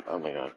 Oh my god.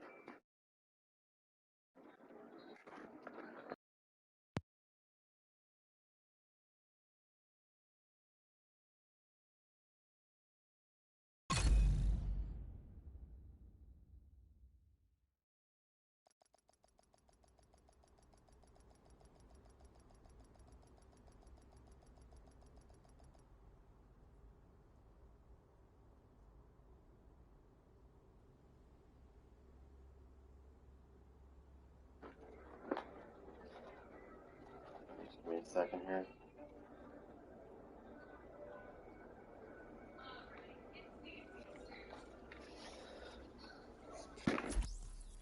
Just give me a second here.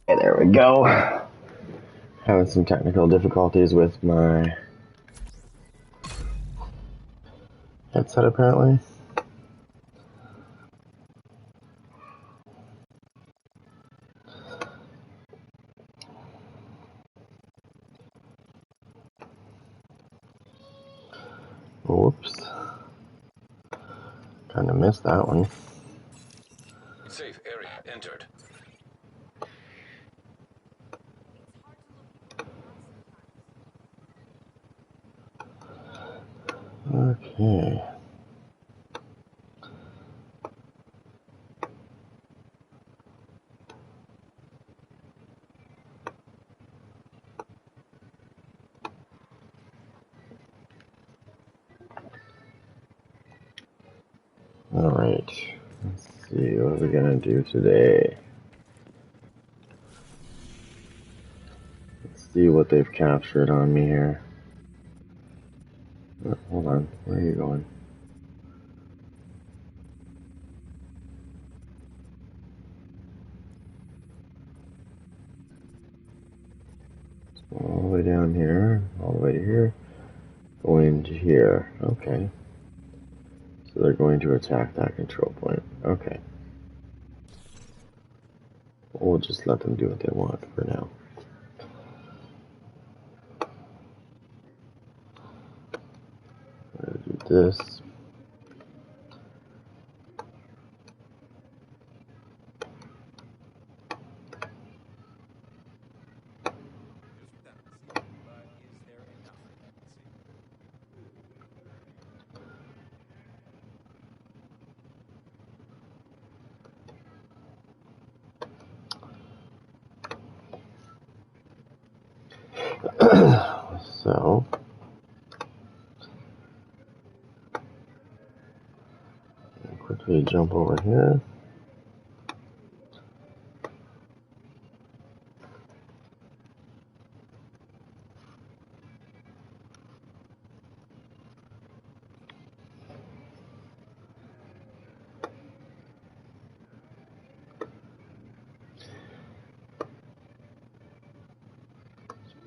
Okay, there we go. Having some technical difficulties with my headset apparently. Whoops. Kind of missed that one. Safe area entered. Okay. Alright. Let's see, what are we gonna do today? Let's see what they've captured on me here. Oh, hold on, where are you going? All the way down here, all the way to here, going to here. Okay. So they're going to attack that control point. Okay. We'll just let them do what they want for now. I'm gonna do this. So, quickly jump over here.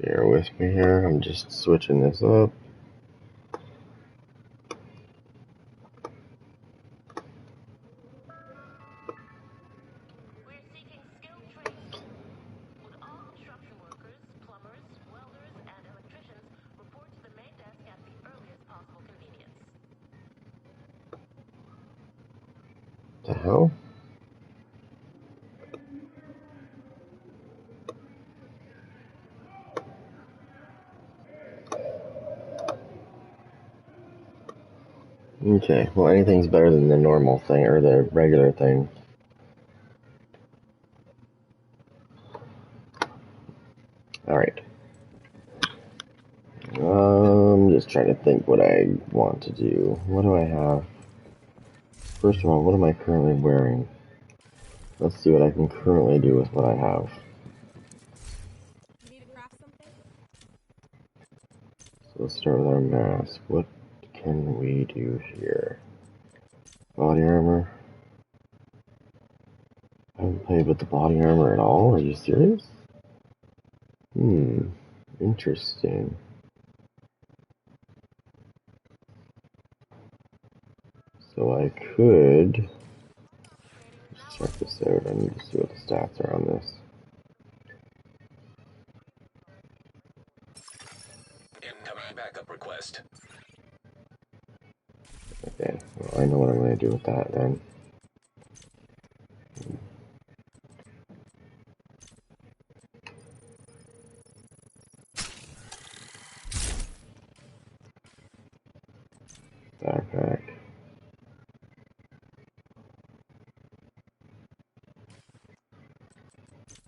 Bear with me here, I'm just switching this up. We're seeking skilled trades. Would all construction workers, plumbers, welders, and electricians report to the main desk at the earliest possible convenience? The hell? Okay, well anything's better than the normal thing, or the regular thing. Alright. I'm just trying to think what I want to do. What do I have? First of all, what am I currently wearing? Let's see what I can currently do with what I have. You need to craft something? So let's start with our mask. What can we do here? Body armor. I haven't played with the body armor at all? Are you serious? Interesting. So I could just check this out. I need to see what the stats are on this. Incoming backup request. Okay, well I know what I'm going to do with that then.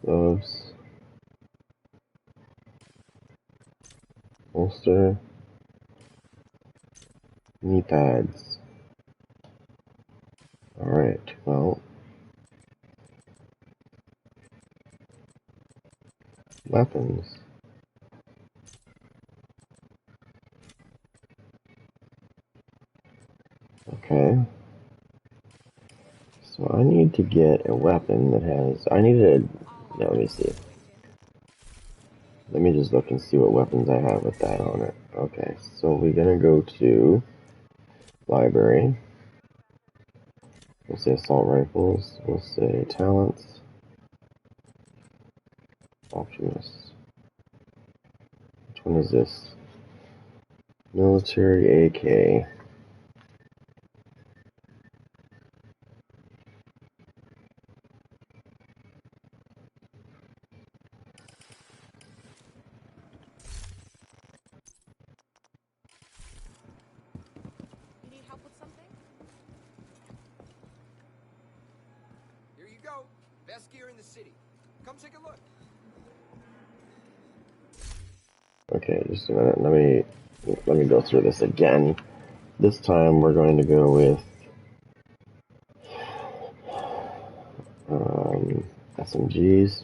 gloves, holster, knee pads. Alright, well, weapons. Okay. So I need to get a weapon that has... I need to... Yeah, let me see. Let me just look and see what weapons I have with that on it. Okay, so we're gonna go to library. We'll say assault rifles. We'll say talents. Optimus. Which one is this? Military AK. You need help with something? Here you go. Best gear in the city. Come take a look. Okay, just a minute. Let me go through this again. This time we're going to go with SMGs.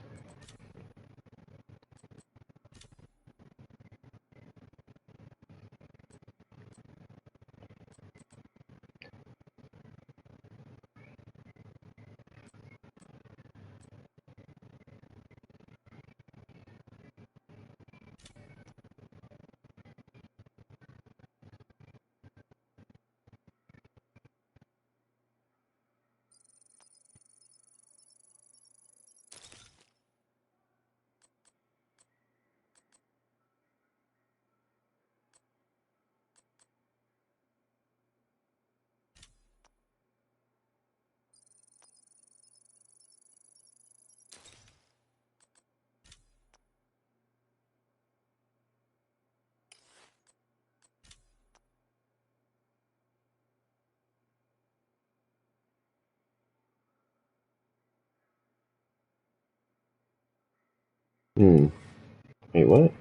Wait, what?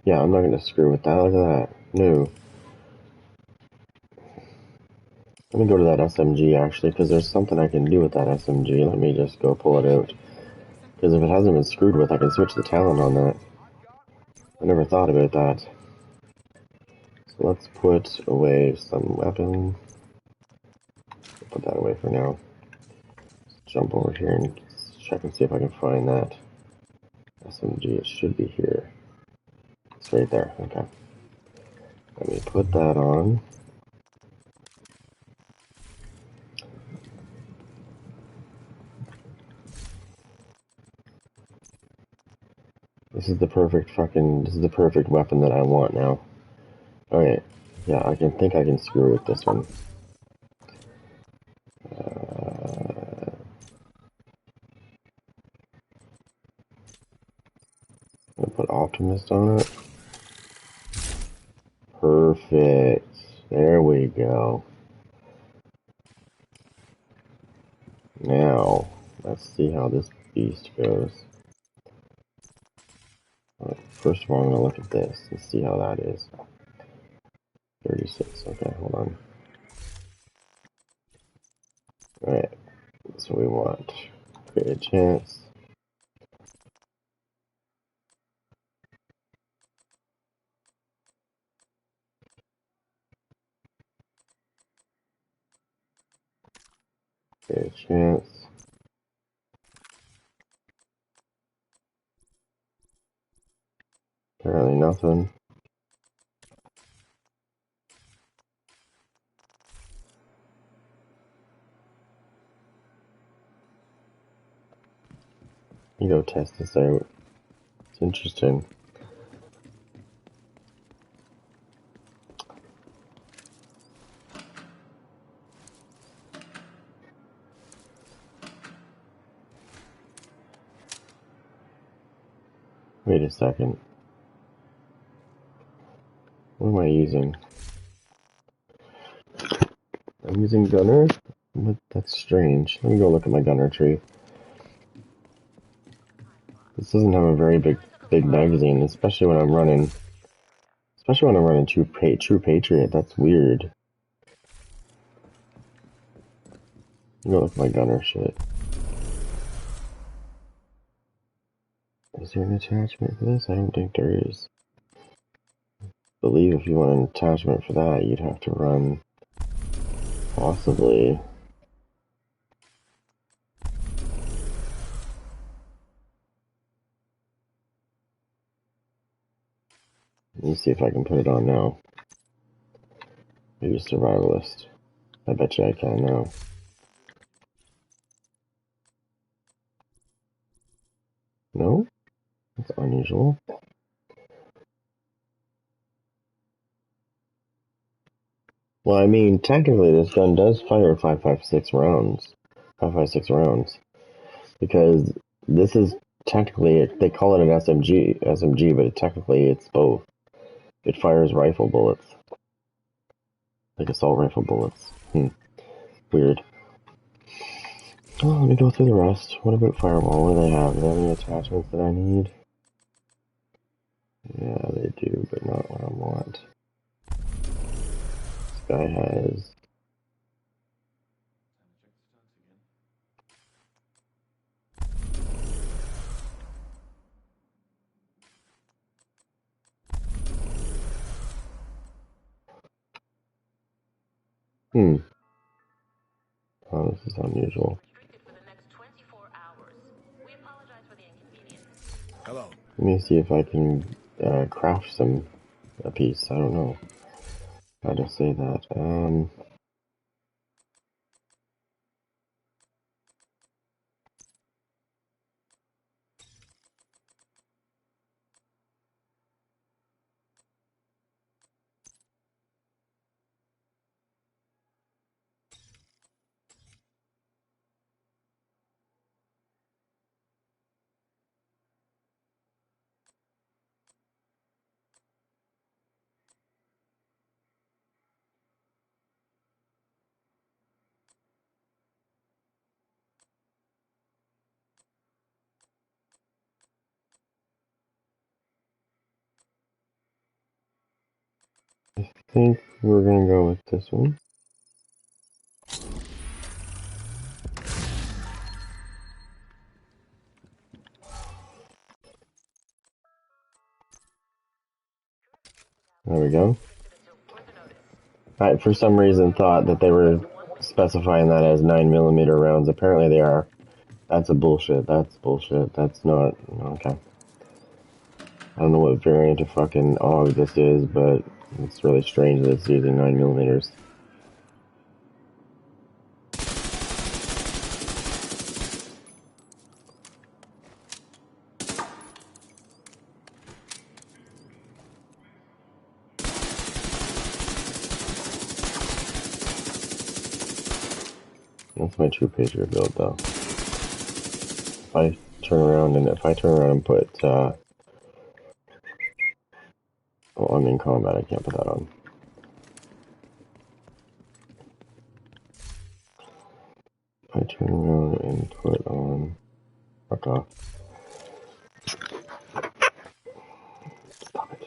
Yeah, I'm not gonna screw with that. Look at that. No. Let me go to that SMG actually, because there's something I can do with that SMG. Let me just go pull it out. Because if it hasn't been screwed with, I can switch the talent on that. I never thought about that. So let's put away some weapon. Put that away for now. Let's jump over here and check and see if I can find that SMG. It should be here. It's right there. Okay. Let me put that on. This is the perfect weapon that I want now. Okay. Yeah, I think I can screw with this one. I'm gonna put Optimus on it. Perfect. There we go. Now, let's see how this beast goes. First of all, I'm going to look at this and see how that is. 36. Okay, hold on. Alright, so we want create a chance. Create a chance. Apparently nothing. You go test this out. It's interesting. Wait a second. What am I using? I'm using gunner? That's strange. Let me go look at my gunner tree. This doesn't have a very big magazine, especially when I'm running True Patriot. That's weird. You don't look like gunner shit. Is there an attachment for this? I don't think there is. I believe if you want an attachment for that, you'd have to run possibly. Let me see if I can put it on now. Maybe survivalist. I bet you I can now. No? That's unusual. Well, I mean, technically this gun does fire 5.56 rounds. 5.56 rounds. Because this is technically, they call it an SMG, but technically it's both. It fires rifle bullets. Like assault rifle bullets. Weird. Well, let me go through the rest. What about firewall? What do they have? Do they have any attachments that I need? Yeah, they do, but not what I want. This guy has... Oh, this is unusual. Restricted for the next 24 hours. We apologize for the inconvenience. Hello. Let me see if I can craft a piece. I don't know how to say that. I think we're gonna go with this one. There we go. I, for some reason, thought that they were specifying that as 9mm rounds. Apparently they are. That's a bullshit. That's bullshit. That's not... Okay. I don't know what variant of fucking AUG this is, but it's really strange that it's using 9mm. That's my True Patriot build, though. If I turn around and put, well, I'm in combat, I can't put that on. If I turn around and put on, fuck off. Stop it.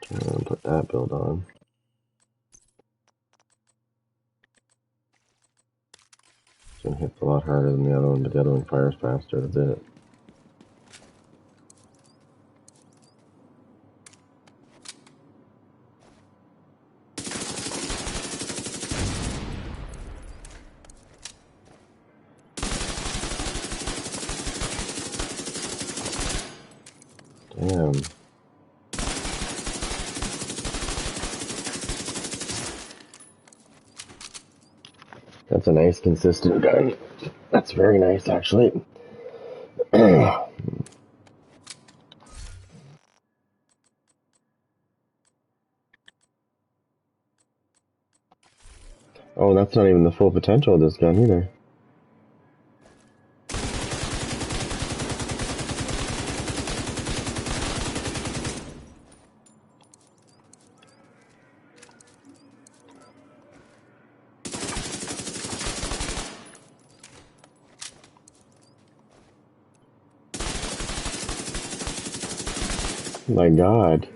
Turn around and put that build on. This one hits a lot harder than the other one, but the other one fires faster, that's it. Damn. That's a nice, consistent gun. That's very nice, actually. Oh, that's not even the full potential of this gun, either. My god.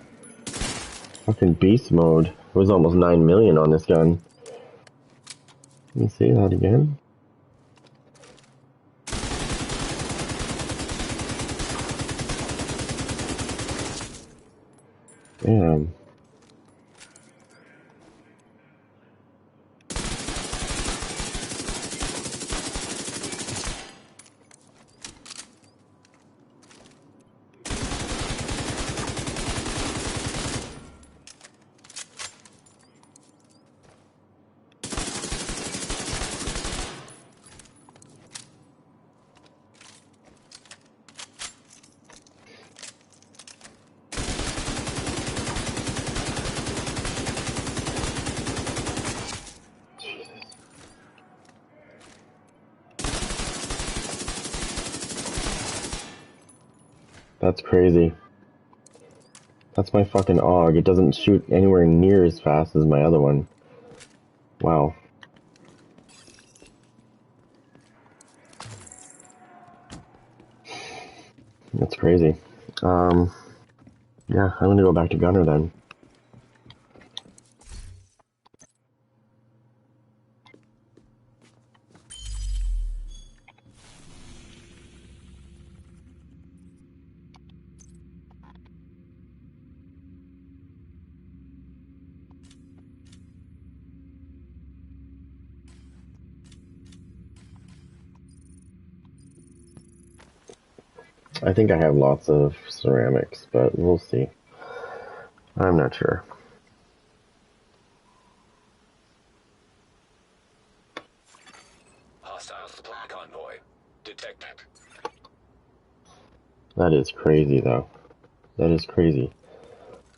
Fucking beast mode. It was almost 9 million on this gun. Let me see that again. Damn. That's crazy. That's my fucking AUG. It doesn't shoot anywhere near as fast as my other one. Wow. That's crazy. Yeah, I'm gonna go back to Gunner then. I think I have lots of ceramics, but we'll see. I'm not sure. Hostile supply convoy detected. That is crazy, though. That is crazy.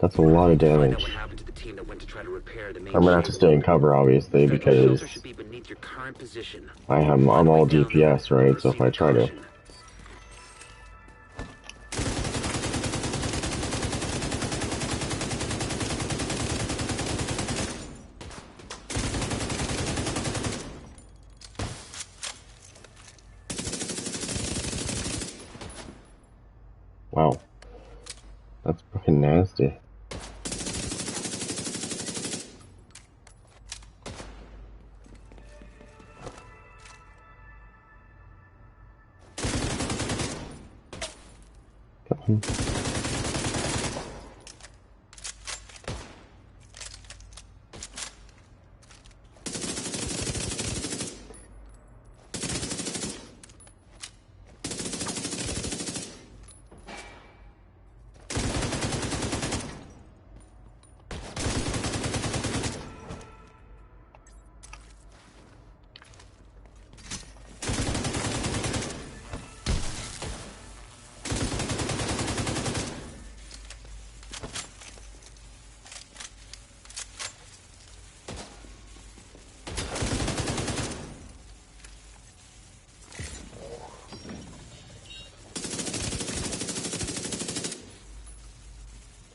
That's a lot of Find out damage. what happened to the team that went to try to repair the main I'm gonna have to shield. stay in cover, obviously, The because shelter should be beneath your current position. I'm all DPS, right? So if I try to... Wow. That's fucking nasty. Come on.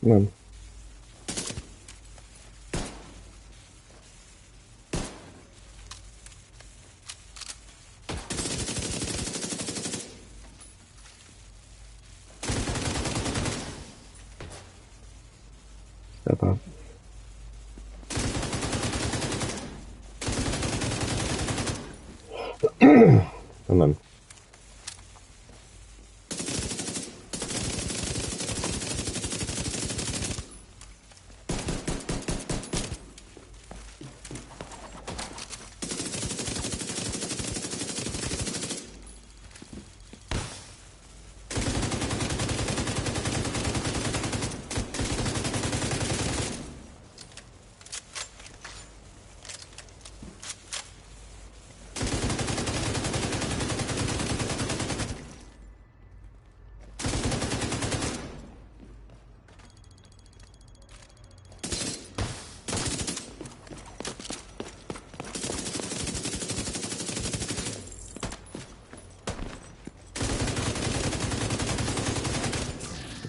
Come on. Step up. Come on.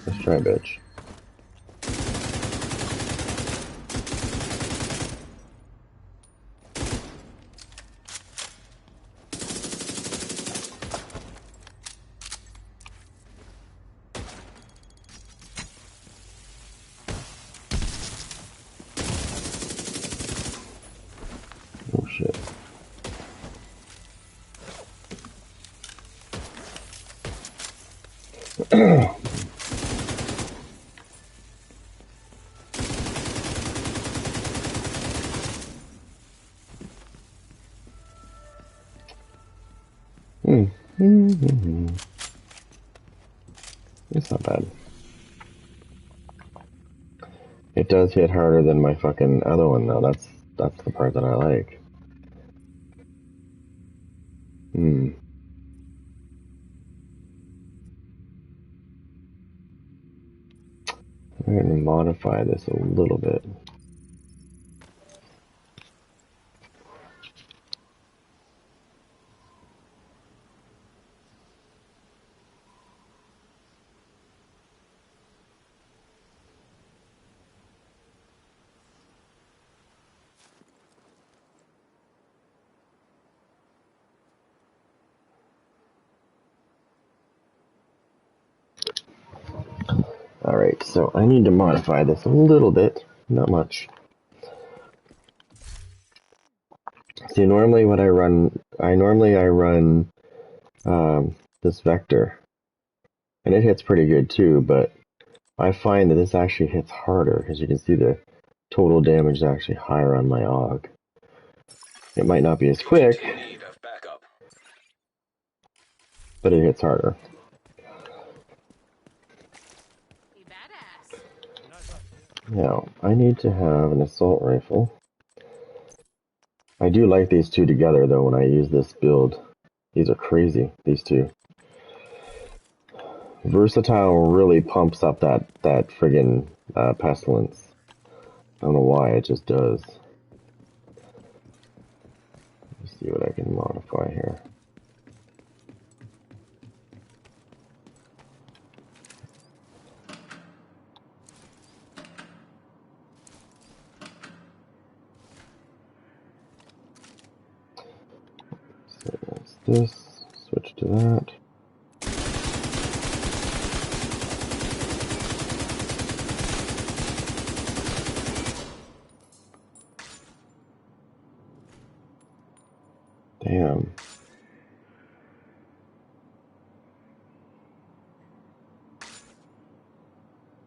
Let's try, bitch. It's not bad. It does hit harder than my fucking other one, though. That's the part that I like. I'm going to modify this a little bit. Alright, so I need to modify this a little bit. Not much. See, normally what I run this vector, and it hits pretty good too, but I find that this actually hits harder, as you can see the total damage is actually higher on my AUG. It might not be as quick, Need of backup. but it hits harder. Be badass. Now, I need to have an assault rifle. I do like these two together, though, when I use this build. These are crazy, these two. Versatile really pumps up that friggin' pestilence. I don't know why, it just does. Let's see what I can modify here. So that's this. Switch to that. Damn.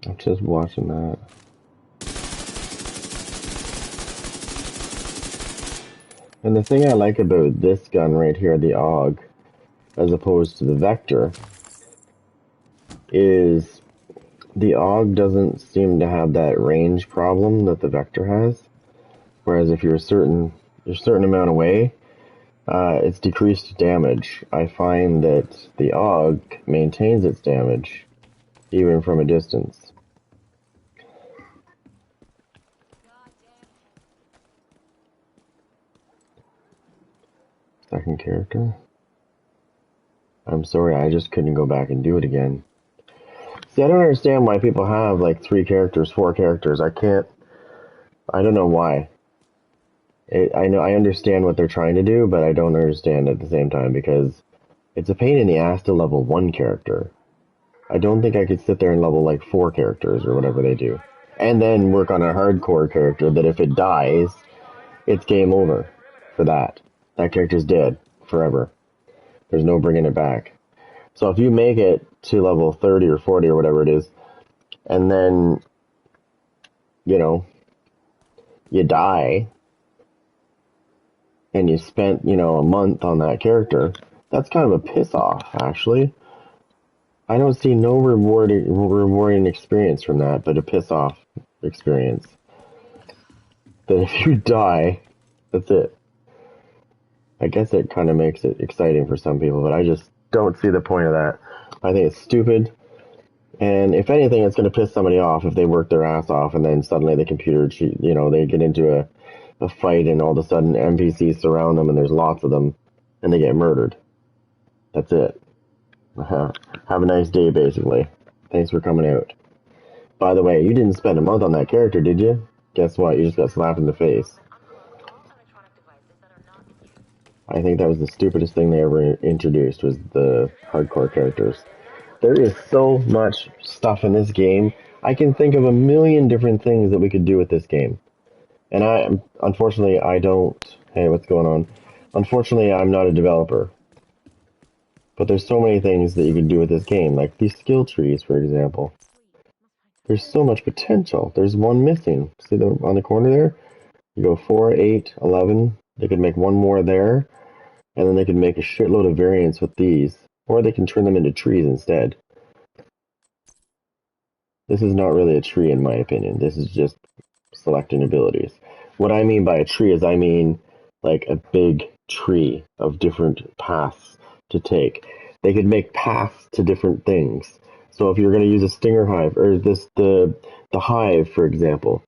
I'm just watching that. And the thing I like about this gun right here, the AUG, as opposed to the Vector, is the AUG doesn't seem to have that range problem that the Vector has. Whereas if you're a certain amount away, it's decreased damage. I find that the AUG maintains its damage even from a distance. Second character. I'm sorry, I just couldn't go back and do it again. See, I don't understand why people have like 3 characters, 4 characters. I don't know why. I understand what they're trying to do, but I don't understand at the same time because it's a pain in the ass to level 1 character. I don't think I could sit there and level like 4 characters or whatever they do. And then work on a hardcore character that if it dies, it's game over for that. That character's dead forever. There's no bringing it back. So if you make it to level 30 or 40 or whatever it is, and then, you die, and you spent, a month on that character, that's kind of a piss off, actually. I don't see no rewarding experience from that, but a piss off experience. That if you die, that's it. I guess it kind of makes it exciting for some people, but I just don't see the point of that. I think it's stupid. And if anything, it's going to piss somebody off if they work their ass off and then suddenly the computer, they get into a fight and all of a sudden NPCs surround them and there's lots of them and they get murdered. That's it. Have a nice day, basically. Thanks for coming out. By the way, you didn't spend a month on that character, did you? Guess what? You just got slapped in the face. I think that was the stupidest thing they ever introduced, was the hardcore characters. There is so much stuff in this game. I can think of a million different things that we could do with this game. And unfortunately, I don't... Hey, what's going on? Unfortunately, I'm not a developer. But there's so many things that you can do with this game, like these skill trees, for example. There's so much potential. There's one missing. See on the corner there? You go 4, 8, 11. They could make one more there, and then they could make a shitload of variants with these. Or they can turn them into trees instead. This is not really a tree in my opinion. This is just selecting abilities. What I mean by a tree is I mean like a big tree of different paths to take. They could make paths to different things. So if you're going to use a stinger hive or the hive, for example,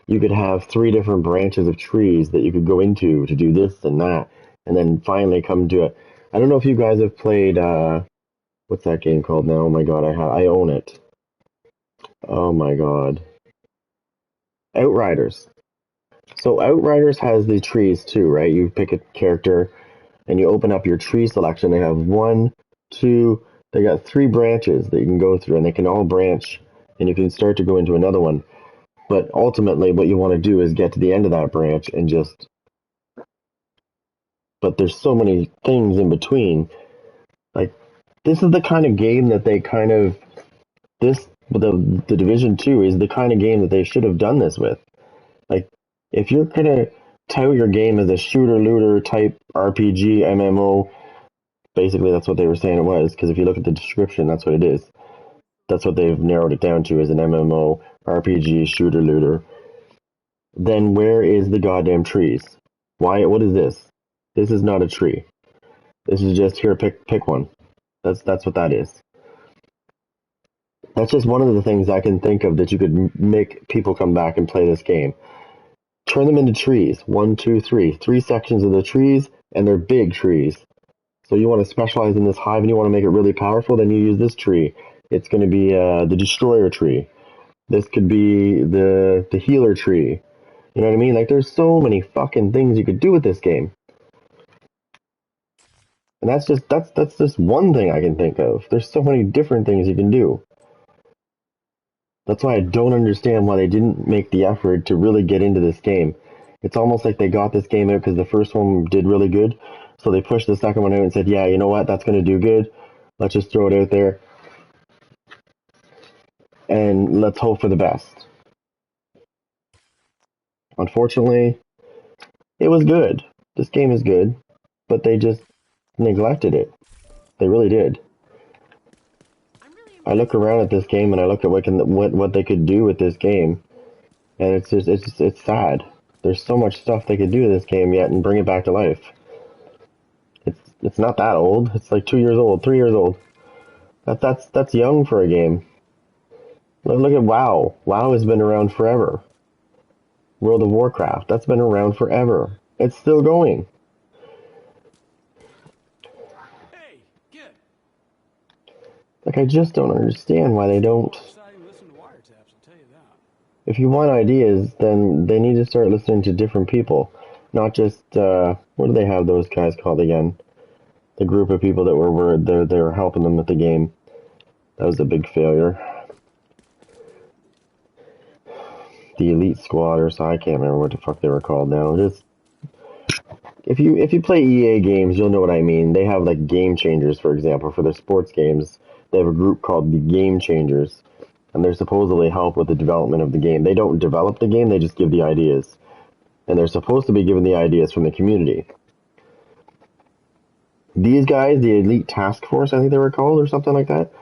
you could have 3 different branches of trees that you could go into to do this and that, and then finally come to it. I don't know if you guys have played what's that game called now? Oh my god, I own it. Oh my god. Outriders. So Outriders has the trees too, right? You pick a character and you open up your tree selection. They have 1, 2, they got 3 branches that you can go through and they can all branch and you can start to go into another one. But ultimately what you want to do is get to the end of that branch and just, but there's so many things in between. Like this is the kind of game that they kind of, the Division 2 is the kind of game that they should have done this with. Like, if you're gonna tout your game as a shooter-looter type RPG, MMO, basically that's what they were saying it was, because if you look at the description, that's what it is. That's what they've narrowed it down to, as an MMO, RPG, shooter-looter. Then where is the goddamn trees? Why? What is this? This is not a tree. This is just, here, pick one. That's what that is. That's just one of the things I can think of that you could make people come back and play this game. Turn them into trees. 1, 2, 3. 3 sections of the trees, and they're big trees. So you want to specialize in this hive and you want to make it really powerful, then you use this tree. It's going to be the destroyer tree. This could be the healer tree. You know what I mean? Like, there's so many fucking things you could do with this game. And that's just one thing I can think of. There's so many different things you can do. That's why I don't understand why they didn't make the effort to really get into this game. It's almost like they got this game out because the first one did really good, so they pushed the second one out and said, yeah, you know what, that's going to do good. Let's just throw it out there, and let's hope for the best. Unfortunately, it was good. This game is good, but they just neglected it. They really did. I look around at this game and I look at what they could do with this game, and it's sad. There's so much stuff they could do with this game yet and bring it back to life. It's not that old. It's like 2 years old, 3 years old. That's young for a game. Look at WoW. WoW has been around forever. World of Warcraft, that's been around forever. It's still going. Hey, kid. Like, I just don't understand why they don't. That's how you listen to wiretaps, I'll tell you that. If you want ideas, then they need to start listening to different people. Not just, what do they have those guys called again? The group of people that they were helping them with the game. That was a big failure. The Elite Squad, or so I can't remember what the fuck they were called now. Just if you play EA games, you'll know what I mean. They have like Game Changers, for example, for their sports games. They have a group called the Game Changers, and they're supposedly help with the development of the game. They don't develop the game; they just give the ideas, and they're supposed to be given the ideas from the community. These guys, the Elite Task Force, I think they were called, or something like that.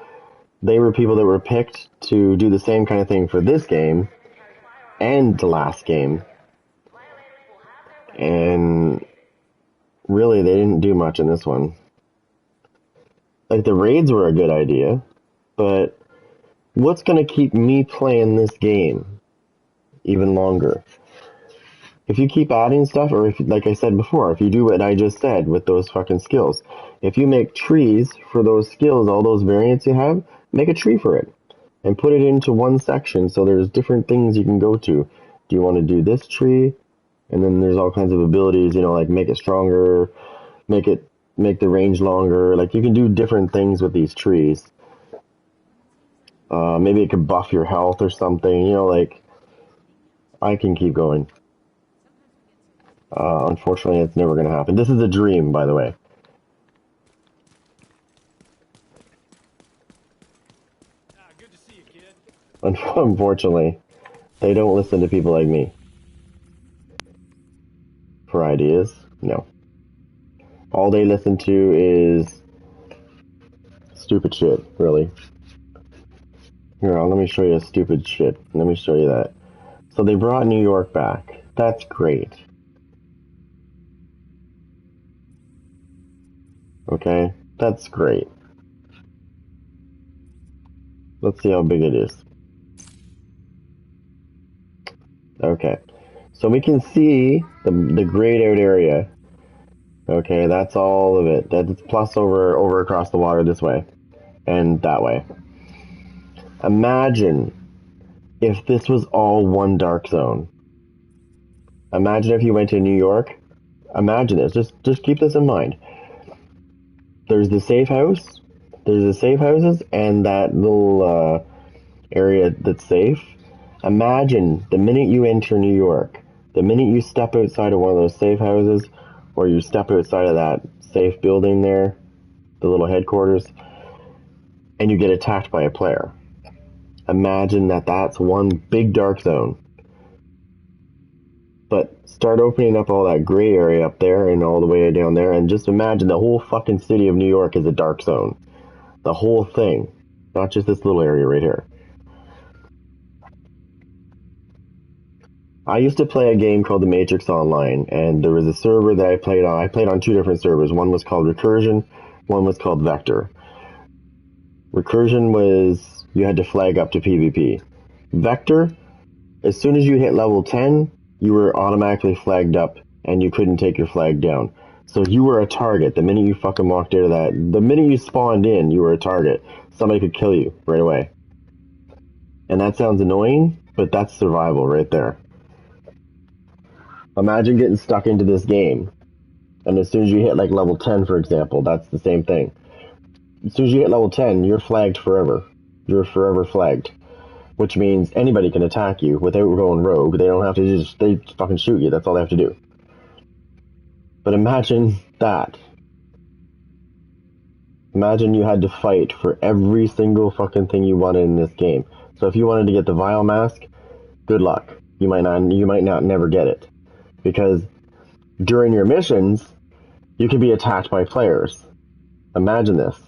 They were people that were picked to do the same kind of thing for this game and the last game. And really, they didn't do much in this one. Like, the raids were a good idea, but what's going to keep me playing this game even longer? If you keep adding stuff, or if, like I said before, if you do what I just said with those fucking skills, if you make trees for those skills, all those variants you have, make a tree for it and put it into one section so there's different things you can go to. Do you want to do this tree? And then there's all kinds of abilities, you know, like make it stronger, make the range longer. Like, you can do different things with these trees. Maybe it could buff your health or something, you know, like, I can keep going. Unfortunately, it's never going to happen. This is a dream, by the way. Unfortunately, they don't listen to people like me. For ideas, no. All they listen to is stupid shit, really. Here, let me show you stupid shit. Let me show you that. So they brought New York back. That's great. Okay, that's great. Let's see how big it is. Okay, so we can see the grayed out area. Okay, that's all of it. That's plus over across the water this way and that way. Imagine if this was all one dark zone. Imagine if you went to New York. Imagine this. Just keep this in mind. There's the safe house. There's the safe houses and that little area that's safe. Imagine the minute you enter New York, the minute you step outside of one of those safe houses, or you step outside of that safe building there, the little headquarters, and you get attacked by a player. Imagine that that's one big dark zone. But start opening up all that gray area up there and all the way down there, and just imagine the whole fucking city of New York is a dark zone. The whole thing. Not just this little area right here. I used to play a game called The Matrix Online, and there was a server that I played on. I played on two different servers. One was called Recursion, one was called Vector. Recursion was, you had to flag up to PvP. Vector, as soon as you hit level 10, you were automatically flagged up, and you couldn't take your flag down. So you were a target. The minute you fucking walked out of that, the minute you spawned in, you were a target. Somebody could kill you right away. And that sounds annoying, but that's survival right there. Imagine getting stuck into this game, and as soon as you hit like level 10, for example, that's the same thing. As soon as you hit level 10, you're flagged forever. You're forever flagged. Which means anybody can attack you without going rogue. They don't have to they fucking shoot you. That's all they have to do. But imagine that. Imagine you had to fight for every single fucking thing you wanted in this game. So if you wanted to get the Vile Mask, good luck. You might not never get it. Because during your missions, you could be attacked by players. Imagine this.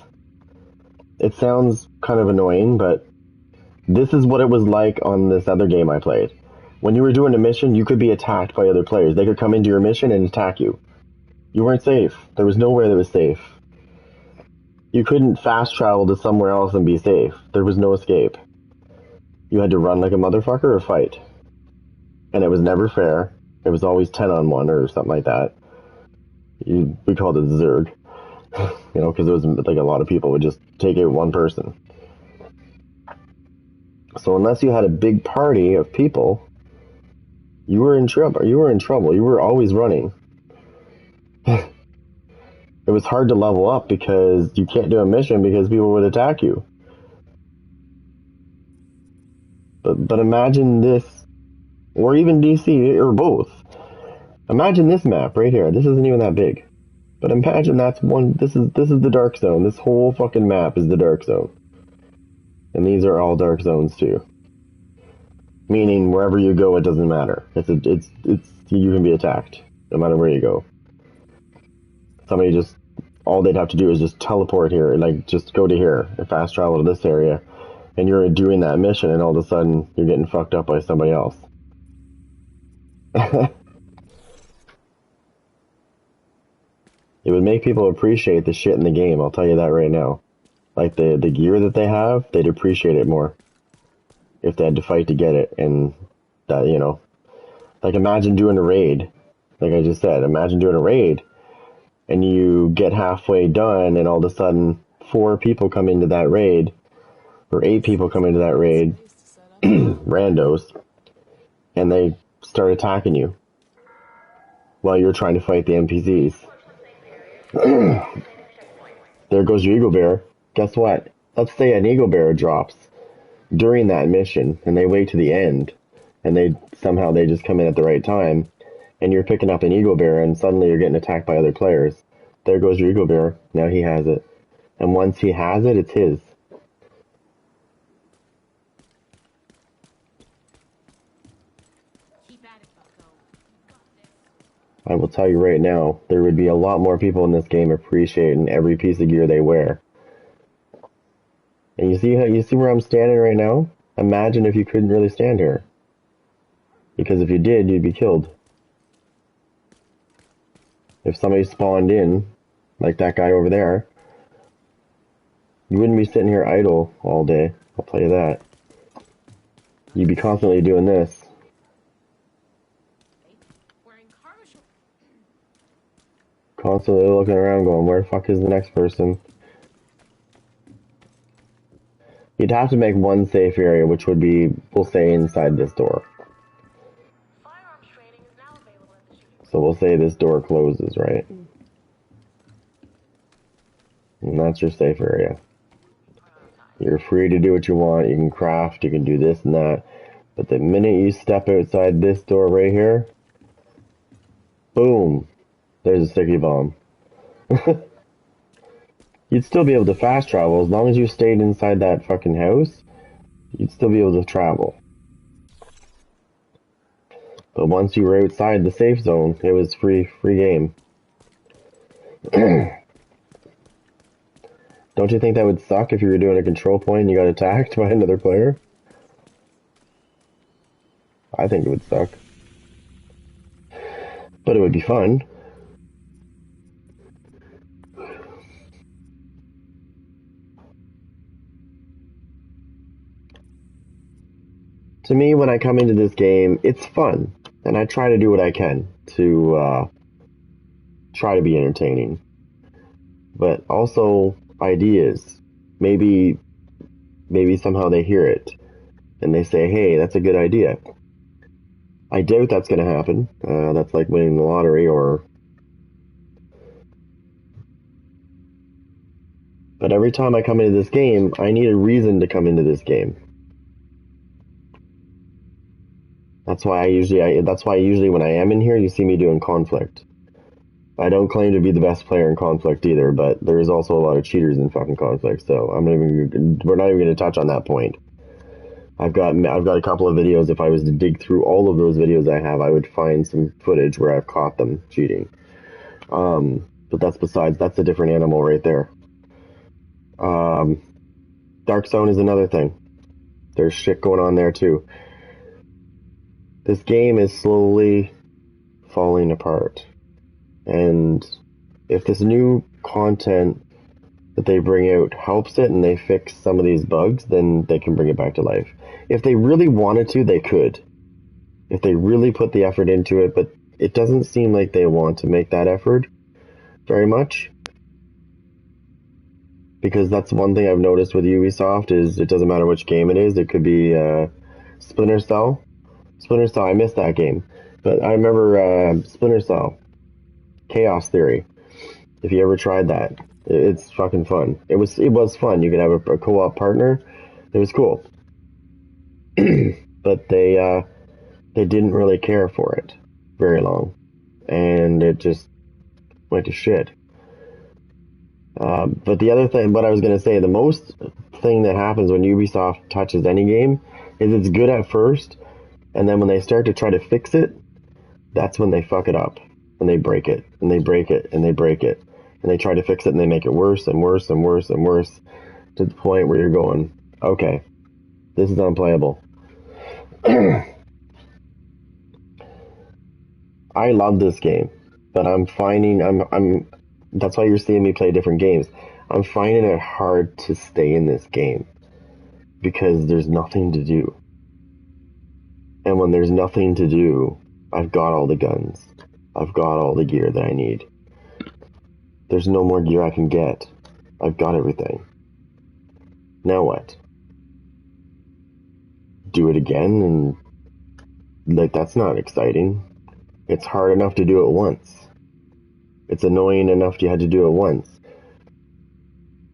It sounds kind of annoying, but this is what it was like on this other game I played. When you were doing a mission, you could be attacked by other players. They could come into your mission and attack you. You weren't safe. There was nowhere that was safe. You couldn't fast travel to somewhere else and be safe. There was no escape. You had to run like a motherfucker or fight. And it was never fair. It was always 10 on 1 or something like that. We called it Zerg. You know, because it was like a lot of people would just take out one person. So unless you had a big party of people, you were in trouble. You were always running. It was hard to level up because you can't do a mission because people would attack you. But imagine this, or even DC, or both. Imagine this map right here. This isn't even that big. But imagine that's one, this is the dark zone. This whole fucking map is the dark zone. And these are all dark zones too. Meaning wherever you go, it doesn't matter. It's you can be attacked no matter where you go. Somebody all they'd have to do is just teleport here, like just go to here and fast travel to this area, and you're doing that mission, and all of a sudden you're getting fucked up by somebody else. It would make people appreciate the shit in the game, I'll tell you that right now. Like the gear that they have, they'd appreciate it more if they had to fight to get it. And that, you know, like imagine doing a raid, like I just said, imagine doing a raid and you get halfway done and all of a sudden 4 people come into that raid, or 8 people come into that raid, randos, and they start attacking you while you're trying to fight the NPCs. There goes your Eagle Bear. Guess what? Let's say an Eagle Bear drops during that mission, and they wait to the end, and they just come in at the right time, and you're picking up an Eagle Bear, and suddenly you're getting attacked by other players. There goes your Eagle Bear. Now he has it. And once he has it, it's his. I will tell you right now, there would be a lot more people in this game appreciating every piece of gear they wear. And you see where I'm standing right now? Imagine if you couldn't really stand here. Because if you did, you'd be killed. If somebody spawned in, like that guy over there, you wouldn't be sitting here idle all day, I'll tell you that. You'd be constantly doing this. Wearing cargo shorts. Constantly looking around going, where the fuck is the next person? You'd have to make one safe area, which would be, we'll say, inside this door. Firearms training is now available at the shooting. So we'll say this door closes, right? And that's your safe area. You're free to do what you want. You can craft, you can do this and that. But the minute you step outside this door right here, boom, there's a sticky bomb. You'd still be able to fast travel as long as you stayed inside that fucking house. You'd still be able to travel. But once you were outside the safe zone, it was free game. Don't you think that would suck if you were doing a control point and you got attacked by another player? I think it would suck. But it would be fun. To me, when I come into this game, it's fun. And I try to do what I can to try to be entertaining. But also ideas. Maybe somehow they hear it and they say, hey, that's a good idea. I doubt that's going to happen. That's like winning the lottery or... But every time I come into this game, I need a reason to come into this game. That's why usually when I am in here, you see me doing conflict. I don't claim to be the best player in conflict either, but there is also a lot of cheaters in fucking conflict, so we're not even going to touch on that point. I've got a couple of videos. If I was to dig through all of those videos I have, I would find some footage where I've caught them cheating. But that's a different animal right there. Dark Zone is another thing. There's shit going on there too. This game is slowly falling apart. And if this new content that they bring out helps it and they fix some of these bugs, then they can bring it back to life. If they really wanted to, they could. If they really put the effort into it, but it doesn't seem like they want to make that effort very much. Because that's one thing I've noticed with Ubisoft is it doesn't matter which game it is. It could be Splinter Cell. Splinter Cell, I missed that game. But I remember Splinter Cell. Chaos Theory. If you ever tried that, it's fucking fun. It was fun. You could have a co-op partner. It was cool. But they didn't really care for it very long. And it just went to shit. But the other thing, what I was going to say, the most thing that happens when Ubisoft touches any game is it's good at first, and then when they start to try to fix it, that's when they fuck it up. And they break it, and they break it, and they break it. And they try to fix it, and they make it worse and worse and worse and worse to the point where you're going, okay, this is unplayable. I love this game, but I'm finding, that's why you're seeing me play different games. I'm finding it hard to stay in this game because there's nothing to do. And when there's nothing to do, I've got all the guns. I've got all the gear that I need. There's no more gear I can get. I've got everything. Now what? Do it again? And like, that's not exciting. It's hard enough to do it once. It's annoying enough you had to do it once.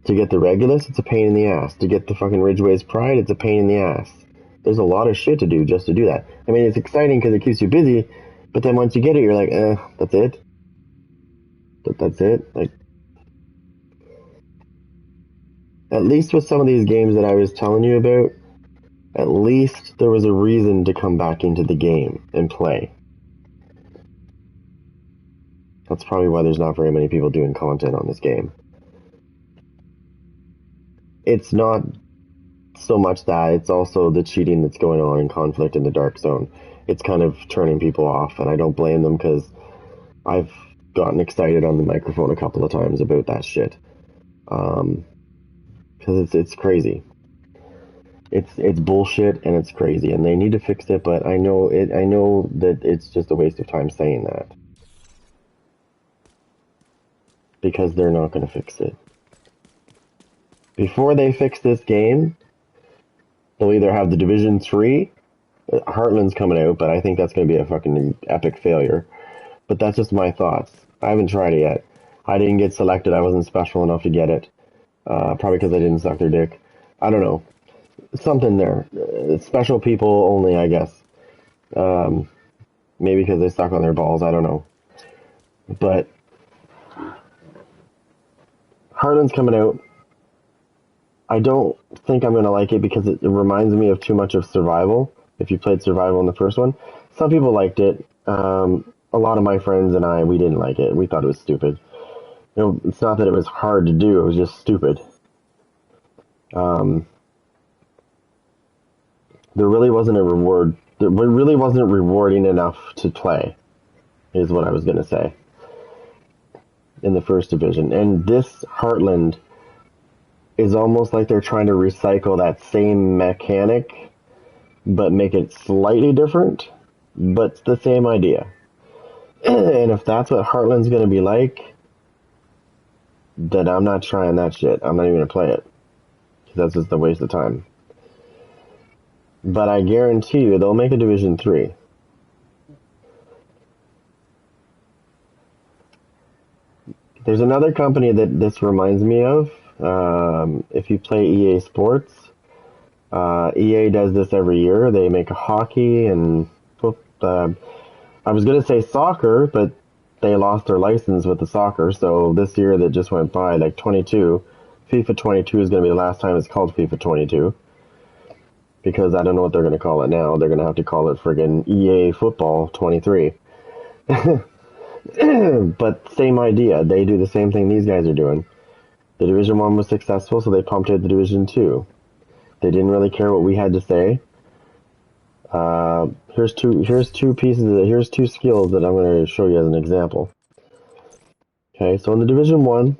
To get the Regulus, it's a pain in the ass. To get the fucking Ridgeway's Pride, it's a pain in the ass. There's a lot of shit to do just to do that. I mean, it's exciting because it keeps you busy, but then once you get it, you're like, that's it? That's it? Like, at least with some of these games that I was telling you about, at least there was a reason to come back into the game and play. That's probably why there's not very many people doing content on this game. It's not so much that, it's also the cheating that's going on in Conflict in the Dark Zone. It's kind of turning people off, and I don't blame them because I've gotten excited on the microphone a couple of times about that shit. Because it's crazy. It's bullshit and it's crazy, and they need to fix it. But I know that it's just a waste of time saying that because they're not going to fix it. Before they fix this game, they'll either have the Division 3, Heartland's coming out, but I think that's going to be a fucking epic failure. But that's just my thoughts. I haven't tried it yet. I didn't get selected. I wasn't special enough to get it. Probably because I didn't suck their dick. I don't know. Something there. Special people only, I guess. Maybe because they suck on their balls. I don't know. But Heartland's coming out. I don't think I'm going to like it because it reminds me of too much of Survival. If you played Survival in the first one. Some people liked it. A lot of my friends and I, we didn't like it. We thought it was stupid. You know, it's not that it was hard to do. It was just stupid. There really wasn't a reward. It really wasn't rewarding enough to play, is what I was going to say, in the first division. And this Heartland is almost like they're trying to recycle that same mechanic, but make it slightly different, but it's the same idea. And if that's what Heartland's going to be like, then I'm not trying that shit. I'm not even going to play it. Because that's just a waste of time. But I guarantee you, they'll make a Division 3. There's another company that this reminds me of. If you play EA Sports, EA does this every year. They make a hockey and I was going to say soccer, but they lost their license with the soccer. So this year that just went by, like 22, FIFA 22 is going to be the last time it's called FIFA 22. Because I don't know what they're going to call it now. They're going to have to call it friggin' EA Football 23. But same idea. They do the same thing these guys are doing. The Division 1 was successful, so they pumped out the Division 2. They didn't really care what we had to say. Here's two skills that I'm going to show you as an example. Okay, so in the Division 1,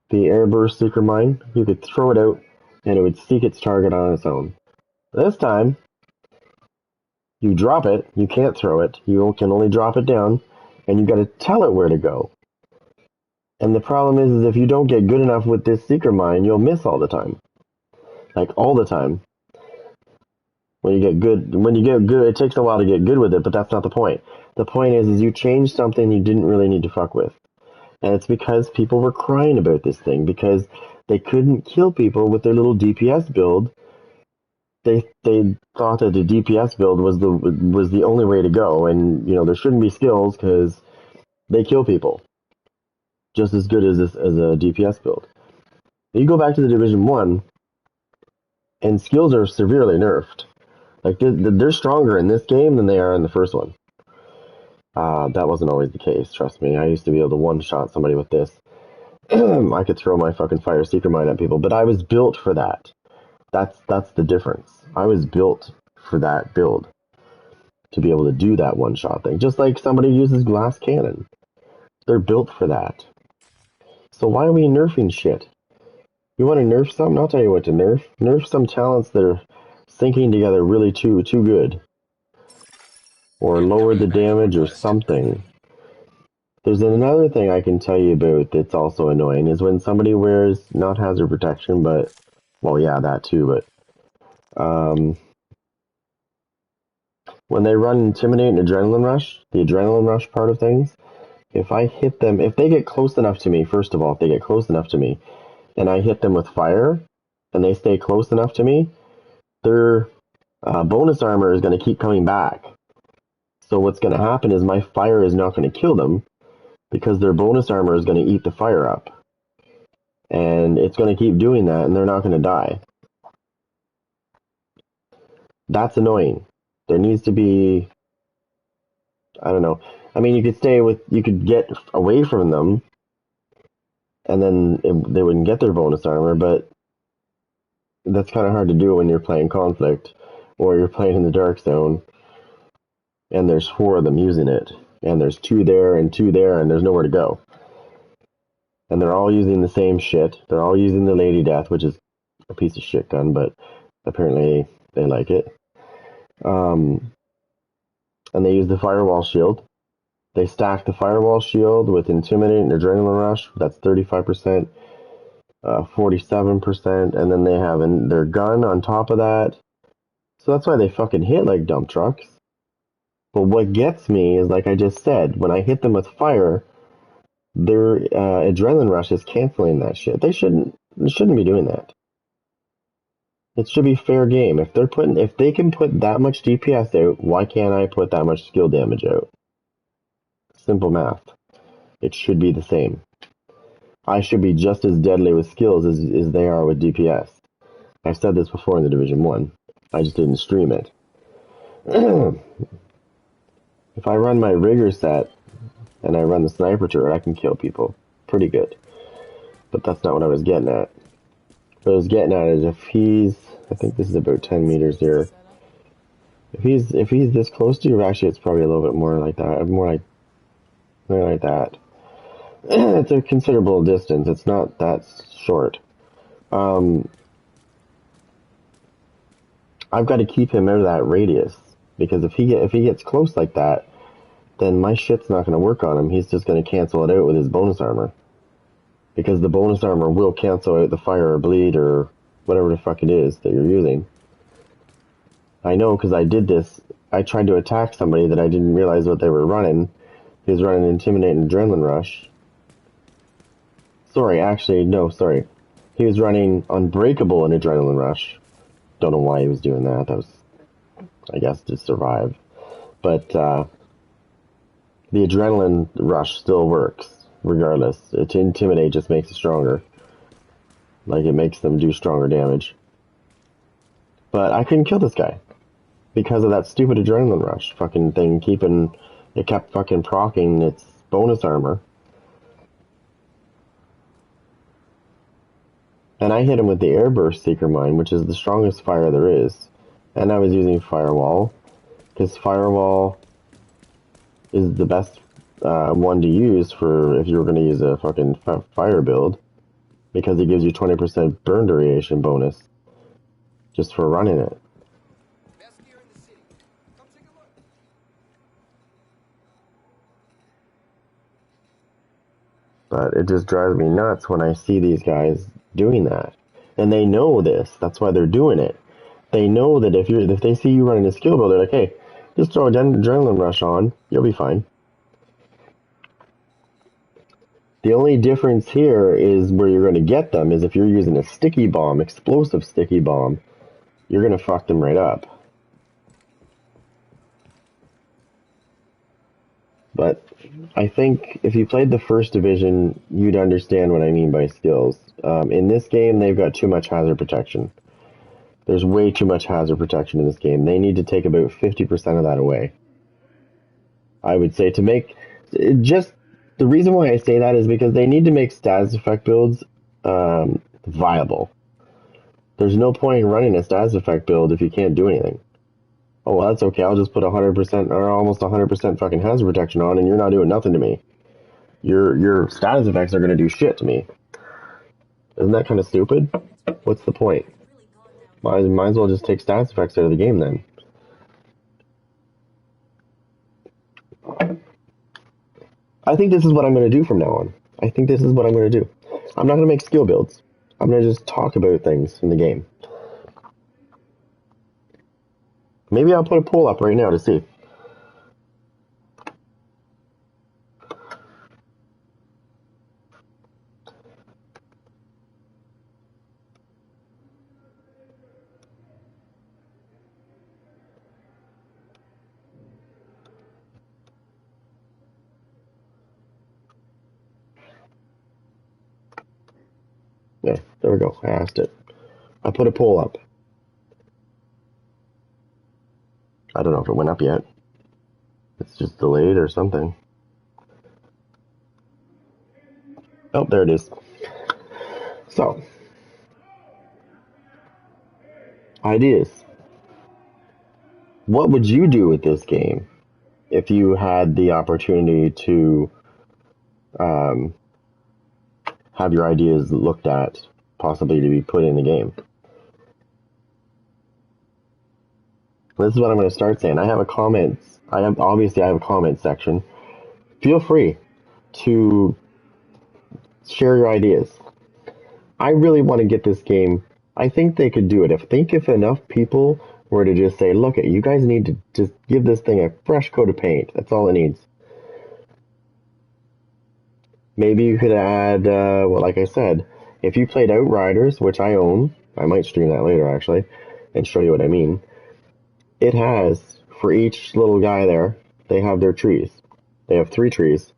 the Airburst Seeker Mine, you could throw it out, and it would seek its target on its own. This time, you drop it, you can't throw it, you can only drop it down, and you gotta tell it where to go. And the problem is if you don't get good enough with this Seeker Mine, you'll miss all the time. Like, all the time. When you get good, it takes a while to get good with it, but that's not the point. The point is you changed something you didn't really need to fuck with. And it's because people were crying about this thing, because they couldn't kill people with their little DPS build. They thought that the DPS build was the only way to go, and you know there shouldn't be skills because they kill people just as good as a DPS build. You go back to the Division 1, and skills are severely nerfed. Like they're stronger in this game than they are in the first one. That wasn't always the case, trust me. I used to be able to one-shot somebody with this. I could throw my fucking Fire Seeker Mine at people, but I was built for that. That's the difference. I was built for that build. To be able to do that one-shot thing. Just like somebody uses Glass Cannon. They're built for that. So why are we nerfing shit? You want to nerf something? I'll tell you what to nerf. Nerf some talents that are syncing together really too good. Or lower the damage or something. There's another thing I can tell you about that's also annoying, is when somebody wears not hazard protection, but, well, yeah, that too, but, when they run Intimidate and Adrenaline Rush, the Adrenaline Rush part of things, if I hit them, if they get close enough to me, first of all, if they get close enough to me, and I hit them with fire, and they stay close enough to me, their bonus armor is going to keep coming back. So what's going to happen is my fire is not going to kill them, because their bonus armor is going to eat the fire up. And it's going to keep doing that, and they're not going to die. That's annoying. There needs to be, I don't know. I mean, you could get away from them, and then they wouldn't get their bonus armor, but that's kind of hard to do when you're playing Conflict, or you're playing in the Dark Zone, and there's 4 of them using it, and there's 2 there, and 2 there, and there's nowhere to go. And they're all using the same shit. They're all using the Lady Death, which is a piece of shit gun, but apparently they like it. And they use the Firewall Shield. They stack the Firewall Shield with Intimidate and Adrenaline Rush. That's 35%, 47%, and then they have their gun on top of that. So that's why they fucking hit like dump trucks. But what gets me is, like I just said, when I hit them with fire, their Adrenaline Rush is canceling that shit. They shouldn't be doing that. It should be fair game. If they can put that much DPS out, why can't I put that much skill damage out? Simple math. It should be the same. I should be just as deadly with skills as they are with DPS. I've said this before in the Division 1. I just didn't stream it. If I run my rigger set and I run the sniper turret, I can kill people pretty good. But that's not what I was getting at. What I was getting at is I think this is about 10 meters here. If he's this close to you, actually it's probably a little bit more like that. More like that. It's a considerable distance. It's not that short. I've got to keep him out of that radius, because if he gets close like that, then my shit's not going to work on him. He's just going to cancel it out with his bonus armor, because the bonus armor will cancel out the fire or bleed or whatever the fuck it is that you're using. I know, because I did this. I tried to attack somebody that I didn't realize what they were running. He was running Intimidate and Adrenaline Rush. Sorry. He was running Unbreakable and Adrenaline Rush. Don't know why he was doing that. That was, I guess, to survive. But the Adrenaline Rush still works, regardless. To Intimidate just makes it stronger. Like, it makes them do stronger damage. But I couldn't kill this guy because of that stupid Adrenaline Rush fucking thing it kept fucking proccing its bonus armor. And I hit him with the Airburst Seeker Mine, which is the strongest fire there is. And I was using Firewall, because Firewall is the best one to use for if you were going to use a fucking fire build, because it gives you 20% burn duration bonus just for running it. Best gear in the city. Come take a look. But it just drives me nuts when I see these guys doing that. And they know this. That's why they're doing it. They know that if they see you running a skill build, they're like, hey, just throw an Adrenaline Rush on. You'll be fine. The only difference here is where you're going to get them is if you're using a sticky bomb, explosive sticky bomb, you're going to fuck them right up. But I think if you played the first division, you'd understand what I mean by skills. In this game, they've got too much hazard protection. There's way too much hazard protection in this game. They need to take about 50% of that away. I would say to make... Just the reason why I say that is because they need to make status effect builds viable. There's no point in running a status effect build if you can't do anything. Oh, well, that's okay. I'll just put 100% or almost 100% fucking hazard protection on, and you're not doing nothing to me. Your status effects are going to do shit to me. Isn't that kind of stupid? What's the point? Might as well just take status effects out of the game then. I think this is what I'm going to do from now on. I think this is what I'm going to do. I'm not going to make skill builds. I'm going to just talk about things in the game. Maybe I'll put a poll up right now to see. Yeah, there we go. I asked it. I put a poll up. I don't know if it went up yet. It's just delayed or something. Oh, there it is. So, ideas. What would you do with this game if you had the opportunity to um, have your ideas looked at, possibly to be put in the game? This is what I'm going to start saying. I have a comments. I have a comment section. Feel free to share your ideas. I really want to get this game. I think they could do it. If enough people were to just say, look, you guys need to just give this thing a fresh coat of paint. That's all it needs. Maybe you could add, well, like I said, if you played Outriders, which I own, I might stream that later actually, and show you what I mean. It has, for each little guy there, they have their trees. They have 3 trees.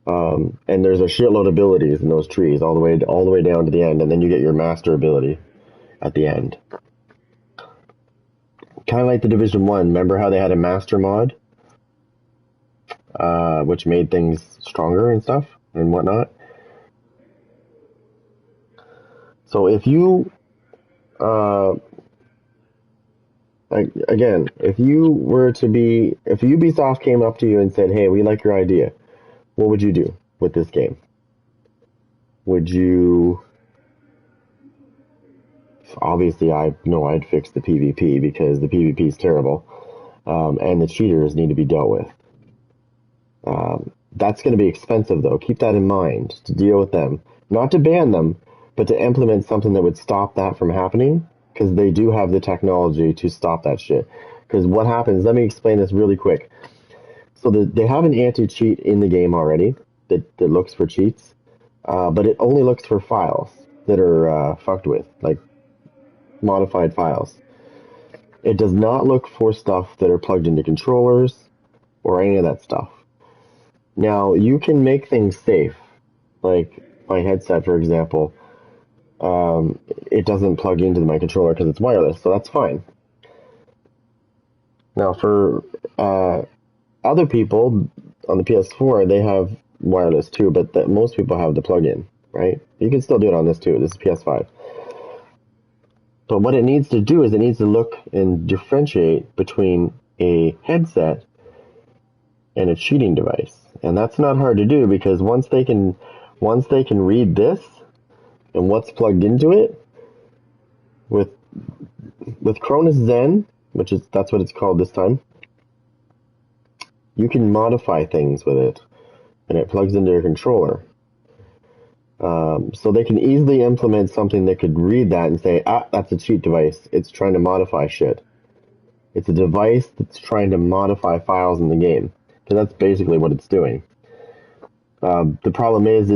And there's a shitload of abilities in those trees all the way down to the end, and then you get your master ability at the end. Kind of like the Division 1. Remember how they had a master mod? Which made things stronger and stuff and whatnot. So if you, again, if Ubisoft came up to you and said, hey, we like your idea, what would you do with this game? Would you... Obviously, I'd fix the PvP because the PvP is terrible, and the cheaters need to be dealt with. That's going to be expensive, though. Keep that in mind, to deal with them. Not to ban them, but to implement something that would stop that from happening, because they do have the technology to stop that shit. Because what happens, let me explain this really quick. So they have an anti-cheat in the game already that looks for cheats, but it only looks for files that are fucked with, like modified files. It does not look for stuff that are plugged into controllers or any of that stuff. Now, you can make things safe, like my headset, for example. It doesn't plug into my controller because it's wireless, so that's fine. Now, for other people on the PS4, they have wireless too, but most people have the plug-in, right? You can still do it on this too. This is PS5. But what it needs to do is it needs to look and differentiate between a headset and a cheating device. And that's not hard to do because once they can read this and what's plugged into it, with Cronus Zen, that's what it's called this time, you can modify things with it, and it plugs into your controller. So they can easily implement something that could read that and say, that's a cheat device. It's trying to modify shit. It's a device that's trying to modify files in the game. Because that's basically what it's doing. The problem is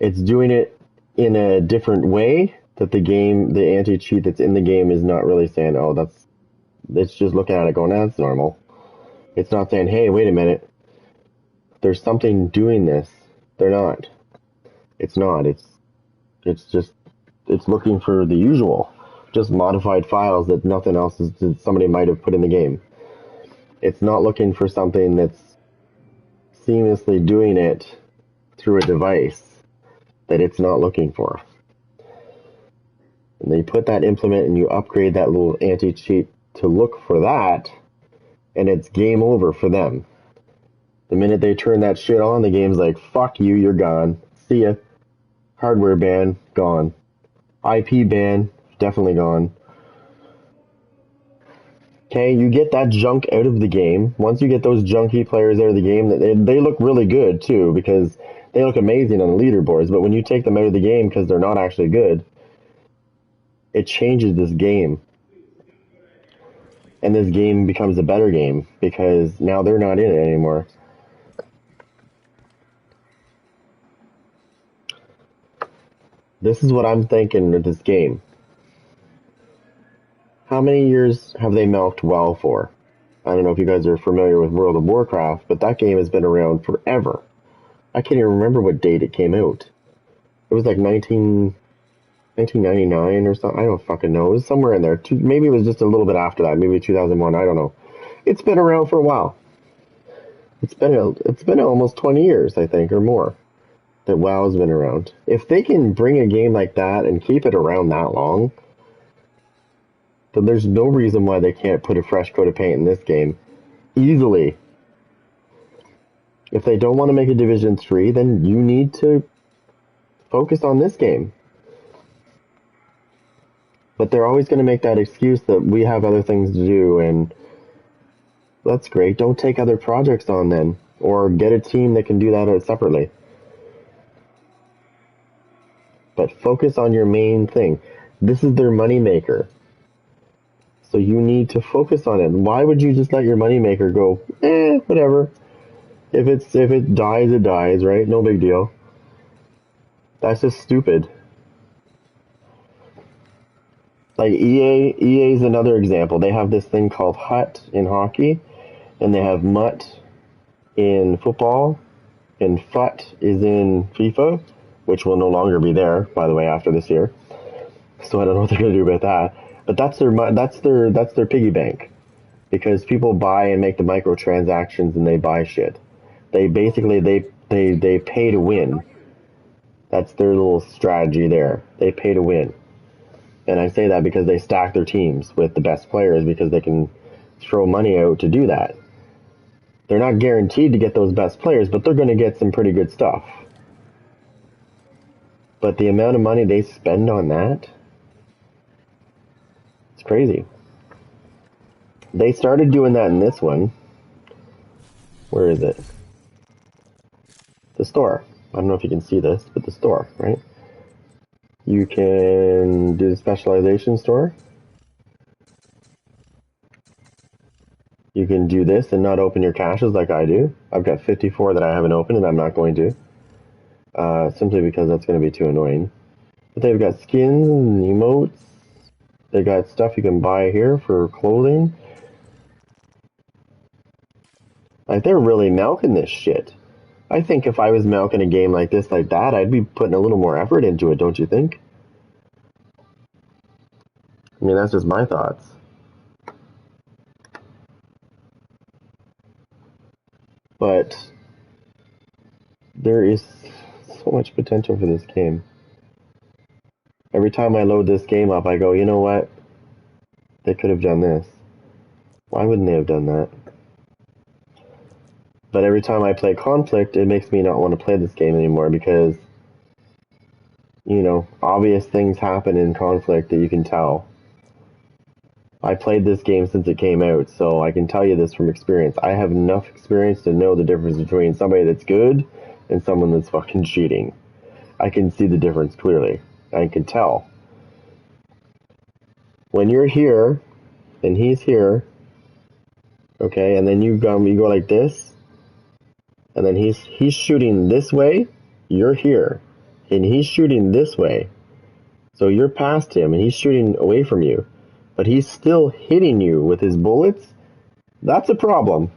it's doing it in a different way that the anti-cheat that's in the game is not really saying, it's just looking at it going, that's normal. It's not saying, hey, wait a minute, there's something doing this. They're not. It's not. It's looking for the usual, just modified files that nothing else that somebody might have put in the game. It's not looking for something that's seamlessly doing it through a device that it's not looking for. And then you put that implement and you upgrade that little anti-cheat to look for that, and it's game over for them. The minute they turn that shit on, the game's like, fuck you, you're gone. See ya. Hardware ban, gone. IP ban, definitely gone. Okay, you get that junk out of the game. Once you get those junky players out of the game, they look really good too, because they look amazing on the leaderboards, but when you take them out of the game because they're not actually good, it changes this game. And this game becomes a better game, because now they're not in it anymore. This is what I'm thinking with this game. How many years have they milked WoW for? I don't know if you guys are familiar with World of Warcraft, but that game has been around forever. I can't even remember what date it came out. It was like 1999 or something. I don't fucking know. It was somewhere in there. Maybe it was just a little bit after that. Maybe 2001. I don't know. It's been around for a while. It's been almost 20 years, I think, or more. that WoW's been around. If they can bring a game like that and keep it around that long, then there's no reason why they can't put a fresh coat of paint in this game. Easily. If they don't want to make a Division 3, then you need to focus on this game. But they're always going to make that excuse that we have other things to do, and that's great. Don't take other projects on then, or get a team that can do that separately. But focus on your main thing. This is their moneymaker. So you need to focus on it. Why would you just let your moneymaker go, whatever. If it dies, it dies, right? No big deal. That's just stupid. Like EA is another example. They have this thing called HUT in hockey, and they have MUT in football, and FUT is in FIFA, which will no longer be there, by the way, after this year. So I don't know what they're gonna do about that. But that's their piggy bank, because people buy and make the microtransactions and they buy shit. They basically they pay to win. That's their little strategy there. They pay to win. And I say that because they stack their teams with the best players because they can throw money out to do that. They're not guaranteed to get those best players, but they're going to get some pretty good stuff. But the amount of money they spend on that, it's crazy. They started doing that in this one. Where is it? The store. I don't know if you can see this, but the store, right? You can do the specialization store. You can do this and not open your caches like I do. I've got 54 that I haven't opened and I'm not going to. Simply because that's going to be too annoying. But they've got skins and emotes. They got stuff you can buy here for clothing. Like, they're really milking this shit. I think if I was milking a game like this, like that, I'd be putting a little more effort into it, don't you think? I mean, that's just my thoughts. But there is so much potential for this game. Every time I load this game up, I go, you know what? They could have done this. Why wouldn't they have done that? But every time I play Conflict, it makes me not want to play this game anymore because, you know, obvious things happen in Conflict that you can tell. I played this game since it came out, so I can tell you this from experience. I have enough experience to know the difference between somebody that's good and someone that's fucking cheating. I can see the difference clearly. I can tell. When you're here, and he's here, okay, and then you go like this, and then he's shooting this way, you're here, and he's shooting this way. So you're past him, and he's shooting away from you, but he's still hitting you with his bullets. That's a problem.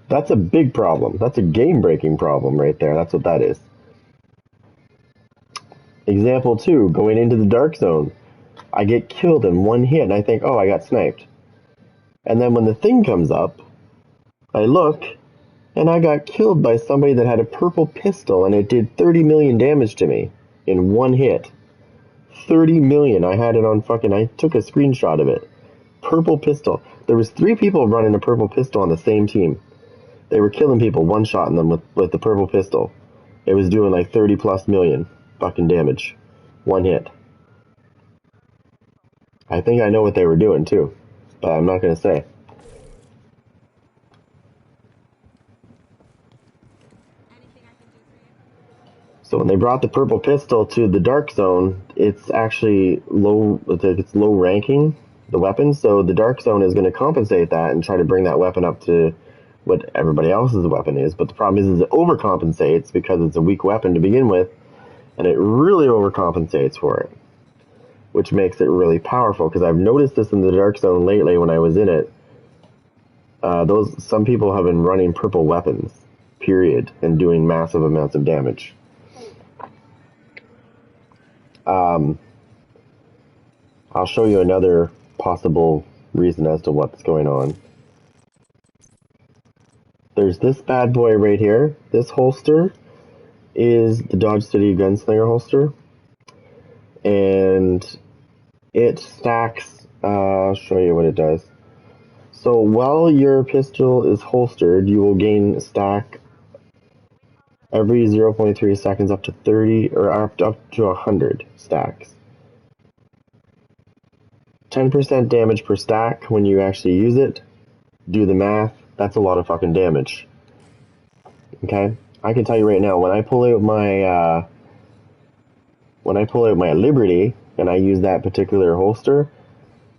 That's a big problem. That's a game-breaking problem right there. That's what that is. Example 2, going into the dark zone. I get killed in one hit, and I think, oh, I got sniped. And then when the thing comes up, I look, and I got killed by somebody that had a purple pistol, and it did 30 million damage to me in one hit. 30 million. I had it on fucking... I took a screenshot of it. Purple pistol. There was 3 people running a purple pistol on the same team. They were killing people, one-shotting them with the purple pistol. It was doing like 30 plus million fucking damage. One hit. I think I know what they were doing too, but I'm not going to say. So when they brought the purple pistol to the dark zone, it's actually low. It's low ranking, the weapon. So the dark zone is going to compensate that and try to bring that weapon up to what everybody else's weapon is. But the problem is it overcompensates because it's a weak weapon to begin with, and it really overcompensates for it, which makes it really powerful. Because I've noticed this in the dark zone lately when I was in it. Some people have been running purple weapons, period, and doing massive amounts of damage. I'll show you another possible reason as to what's going on. There's this bad boy right here. This holster is the Dodge City Gunslinger holster, and it stacks. I'll show you what it does. So while your pistol is holstered, you will gain a stack every 0.3 seconds up to 30 or up to 100 stacks. 10% damage per stack when you actually use it. Do the math. That's a lot of fucking damage. Okay, I can tell you right now, when I pull out my Liberty and I use that particular holster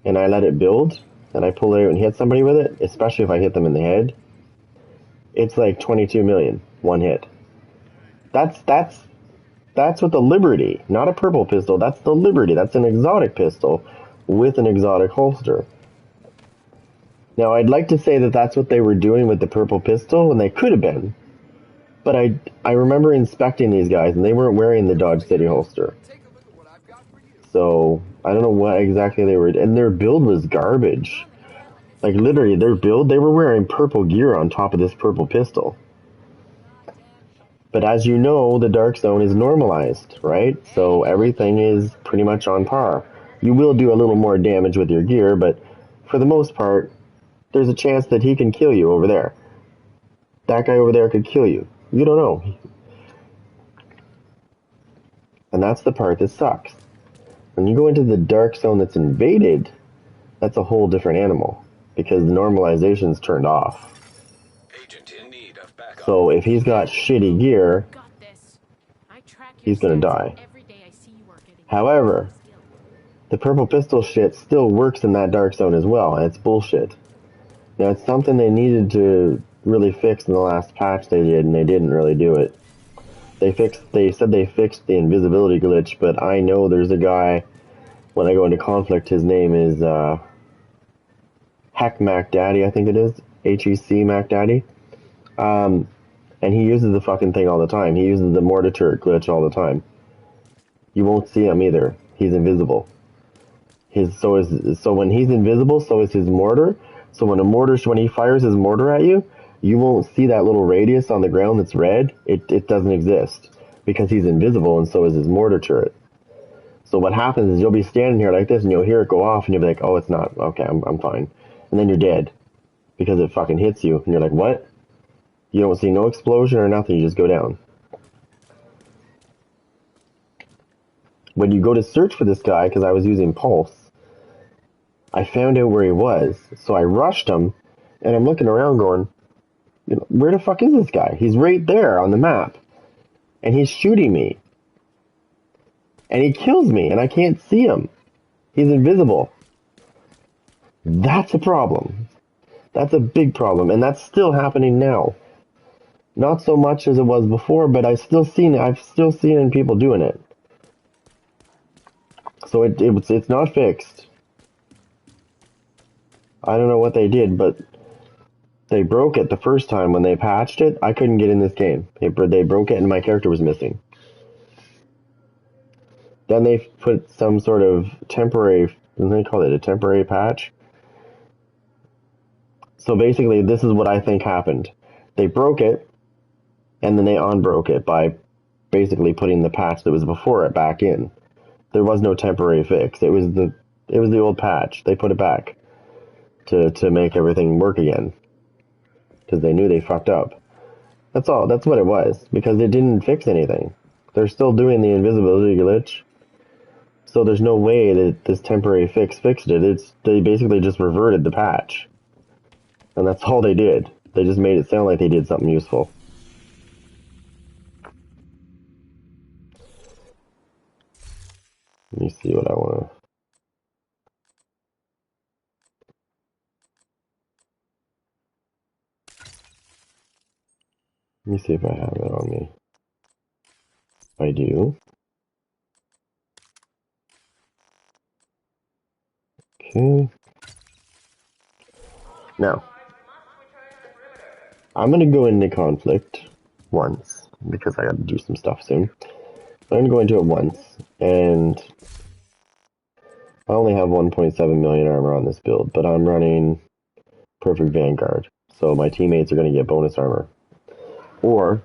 and I let it build and I pull it out and hit somebody with it, especially if I hit them in the head, it's like 22 million one hit. That's with the Liberty, not a purple pistol. That's the Liberty. That's an exotic pistol with an exotic holster. Now, I'd like to say that that's what they were doing with the purple pistol, and they could have been. But I remember inspecting these guys, and they weren't wearing the Dodge City holster. So, I don't know what exactly they were... And their build was garbage. Like, literally, their build, they were wearing purple gear on top of this purple pistol. But as you know, the Dark Zone is normalized, right? So everything is pretty much on par. You will do a little more damage with your gear, but for the most part, there's a chance that he can kill you over there. That guy over there could kill you. You don't know. And that's the part that sucks. When you go into the Dark Zone that's invaded, that's a whole different animal, because the normalization's turned off. Agent in need of backup. So if he's got shitty gear, he's gonna die. However, the purple pistol shit still works in that Dark Zone as well, and it's bullshit. Now, it's something they needed to really fix in the last patch they did, and they didn't really do it. They said they fixed the invisibility glitch, but I know there's a guy, when I go into conflict, his name is Heck Mac Daddy, I think it is. HEC Mac Daddy. And he uses the fucking thing all the time. He uses the mortar turret glitch all the time. You won't see him either. He's invisible. So when he's invisible, so is his mortar. So when he fires his mortar at you, you won't see that little radius on the ground that's red. It doesn't exist because he's invisible, and so is his mortar turret. So what happens is you'll be standing here like this, and you'll hear it go off, and you'll be like, "Oh, it's not. Okay, I'm fine." And then you're dead because it fucking hits you, and you're like, "What?" You don't see no explosion or nothing. You just go down. When you go to search for this guy, because I was using Pulse, I found out where he was, so I rushed him, and I'm looking around going, where the fuck is this guy? He's right there on the map, and he's shooting me, and he kills me, and I can't see him. He's invisible. That's a problem. That's a big problem, and that's still happening now. Not so much as it was before, but I've still seen people doing it. So it's not fixed. I don't know what they did, but they broke it the first time when they patched it. I couldn't get in this game. They broke it and my character was missing. Then they put some sort of temporary, they call it a temporary patch. So basically, this is what I think happened. They broke it, and then they unbroke it by basically putting the patch that was before it back in. There was no temporary fix. It was the old patch. They put it back to make everything work again, because they knew they fucked up. That's all. That's what it was, because it didn't fix anything. They're still doing the invisibility glitch, so there's no way that this temporary fix fixed it. They basically just reverted the patch, and that's all they did. They just made it sound like they did something useful. Let me see what I want to... Let me see if I have it on me. I do. Okay. Now, I'm going to go into conflict once, because I got to do some stuff soon. I'm going to go into it once, and I only have 1.7 million armor on this build, but I'm running Perfect Vanguard, so my teammates are going to get bonus armor. Or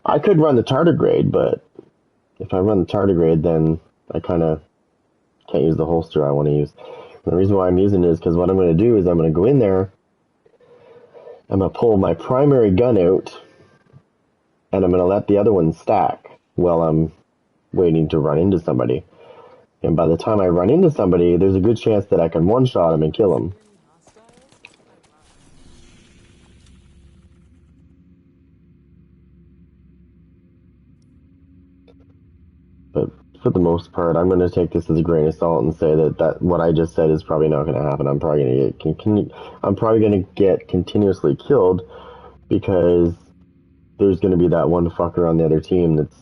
I could run the tardigrade, but if I run the tardigrade, then I kind of can't use the holster I want to use. The reason why I'm using it is because what I'm going to do is I'm going to go in there, I'm going to pull my primary gun out, and I'm going to let the other one stack while I'm waiting to run into somebody. And by the time I run into somebody, there's a good chance that I can one-shot him and kill him. But for the most part, I'm going to take this as a grain of salt and say that what I just said is probably not going to happen. I'm probably going to get continuously killed because there's going to be that one fucker on the other team that's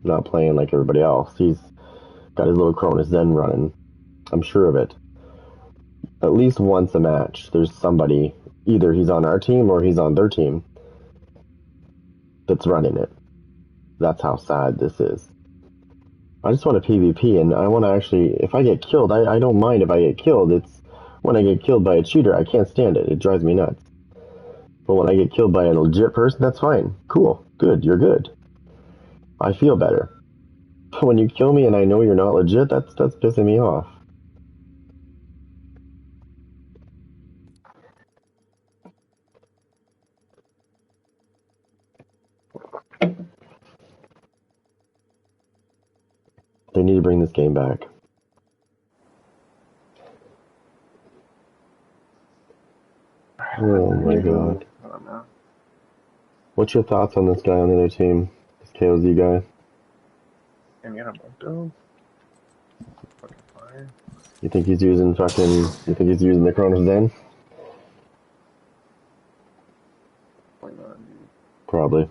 not playing like everybody else. He's got his little Cronus Zen running. I'm sure of it. At least once a match, there's somebody, either he's on our team or he's on their team, that's running it. That's how sad this is. I just want a PvP, and I want to actually, if I get killed, I don't mind if I get killed. It's when I get killed by a cheater, I can't stand it. It drives me nuts. But when I get killed by a legit person, that's fine. Cool. Good. You're good. I feel better. But when you kill me and I know you're not legit, that's pissing me off. They need to bring this game back. Oh my god. I don't know. What's your thoughts on this guy on the other team? This KOZ guy? Yamamoto? Fucking fire. You think he's using the Cronus Zen? Why not, dude? Probably.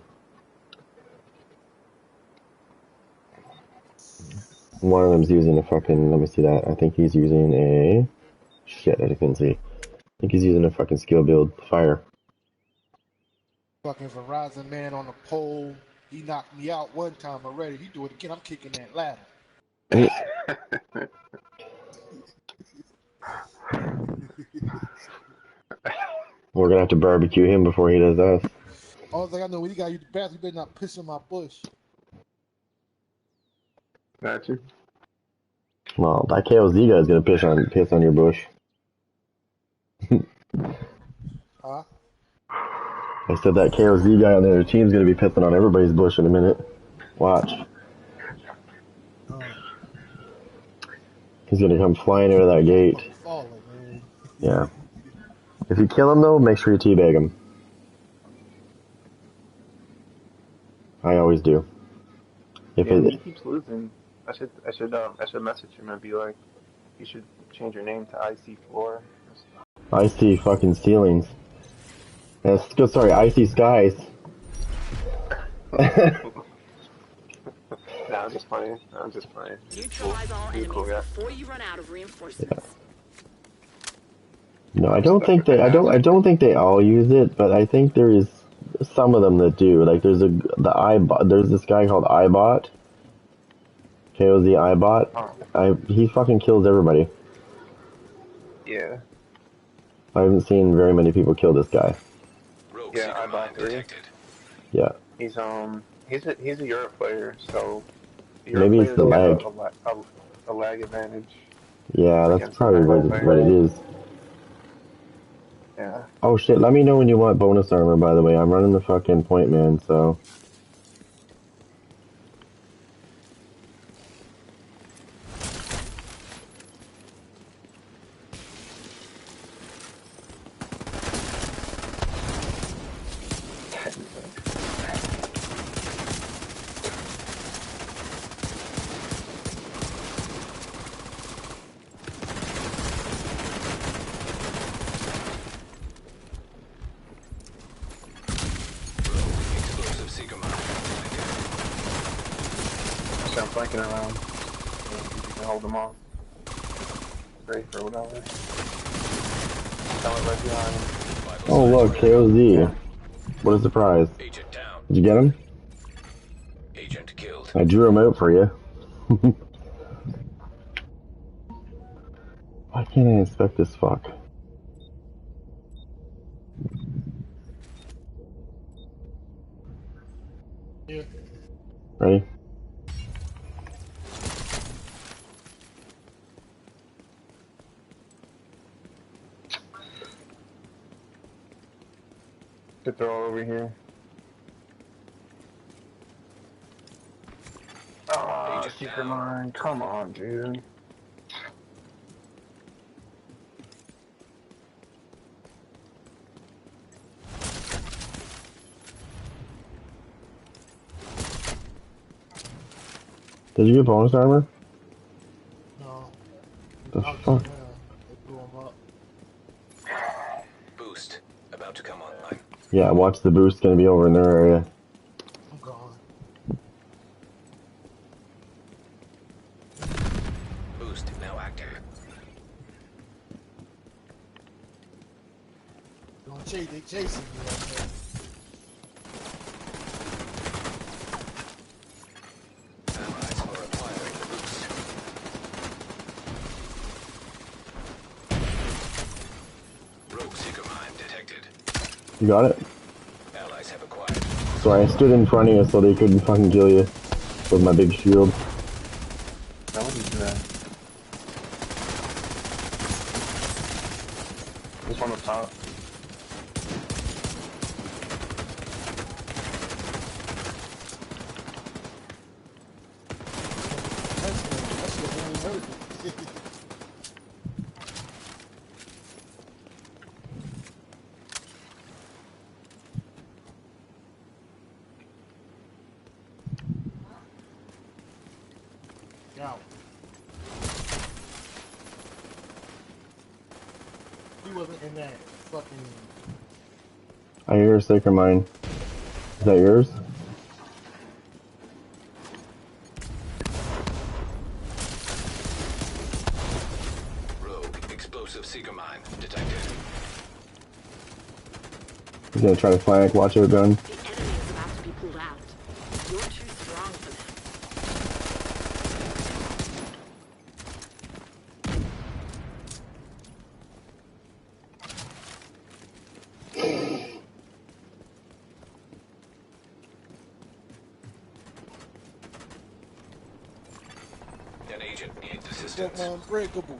One of them's using a fucking, let me see that. I think he's using a, shit, I couldn't see. I think he's using a fucking skill build, fire. Fucking Verizon man on the pole. He knocked me out one time already. He do it again. I'm kicking that ladder. We're gonna have to barbecue him before he does us. All thing I know, when you gotta use the bathroom, you better not piss in my bush. Got you. Well, that KOZ guy's gonna piss on your bush. Huh? I said that KOZ guy on the other team's gonna be pissing on everybody's bush in a minute. Watch. He's gonna come flying out of that gate. Falling, man. Yeah. If you kill him though, make sure you teabag him. I always do. He keeps losing. I should message him and be like, you should change your name to IC Floor. Icy fucking ceilings. Sorry, icy skies. Nah, I'm just playing. Neutralize all enemies before you run out of reinforcements. Yeah. No, I don't think they all use it, but I think there is some of them that do. Like there's this guy called iBot. KOZ iBot. Oh. He fucking kills everybody. Yeah. I haven't seen very many people kill this guy. Yeah, iBot 3. Yeah. He's a Europe player, so Maybe it's the lag. A lag advantage. Yeah, that's probably what it is. Yeah. Oh shit, let me know when you want bonus armor, by the way. I'm running the fucking point man, so. I'm flanking around. You can hold them off. Great for whatever. Coming right behind him. Oh look, KOZ. What a surprise. Agent down. Did you get him? Agent killed. I drew him out for you. Why can't I inspect this fuck? Yeah. Ready? Get they're all over here. Ah, Agent secret down. mine. Come on, dude. Did you get bonus armor? No. The I'll fuck? just, they blew him up. Boost. About to come online. Yeah, watch the boost gonna be over in their area. I'm gone. Boost now active. Don't chase, they chasing me out there. Allies are acquiring the boost. Rogue seeker mine detected. You got it? Allies have acquired. Sorry, I stood in front of you so they couldn't fucking kill you with my big shield. Now what is that? This one up top. That shit really hurt me. Out. He wasn't in that fucking. I hear a sacred mine. Is that yours? Rogue explosive seeker mine detected. He's gonna try to flank. Watch out, gun. The enemy is about to be pulled out. You're too strong for them. An agent needs That assistance. unbreakable.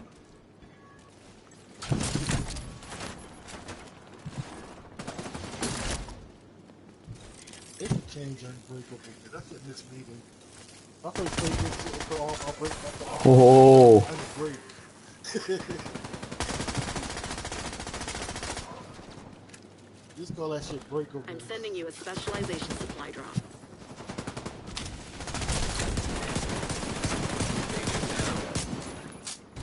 They can change unbreakable. That's what this meeting. I first played this shit for all my break. Oh, Unbreak. Just call that shit breakable. I'm sending you a specialization supply drop.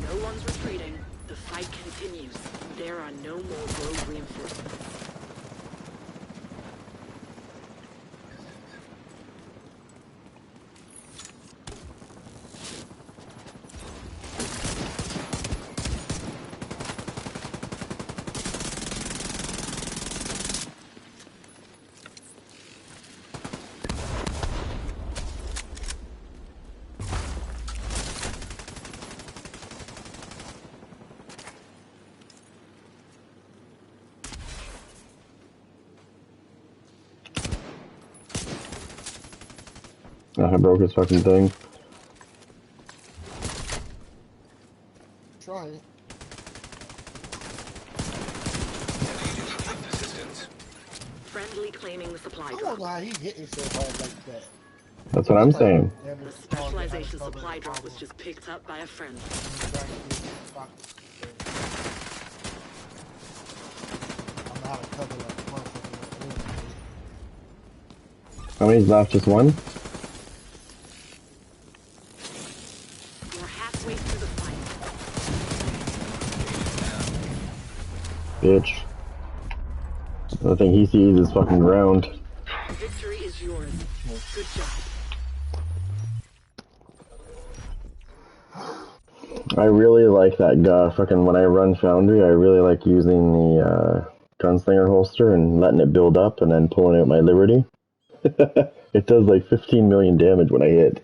No one's retreating. The fight continues. There are no more rogue reinforcements. I broke his fucking thing. Try it. Assistance. Friendly claiming the supply I don't drop. know how he hit me so hard like that. That's what I'm saying. Damn The it, specialization supply drop was just picked up by a friend. I'm out of cover like a motherfucker. How many's left? Just one? You're halfway through the fight. Bitch. The thing he sees is fucking ground. Victory is yours. Good job. I really like that fucking when I run Foundry, I really like using the gunslinger holster and letting it build up and then pulling out my Liberty. It does like 15 million damage when I hit.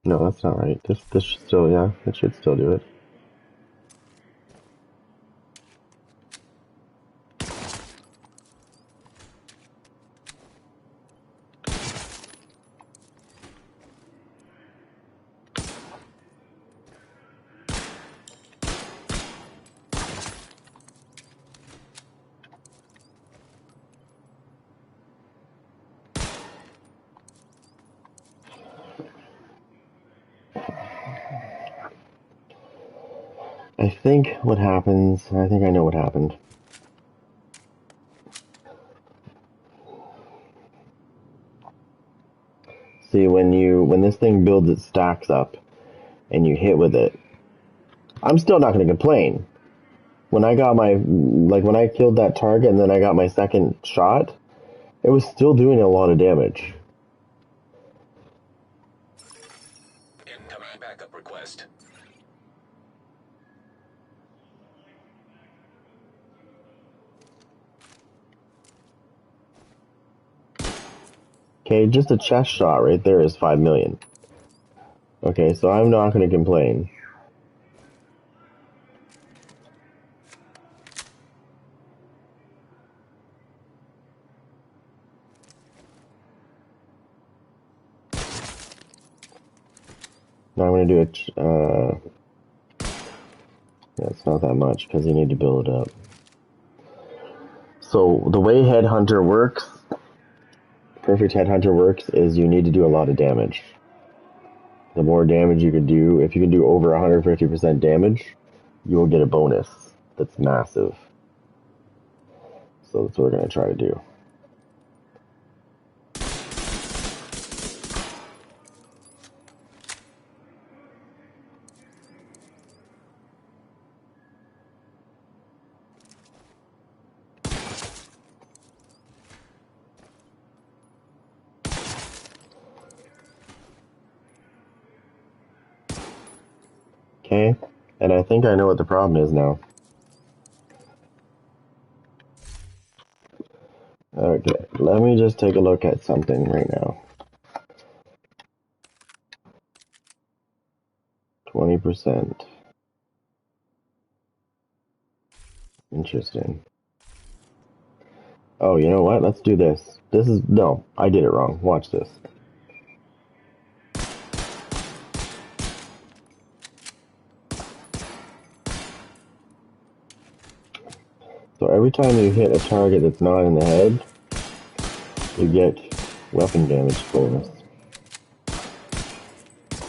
No, that's not right. This should still, yeah, it should still do it. I think what happens, I think I know what happened. See, when this thing builds its stacks up and you hit with it, I'm still not going to complain. When I got when I killed that target and then I got my second shot, it was still doing a lot of damage. Incoming backup request. Okay, just a chest shot right there is 5 million. Okay, so I'm not going to complain. Now I'm going to do it, yeah, it's not that much because you need to build it up. So the way Headhunter works, Perfect Headhunter works, is you need to do a lot of damage. The more damage you can do, if you can do over 150% damage, you will get a bonus that's massive. So that's what we're going to try to do. Okay, and I think I know what the problem is now. Okay, let me just take a look at something right now. 20%. Interesting. Oh, you know what? Let's do this. No, I did it wrong. Watch this. So every time you hit a target that's not in the head, you get weapon damage bonus.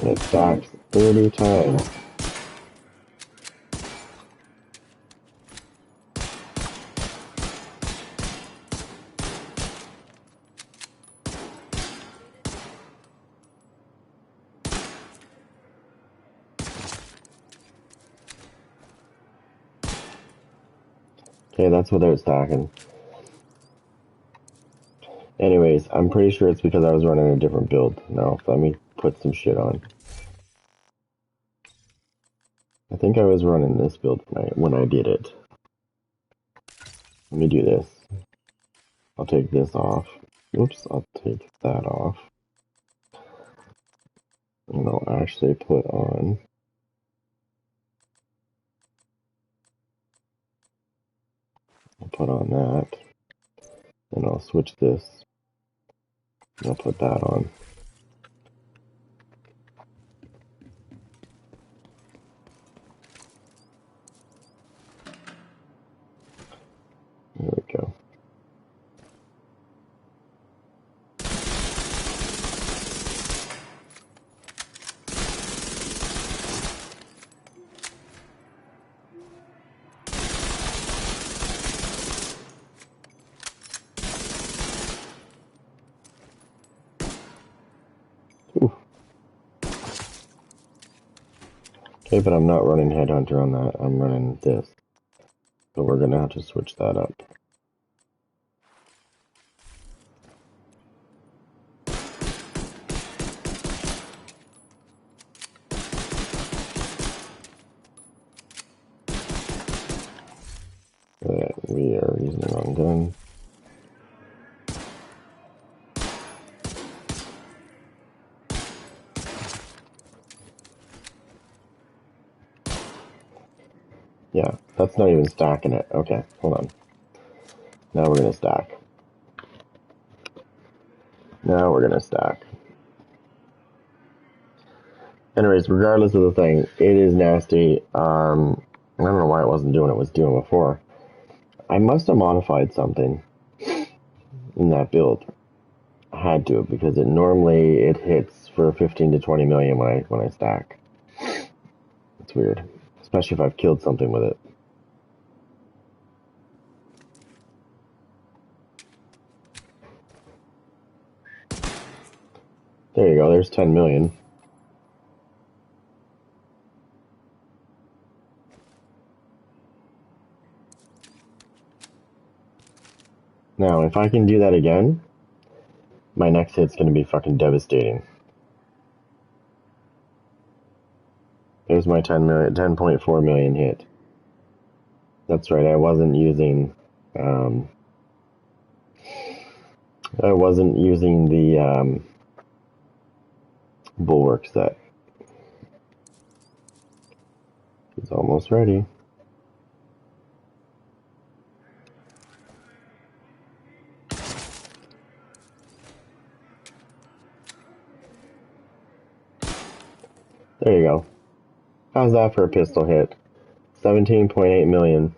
And it stacks 30 times. Okay, that's without stacking. Anyways, I'm pretty sure it's because I was running a different build. Now, let me put some shit on. I think I was running this build when I did it. Let me do this. I'll take this off. Oops, I'll take that off. And I'll actually put on... I'll put on that. And I'll switch this. And I'll put that on. There we go. Ooh. Okay, but I'm not running Headhunter on that. I'm running this. So we're gonna have to switch that up. We are using the wrong gun. That's not even stacking it. Okay, hold on. Now we're gonna stack. Now we're gonna stack. Anyways, regardless of the thing, it is nasty. I don't know why it wasn't doing what it was doing before. I must have modified something in that build. I had to, because it normally it hits for 15 to 20 million when I stack. It's weird, especially if I've killed something with it. There you go. There's 10 million. Now, if I can do that again, my next hit's gonna be fucking devastating. There's my 10.4 million hit. That's right. I wasn't using the bulwark set. It's almost ready. There you go. How's that for a pistol hit? 17.8 million.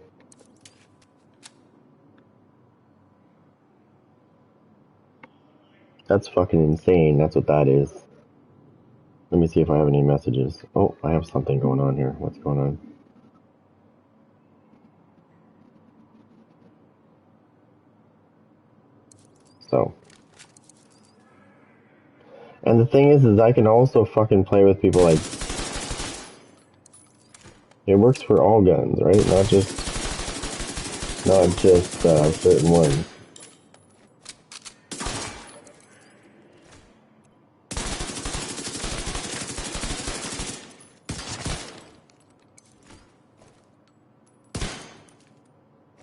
That's fucking insane. That's what that is. Let me see if I have any messages. Oh, I have something going on here. What's going on? So. And the thing is I can also fucking play with people like... It works for all guns, right? Not just certain ones.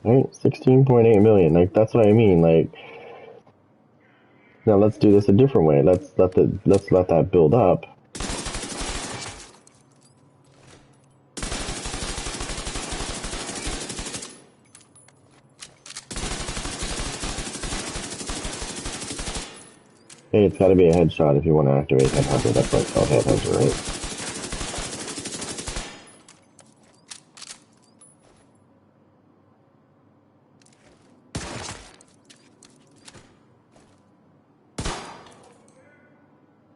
Right? 16.8 million. Like, that's what I mean. Like, now let's do this a different way. Let's let that build up. Hey, it's gotta be a headshot if you want to activate Headhunter. That's why it's called Headhunter, right?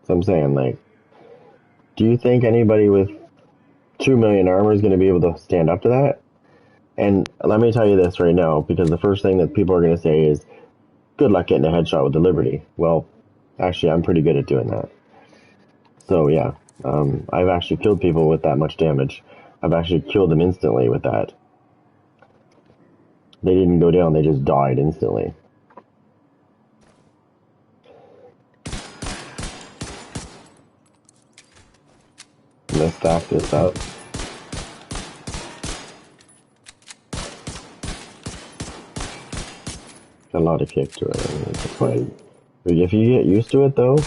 So I'm saying, like, do you think anybody with 2 million armor is going to be able to stand up to that? And let me tell you this right now, because the first thing that people are going to say is, good luck getting a headshot with the Liberty. Well, actually, I'm pretty good at doing that. So, yeah, I've actually killed people with that much damage. I've actually killed them instantly with that. They didn't go down, they just died instantly. Let's stack this up. Got a lot of kick to it. I mean, it's quite... If you get used to it, though...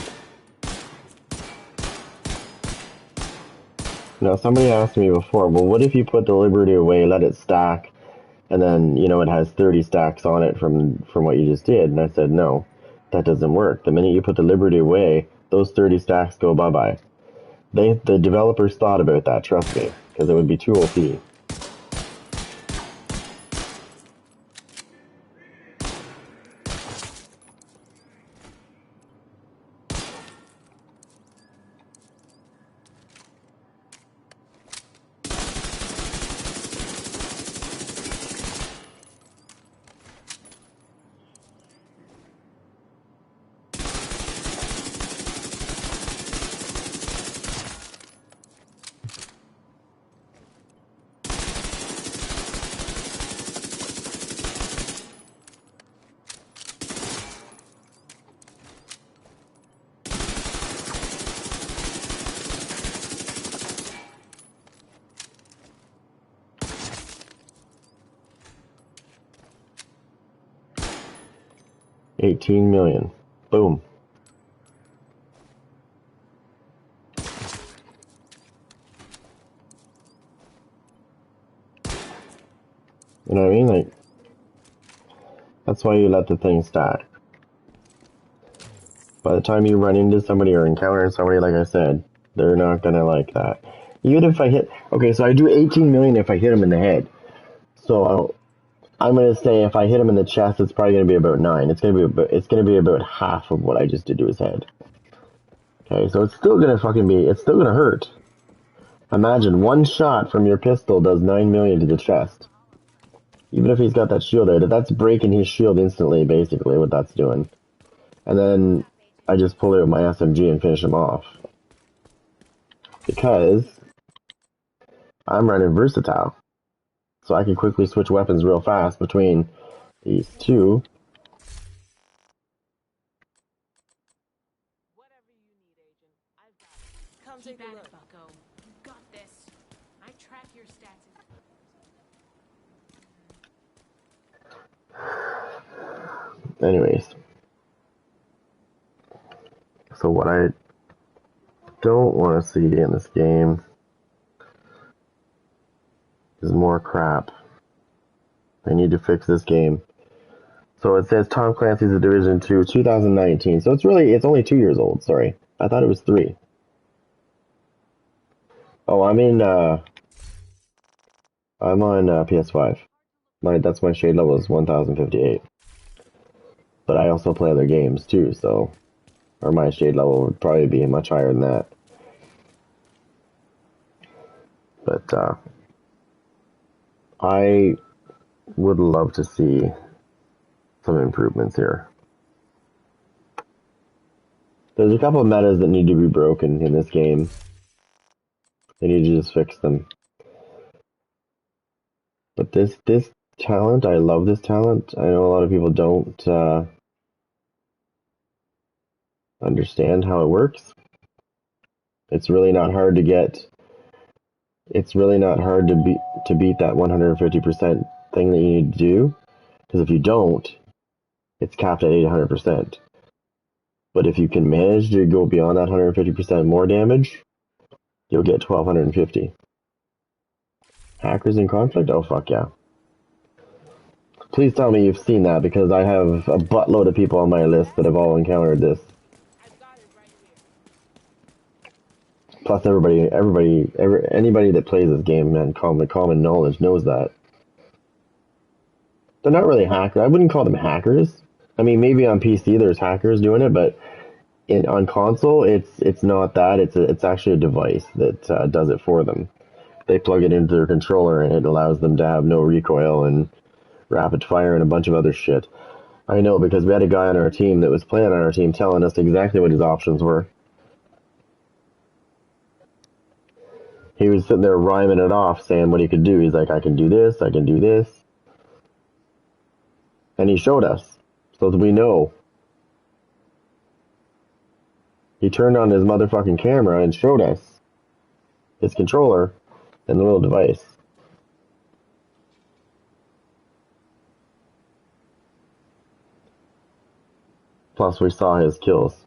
Now, somebody asked me before, well, what if you put the Liberty away, let it stack, and then, you know, it has 30 stacks on it from what you just did? And I said, no, that doesn't work. The minute you put the Liberty away, those 30 stacks go bye-bye. The developers thought about that, trust me, because it would be too OP. $18 million. Boom. know what I mean? Like, that's why you let the thing stack. By the time you run into somebody or encounter somebody, like I said, they're not gonna like that. Even if I hit, okay, so I do 18 million if I hit him in the head. So I'm gonna say if I hit him in the chest, it's probably gonna be about 9. It's gonna be about half of what I just did to his head. Okay, so it's still gonna it's still gonna hurt. Imagine one shot from your pistol does 9 million to the chest. Even if he's got that shield out, that's breaking his shield instantly, basically, what that's doing. And then I just pull out my SMG and finish him off. Because I'm running versatile. So I can quickly switch weapons real fast between these two. Whatever you need, Agent. I've got it. Come take a look. Bucko. You got this. I track your stats. Anyways. So what I don't want to see in this game is more crap. I need to fix this game. So it says Tom Clancy's The Division 2, 2019. So it's only 2 years old, sorry. I thought it was 3. Oh, I'm on PS5. That's my shade level is 1058. But I also play other games too, so or my shade level would probably be much higher than that. But I would love to see some improvements here. There's a couple of metas that need to be broken in this game. They need to just fix them. But this talent, I love this talent. I know a lot of people don't understand how it works. It's really not hard to get. It's really not hard to beat that 150% thing that you need to do. Because if you don't, it's capped at 800%. But if you can manage to go beyond that 150% more damage, you'll get 1250. Hackers in conflict? Oh fuck yeah. Please tell me you've seen that, because I have a buttload of people on my list that have all encountered this. Plus anybody that plays this game, man, common knowledge knows that. They're not really hackers. I wouldn't call them hackers. I mean, maybe on PC there's hackers doing it, but on console it's not that. It's actually a device that does it for them. They plug it into their controller and it allows them to have no recoil and rapid fire and a bunch of other shit. I know, because we had a guy on our team that was playing on our team telling us exactly what his options were. He was sitting there rhyming it off, saying what he could do. He's like, I can do this, I can do this. And he showed us, so that we know. He turned on his motherfucking camera and showed us his controller and the little device. Plus, we saw his kills.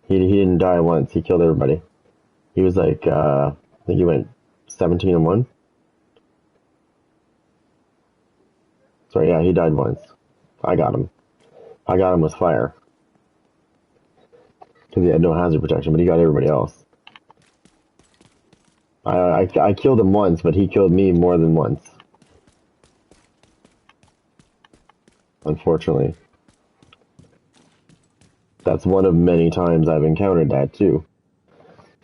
He didn't die once. He killed everybody. He was like, I think he went 17-1. Sorry, yeah, he died once. I got him. I got him with fire. Because he had no hazard protection, but he got everybody else. I killed him once, but he killed me more than once. Unfortunately. That's one of many times I've encountered that too.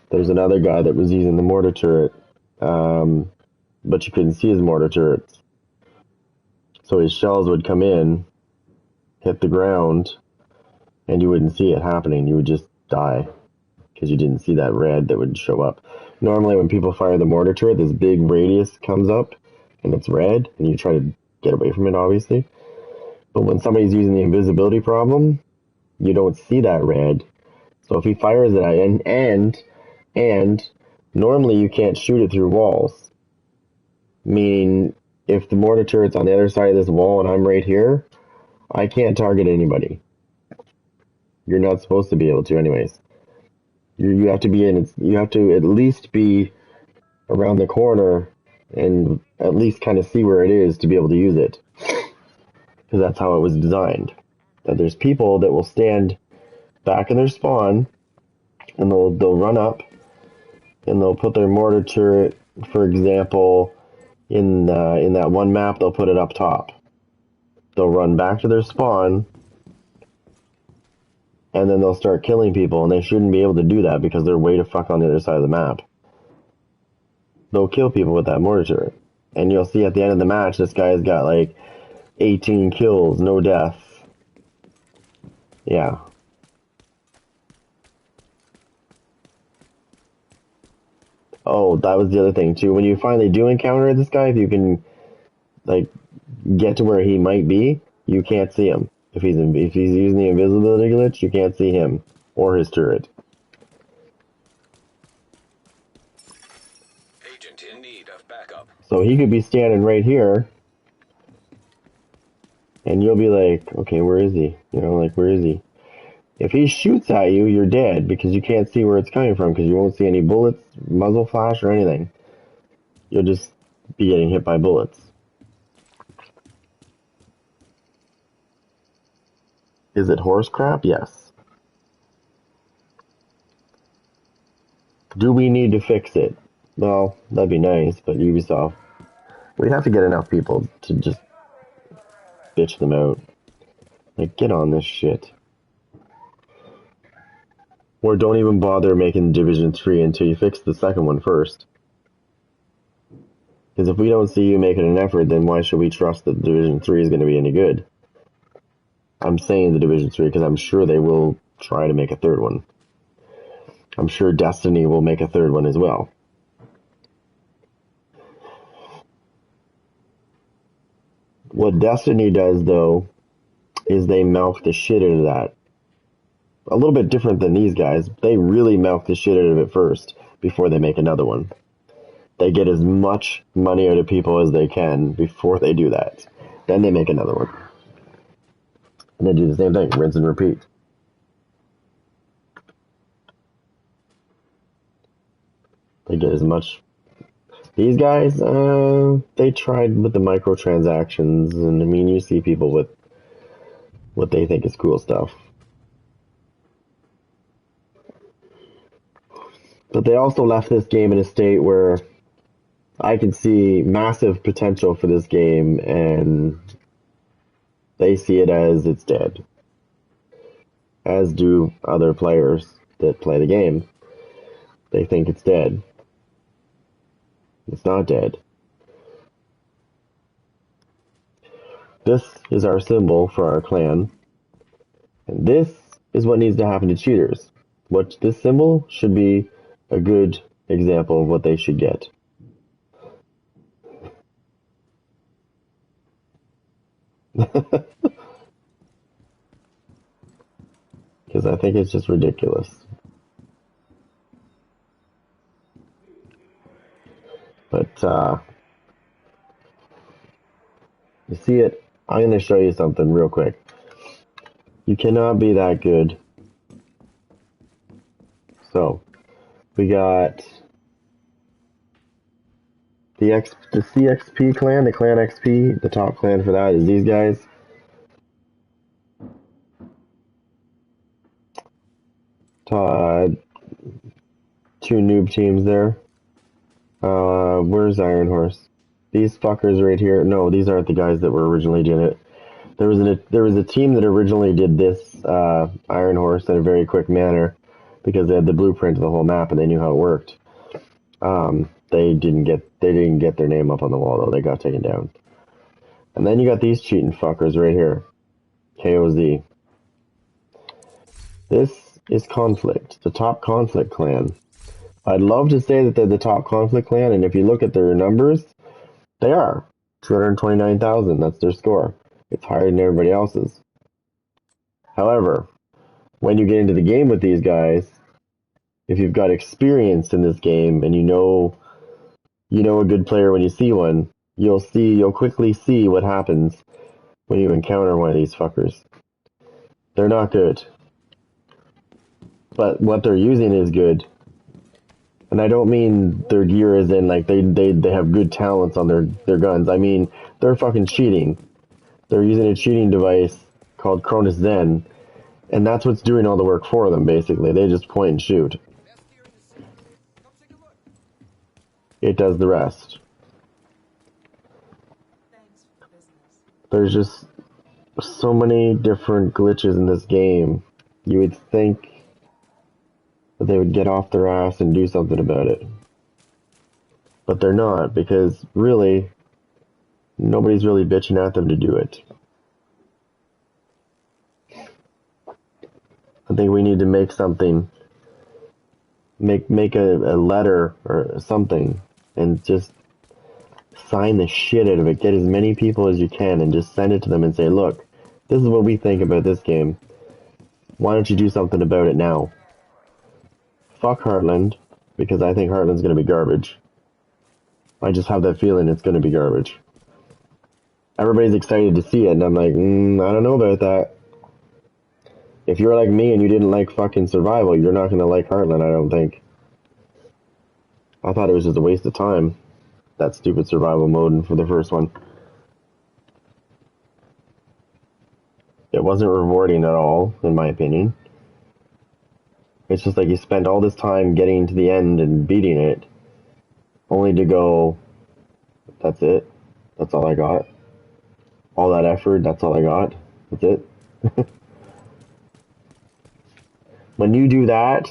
There's another guy that was using the mortar turret, but you couldn't see his mortar turrets. So his shells would come in, hit the ground, and you wouldn't see it happening. You would just die because you didn't see that red that would show up. Normally when people fire the mortar turret, this big radius comes up and it's red, and you try to get away from it, obviously. But when somebody's using the invisibility problem, you don't see that red. So if he fires it at and normally you can't shoot it through walls. Meaning, if the mortar turret's on the other side of this wall and I'm right here, I can't target anybody. You're not supposed to be able to anyways. You have to be you have to at least be around the corner and at least kind of see where it is to be able to use it. Because that's how it was designed. That there's people that will stand back in their spawn, and they'll run up, and they'll put their mortar turret, for example, in that one map, they'll put it up top. They'll run back to their spawn, and then they'll start killing people, and they shouldn't be able to do that because they're way to fuck on the other side of the map. They'll kill people with that mortar turret. And you'll see at the end of the match, this guy's got like 18 kills, no deaths. Yeah. Oh, that was the other thing too. When you finally do encounter this guy, if you can like get to where he might be, you can't see him. If he's using the invisibility glitch, you can't see him or his turret. Agent in need of backup. So he could be standing right here, and you'll be like, okay, where is he? You know, like, where is he? If he shoots at you, you're dead because you can't see where it's coming from because you won't see any bullets, muzzle flash, or anything. You'll just be getting hit by bullets. Is it horse crap? Yes. Do we need to fix it? Well, that'd be nice, but Ubisoft, we have to get enough people to just bitch them out. Like, get on this shit. Or don't even bother making Division 3 until you fix the second one first. Because if we don't see you making an effort, then why should we trust that Division 3 is going to be any good? I'm saying the Division 3 because I'm sure they will try to make a third one. I'm sure Destiny will make a third one as well. What Destiny does, though, is they milk the shit out of that. A little bit different than these guys. They really milk the shit out of it first before they make another one. They get as much money out of people as they can before they do that. Then they make another one. And they do the same thing, rinse and repeat. They get as much. These guys, they tried with the microtransactions, and I mean, you see people with what they think is cool stuff. But they also left this game in a state where I can see massive potential for this game, and they see it as it's dead. As do other players that play the game. They think it's dead. It's not dead. This is our symbol for our clan. And this is what needs to happen to cheaters. This symbol should be a good example of what they should get. Because I think it's just ridiculous. But, you see it? I'm going to show you something real quick. You cannot be that good. So, we got the CXP clan, the Clan XP. The top clan for that is these guys. Two noob teams there. Where's Iron Horse? These fuckers right here. No, these aren't the guys that were originally doing it. There was a team that originally did this Iron Horse in a very quick manner because they had the blueprint of the whole map and they knew how it worked. They didn't get their name up on the wall though. They got taken down. And then you got these cheating fuckers right here. KOZ. This is Conflict, the top Conflict clan. I'd love to say that they're the top Conflict clan, and if you look at their numbers, they are. 229,000, that's their score. It's higher than everybody else's. However, when you get into the game with these guys, if you've got experience in this game and you know a good player when you see one, you'll quickly see what happens when you encounter one of these fuckers. They're not good. But what they're using is good. And I don't mean their gear as in like they have good talents on their guns. I mean they're fucking cheating. They're using a cheating device called Cronus Zen, and that's what's doing all the work for them, basically. They just point and shoot. Best gear in the city. Come take a look. It does the rest. There's just so many different glitches in this game. You would think that they would get off their ass and do something about it. But they're not, because really, nobody's really bitching at them to do it. I think we need to make something, make a letter or something, and just sign the shit out of it. Get as many people as you can and just send it to them and say, look, this is what we think about this game. Why don't you do something about it now? Fuck Heartland, because I think Heartland's going to be garbage. I just have that feeling it's going to be garbage. Everybody's excited to see it, and I'm like, I don't know about that. If you're like me and you didn't like fucking survival, you're not going to like Heartland, I don't think. I thought it was just a waste of time, that stupid survival mode for the first one. It wasn't rewarding at all, in my opinion. It's just like you spent all this time getting to the end and beating it, only to go, that's it. That's all I got. All that effort, that's all I got. That's it. When you do that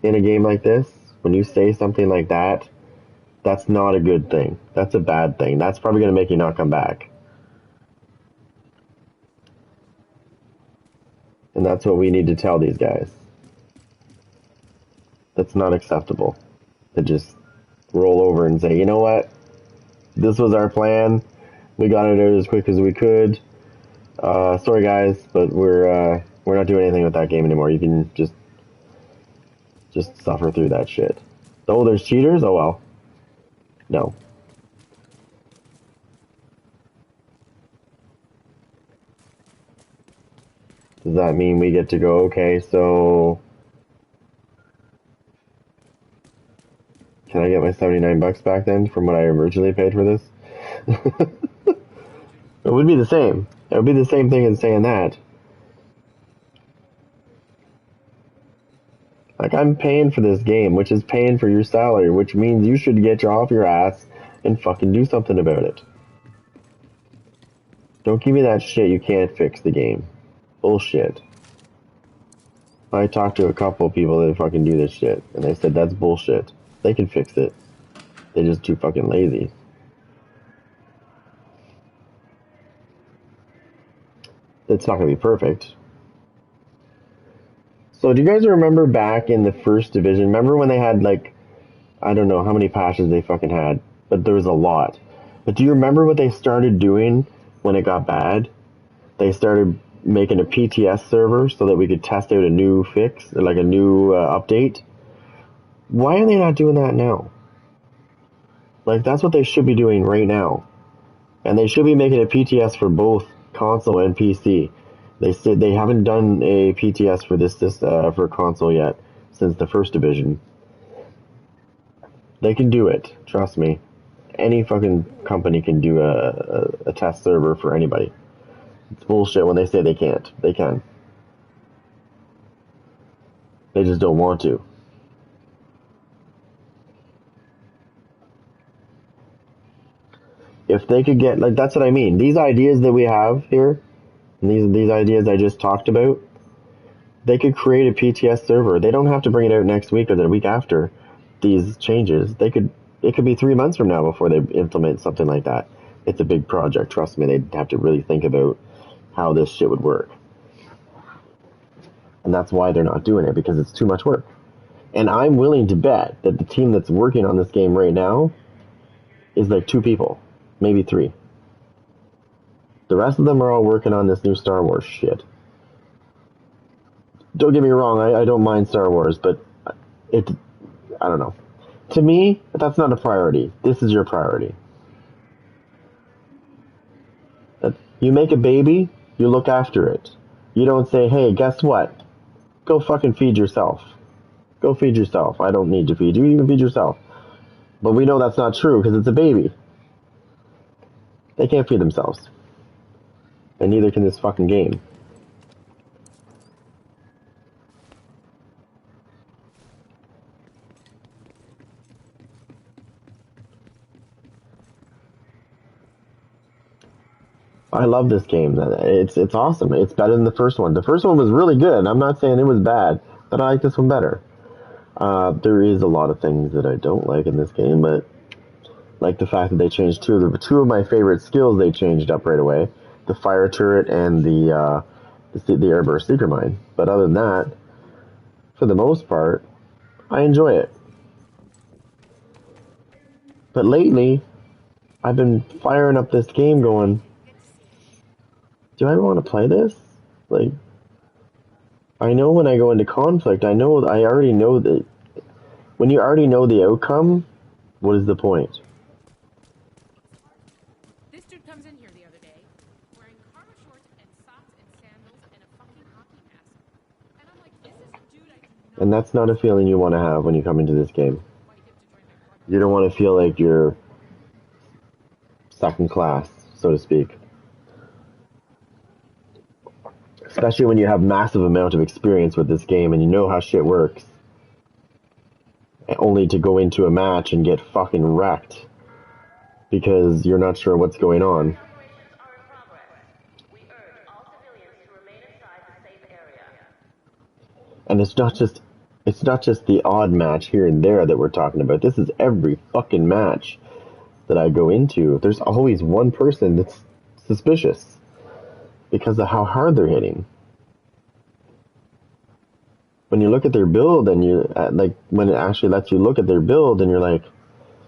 in a game like this, when you say something like that, that's not a good thing. That's a bad thing. That's probably going to make you not come back. And that's what we need to tell these guys. That's not acceptable. To just roll over and say, you know what? This was our plan. We got it out as quick as we could. Sorry guys, but we're not doing anything with that game anymore. You can just suffer through that shit. Oh, there's cheaters? Oh well. No. Does that mean we get to go, okay, so can I get my $79 back then from what I originally paid for this? It would be the same. It would be the same thing as saying that. Like, I'm paying for this game, which is paying for your salary, which means you should get off your ass and fucking do something about it. Don't give me that shit, you can't fix the game. Bullshit. I talked to a couple of people that fucking do this shit, and they said that's bullshit. They can fix it. They're just too fucking lazy. It's not gonna be perfect. So do you guys remember back in the first division? Remember when they had like, I don't know how many patches they fucking had, but there was a lot. But do you remember what they started doing when it got bad? They started making a PTS server so that we could test out a new fix, or like a new update. Why are they not doing that now? Like, that's what they should be doing right now. And they should be making a PTS for both console and PC. They said they haven't done a PTS for this for console yet since the first division. They can do it, trust me. Any fucking company can do a test server for anybody. It's bullshit when they say they can't. They can. They just don't want to. If they could get, like, that's what I mean. These ideas that we have here, and these ideas I just talked about, they could create a PTS server. They don't have to bring it out next week or the week after these changes. It could be 3 months from now before they implement something like that. It's a big project. Trust me, they'd have to really think about how this shit would work. And that's why they're not doing it, because it's too much work. And I'm willing to bet that the team that's working on this game right now is like 2 people, maybe 3. The rest of them are all working on this new Star Wars shit. Don't get me wrong, I don't mind Star Wars, but I don't know. To me, that's not a priority. This is your priority. You make a baby, you look after it. You don't say, hey, guess what? Go fucking feed yourself. Go feed yourself. I don't need to feed you. You can feed yourself. But we know that's not true because it's a baby. They can't feed themselves. And neither can this fucking game. I love this game. It's awesome. It's better than the first one. The first one was really good. I'm not saying it was bad, but I like this one better. There is a lot of things that I don't like in this game, but like the fact that they changed two of my favorite skills. They changed up right away: the fire turret and the airburst seeker mine. But other than that, for the most part, I enjoy it. But lately, I've been firing up this game, going, "Do I want to play this?" Like, I know when I go into conflict, I already know that when you already know the outcome, what is the point? This dude comes in here the other day, wearing karma shorts and socks and sandals and a fucking hockey mask. And I'm like, this is a dude I do not And that's not a feeling you want to have when you come into this game. You don't want to feel like you're second class, so to speak. Especially when you have massive amount of experience with this game and you know how shit works. Only to go into a match and get fucking wrecked because you're not sure what's going on. Operations are in progress. We urge all civilians to remain inside the safe area. And it's not just the odd match here and there that we're talking about. This is every fucking match that I go into. There's always one person that's suspicious because of how hard they're hitting. When you look at their build and when it actually lets you look at their build and you're like,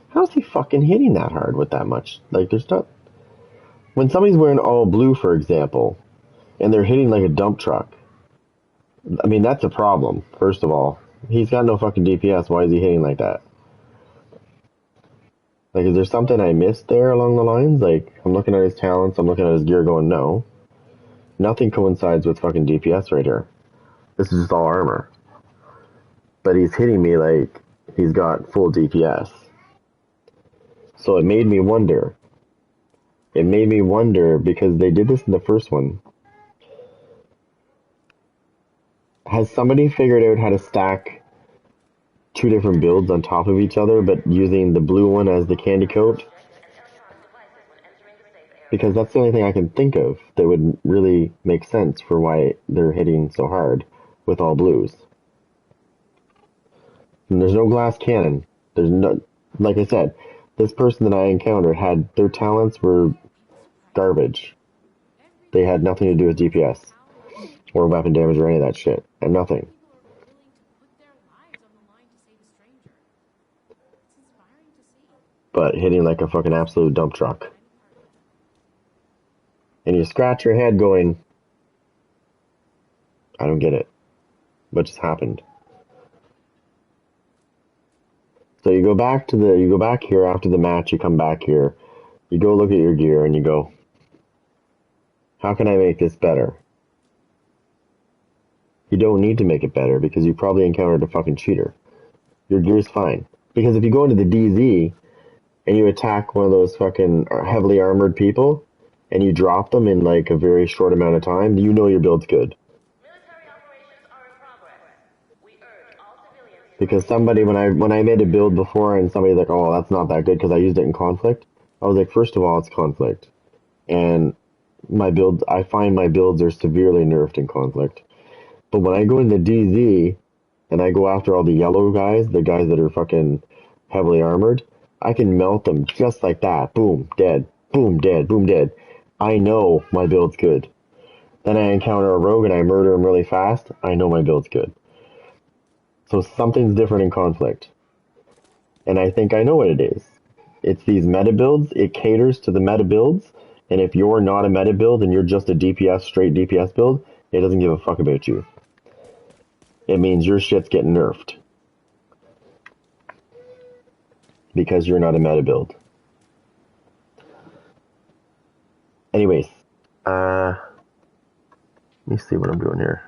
how's he fucking hitting that hard with that much? Like, there's not... When somebody's wearing all blue, for example, and they're hitting like a dump truck, I mean, that's a problem, first of all. He's got no fucking DPS, why is he hitting like that? Like, is there something I missed there along the lines? Like, I'm looking at his talents, I'm looking at his gear going, no. Nothing coincides with fucking DPS right here. This is just all armor. But he's hitting me like he's got full DPS. So it made me wonder. It made me wonder because they did this in the first one. Has somebody figured out how to stack two different builds on top of each other, but using the blue one as the candy coat? Because that's the only thing I can think of that would really make sense for why they're hitting so hard with all blues. And there's no glass cannon. There's no, like I said, this person that I encountered had, their talents were garbage. They had nothing to do with DPS or weapon damage or any of that shit. And nothing. But hitting like a fucking absolute dump truck. And you scratch your head going, I don't get it. What just happened? So you go back here after the match, you come back here, you go look at your gear and you go, how can I make this better? You don't need to make it better because you probably encountered a fucking cheater. Your gear's fine. Because if you go into the DZ and you attack one of those fucking heavily armored people and you drop them in like a very short amount of time, you know your build's good. Because somebody, when I made a build before and somebody's like, oh, that's not that good because I used it in conflict, I was like, first of all, it's conflict. And I find my builds are severely nerfed in conflict. But when I go into DZ and I go after all the yellow guys, the guys that are fucking heavily armored, I can melt them just like that. Boom, dead. Boom, dead. Boom, dead. I know my build's good. Then I encounter a rogue and I murder him really fast. I know my build's good. So something's different in conflict. And I think I know what it is. It's these meta builds. It caters to the meta builds. And if you're not a meta build and you're just a DPS, straight DPS build, it doesn't give a fuck about you. It means your shit's getting nerfed. Because you're not a meta build. Anyways. Let me see what I'm doing here.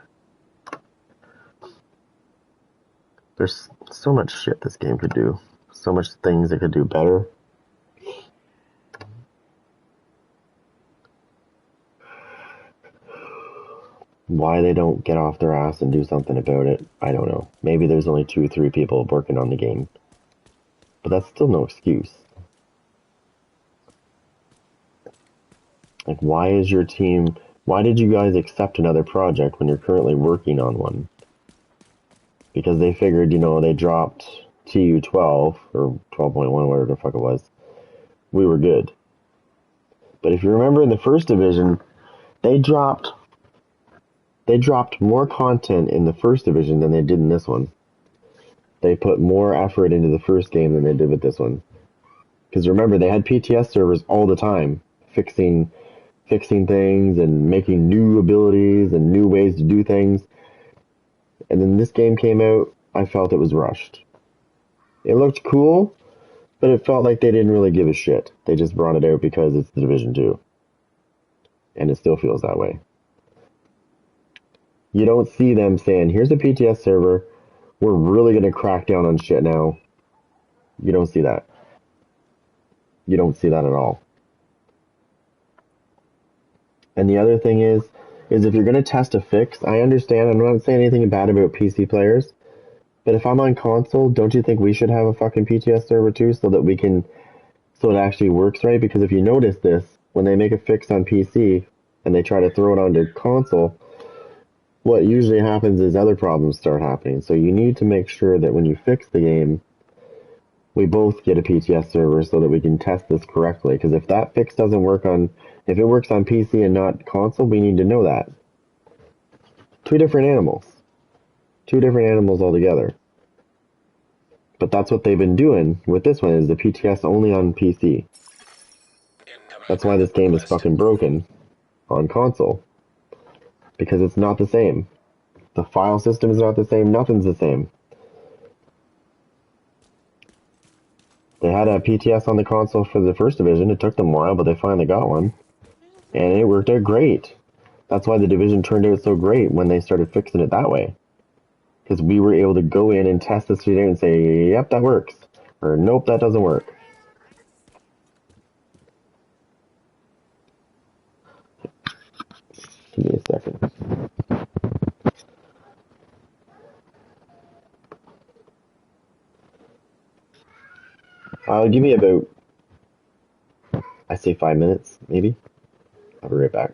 There's so much shit this game could do. So much things it could do better. Why they don't get off their ass and do something about it, I don't know. Maybe there's only 2 or 3 people working on the game. But that's still no excuse. Like, why is your team... Why did you guys accept another project when you're currently working on one? Because they figured, you know, they dropped TU12, or 12.1, whatever the fuck it was. We were good. But if you remember in the first division, they dropped more content in the first division than they did in this one. They put more effort into the first game than they did with this one. Because remember, they had PTS servers all the time, fixing things and making new abilities and new ways to do things. And then this game came out, I felt it was rushed. It looked cool, but it felt like they didn't really give a shit. They just brought it out because it's the Division 2. And it still feels that way. You don't see them saying, here's a PTS server, we're really going to crack down on shit now. You don't see that. You don't see that at all. And the other thing is if you're going to test a fix, I understand, I'm not saying anything bad about PC players, but if I'm on console, don't you think we should have a fucking PTS server too so it actually works right? Because if you notice this, when they make a fix on PC and they try to throw it onto console, what usually happens is other problems start happening. So you need to make sure that when you fix the game, we both get a PTS server so that we can test this correctly. Because if that fix doesn't work if it works on PC and not console, we need to know that. Two different animals altogether. But that's what they've been doing with this one, is the PTS only on PC. That's why this game is fucking broken on console. Because it's not the same. The file system is not the same, nothing's the same. They had a PTS on the console for the first division. It took them a while, but they finally got one. And it worked out great. That's why the division turned out so great when they started fixing it that way. Because we were able to go in and test this shit out and say, yep, that works. Or, nope, that doesn't work. Give me a second. Give me about, I say 5 minutes, maybe. I'll be right back.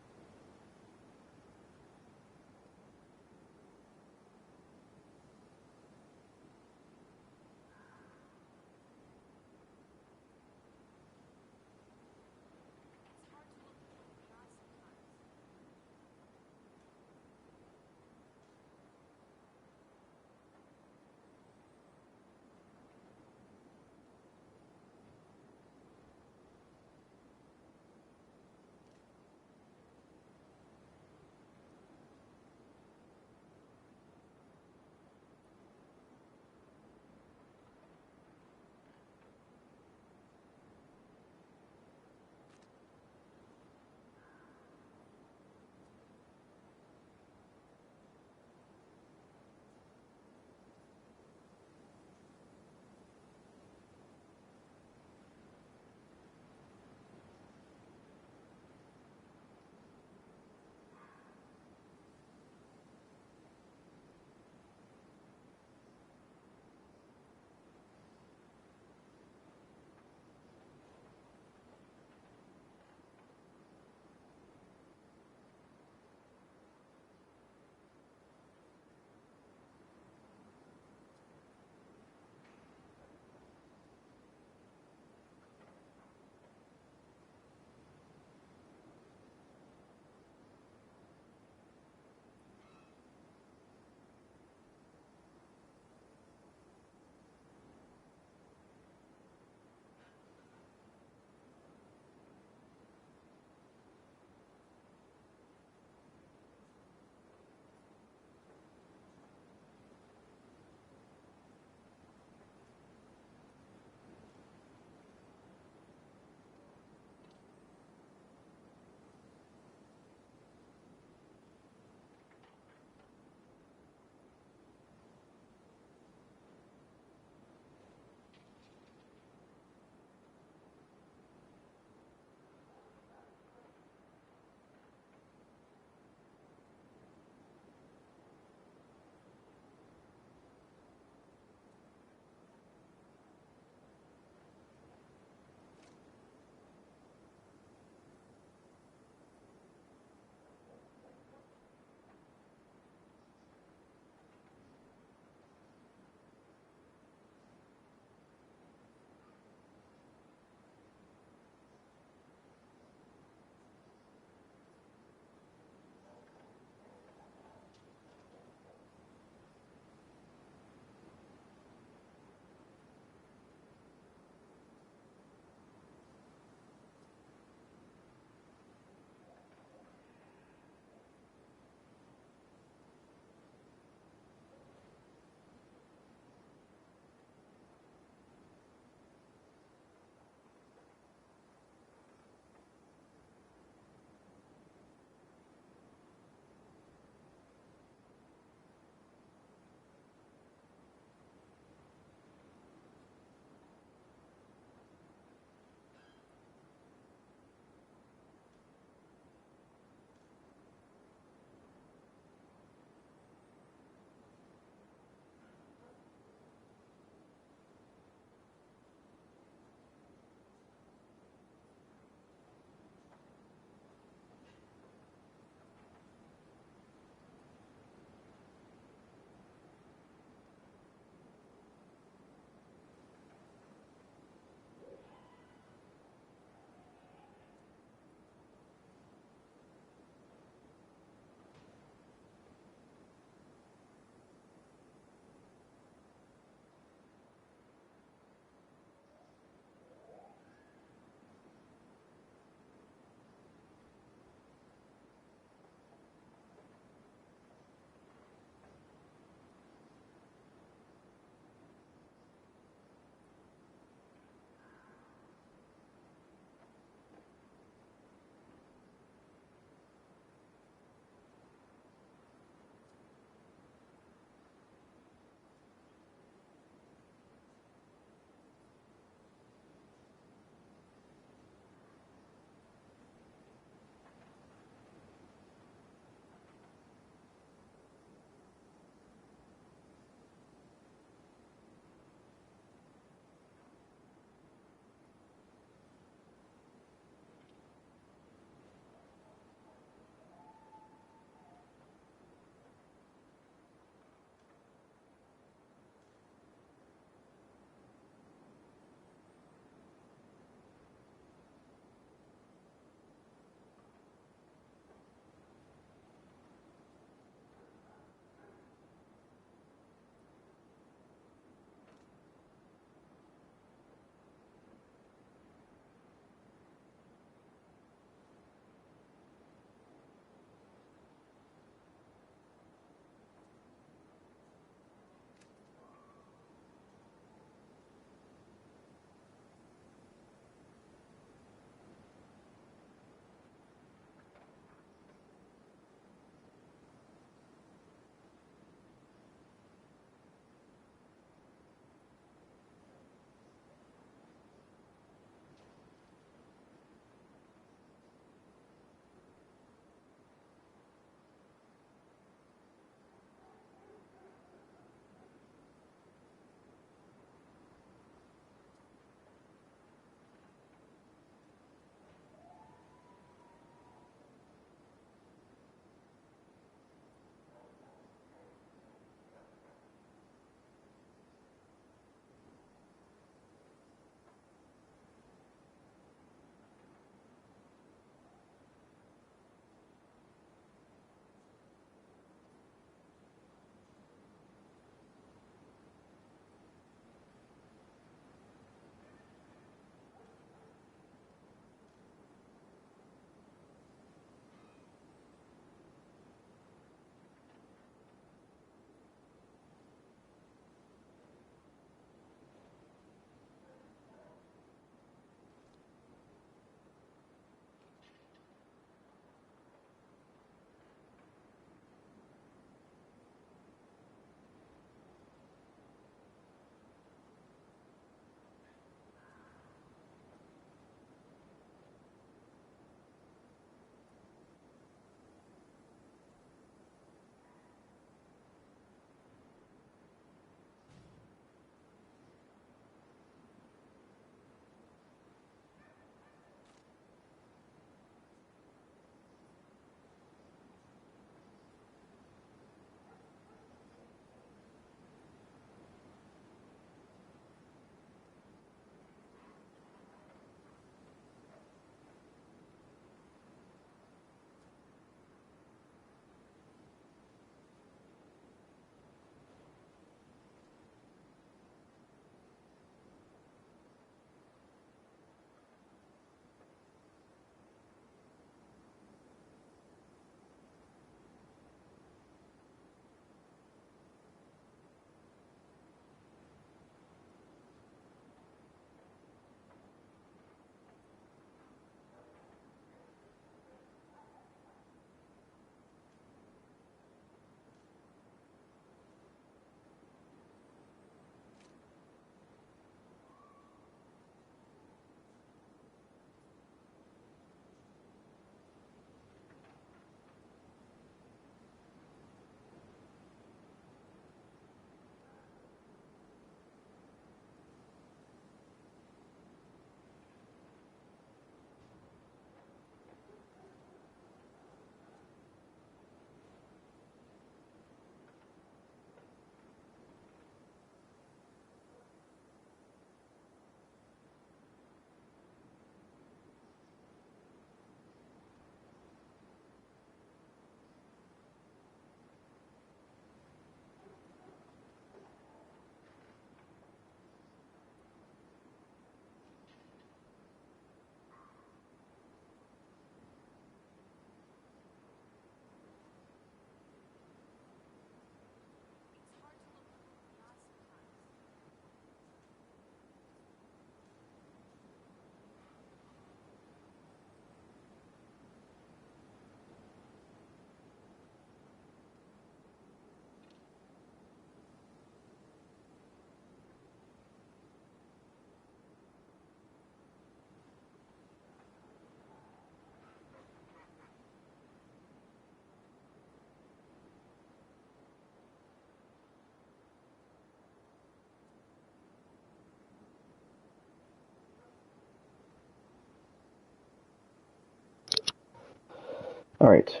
Alright.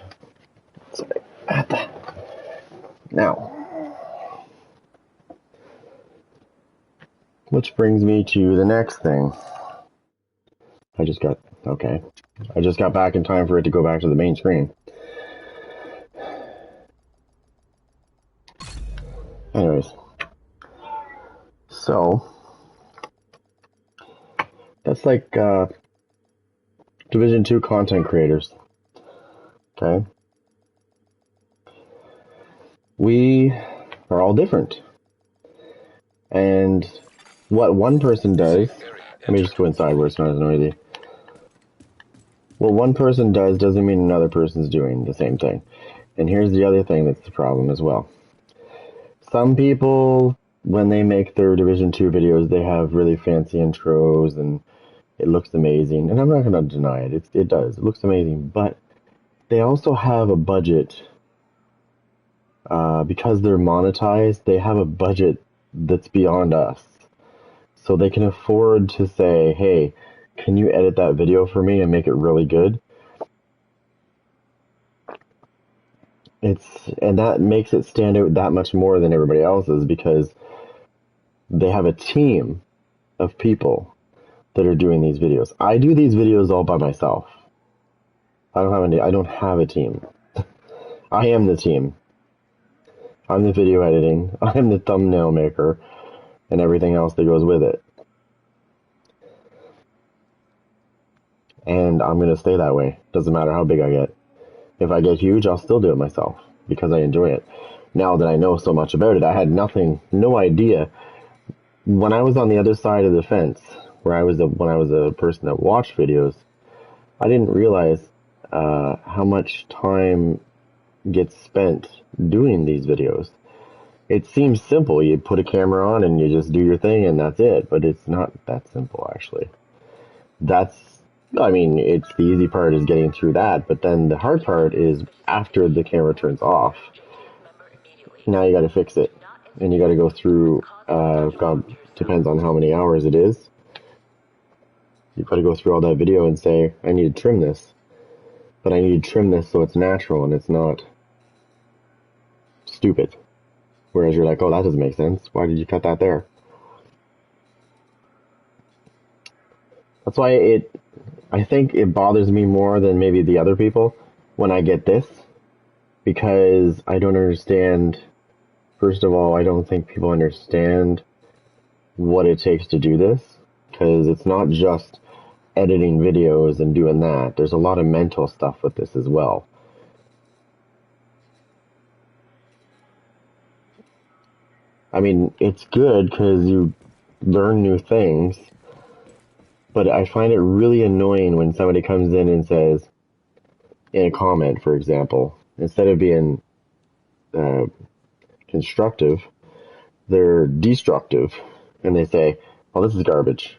Sorry. Now. Which brings me to the next thing. I just got back in time for it to go back to the main screen. Anyways. So. That's like, Division 2 content creators. Okay? We are all different. And what one person does, let me just go inside where it's not as noisy. What one person does doesn't mean another person's doing the same thing. And here's the other thing that's the problem as well. Some people, when they make their Division 2 videos, they have really fancy intros and it looks amazing. And I'm not going to deny it. It does. It looks amazing. But they also have a budget. Because they're monetized, they have a budget that's beyond us. So they can afford to say, hey, can you edit that video for me and make it really good? And that makes it stand out that much more than everybody else's because they have a team of people that are doing these videos. I do these videos all by myself. I don't have a team. I am the team. I'm the video editing, I'm the thumbnail maker, and everything else that goes with it. And I'm going to stay that way. Doesn't matter how big I get. If I get huge, I'll still do it myself, because I enjoy it. Now that I know so much about it, I had no idea. When I was on the other side of the fence, when I was a person that watched videos, I didn't realize how much time gets spent doing these videos. It seems simple. You put a camera on and you just do your thing and that's it. But it's not that simple, actually. It's the easy part is getting through that. But then the hard part is after the camera turns off. Now you got to fix it. And you got to go through, depends on how many hours it is. You got to go through all that video and say, I need to trim this. But I need to trim this so it's natural and it's not stupid. Whereas you're like, oh, that doesn't make sense. Why did you cut that there? That's why I think it bothers me more than maybe the other people when I get this. Because I don't understand. First of all, I don't think people understand what it takes to do this. Because it's not just editing videos and doing that. There's a lot of mental stuff with this as well. I mean, it's good because you learn new things, but I find it really annoying when somebody comes in and says, in a comment, for example, instead of being constructive, they're destructive, and they say, oh, this is garbage.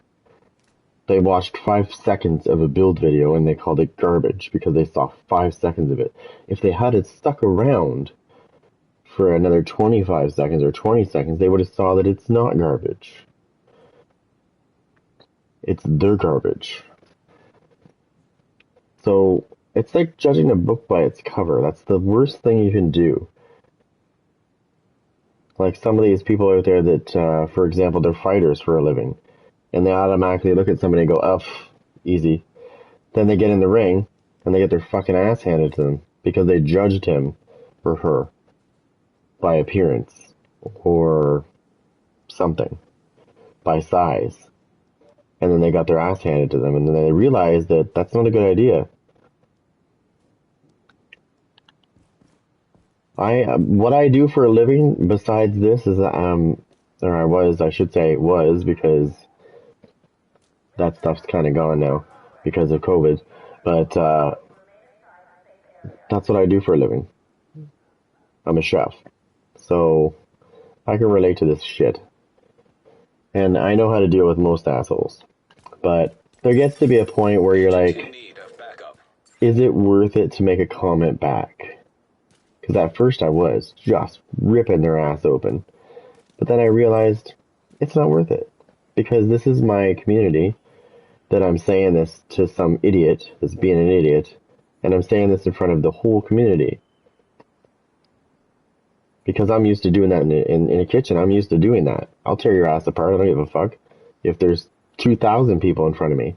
They watched 5 seconds of a build video and they called it garbage because they saw 5 seconds of it. If they had it stuck around for another 25 seconds or 20 seconds, they would have saw that it's not garbage. It's their garbage. So it's like judging a book by its cover. That's the worst thing you can do. Like some of these people out there that, for example, they're fighters for a living. And they automatically look at somebody and go, easy. Then they get in the ring and they get their fucking ass handed to them because they judged him or her by appearance or something, by size. And then they got their ass handed to them and then they realized that that's not a good idea. What I do for a living besides this is, was because that stuff's kind of gone now because of COVID. But that's what I do for a living. I'm a chef. So I can relate to this shit. And I know how to deal with most assholes. But there gets to be a point where you're like, is it worth it to make a comment back? Because at first I was just ripping their ass open. But then I realized it's not worth it. Because this is my community that I'm saying this to some idiot that's being an idiot And I'm saying this in front of the whole community. Because I'm used to doing that in a kitchen. I'm used to doing that. I'll tear your ass apart. I don't give a fuck if there's 2,000 people in front of me.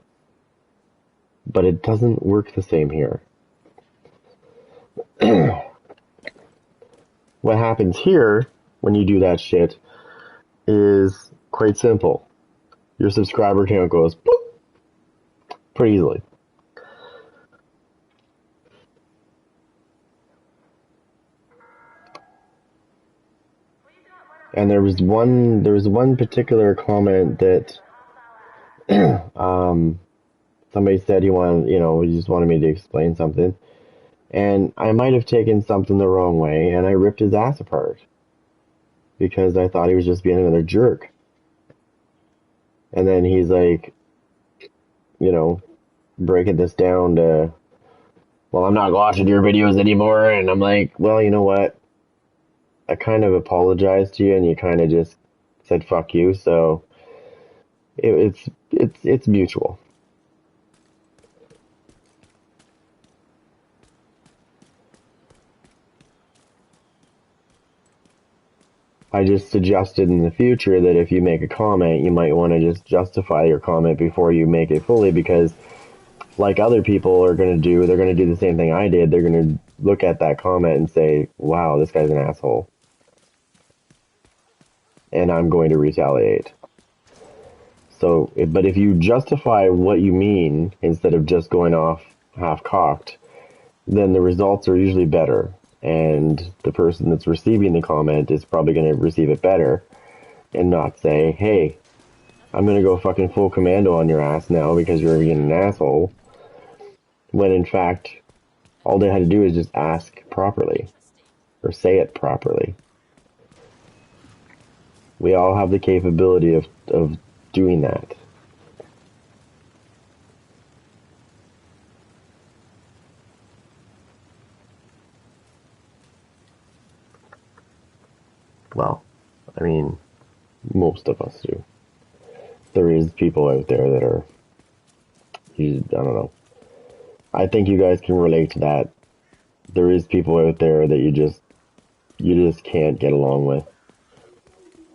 But it doesn't work the same here. What happens here when you do that shit is quite simple. Your subscriber count goes boop, pretty easily. And there was one particular comment that somebody said he just wanted me to explain something. And I might have taken something the wrong way, and I ripped his ass apart. Because I thought he was just being another jerk. And then he's like, breaking this down to, well, I'm not watching your videos anymore. And I'm like, well, you know what? I kind of apologized to you, and you kind of just said fuck you. So it's mutual. I just suggested in the future that if you make a comment, you might want to just justify your comment before you make it fully, because like other people are going to do, they're going to do the same thing I did. They're going to look at that comment and say, wow, this guy's an asshole. And I'm going to retaliate. So, but if you justify what you mean instead of just going off half-cocked, then the results are usually better. And the person that's receiving the comment is probably going to receive it better and not say, hey, I'm going to go fucking full commando on your ass now because you're being an asshole. When in fact, all they had to do is just ask properly or say it properly. We all have the capability of doing that. Well, I mean, most of us do. There is people out there that are, I don't know. I think you guys can relate to that. There is people out there that you just can't get along with.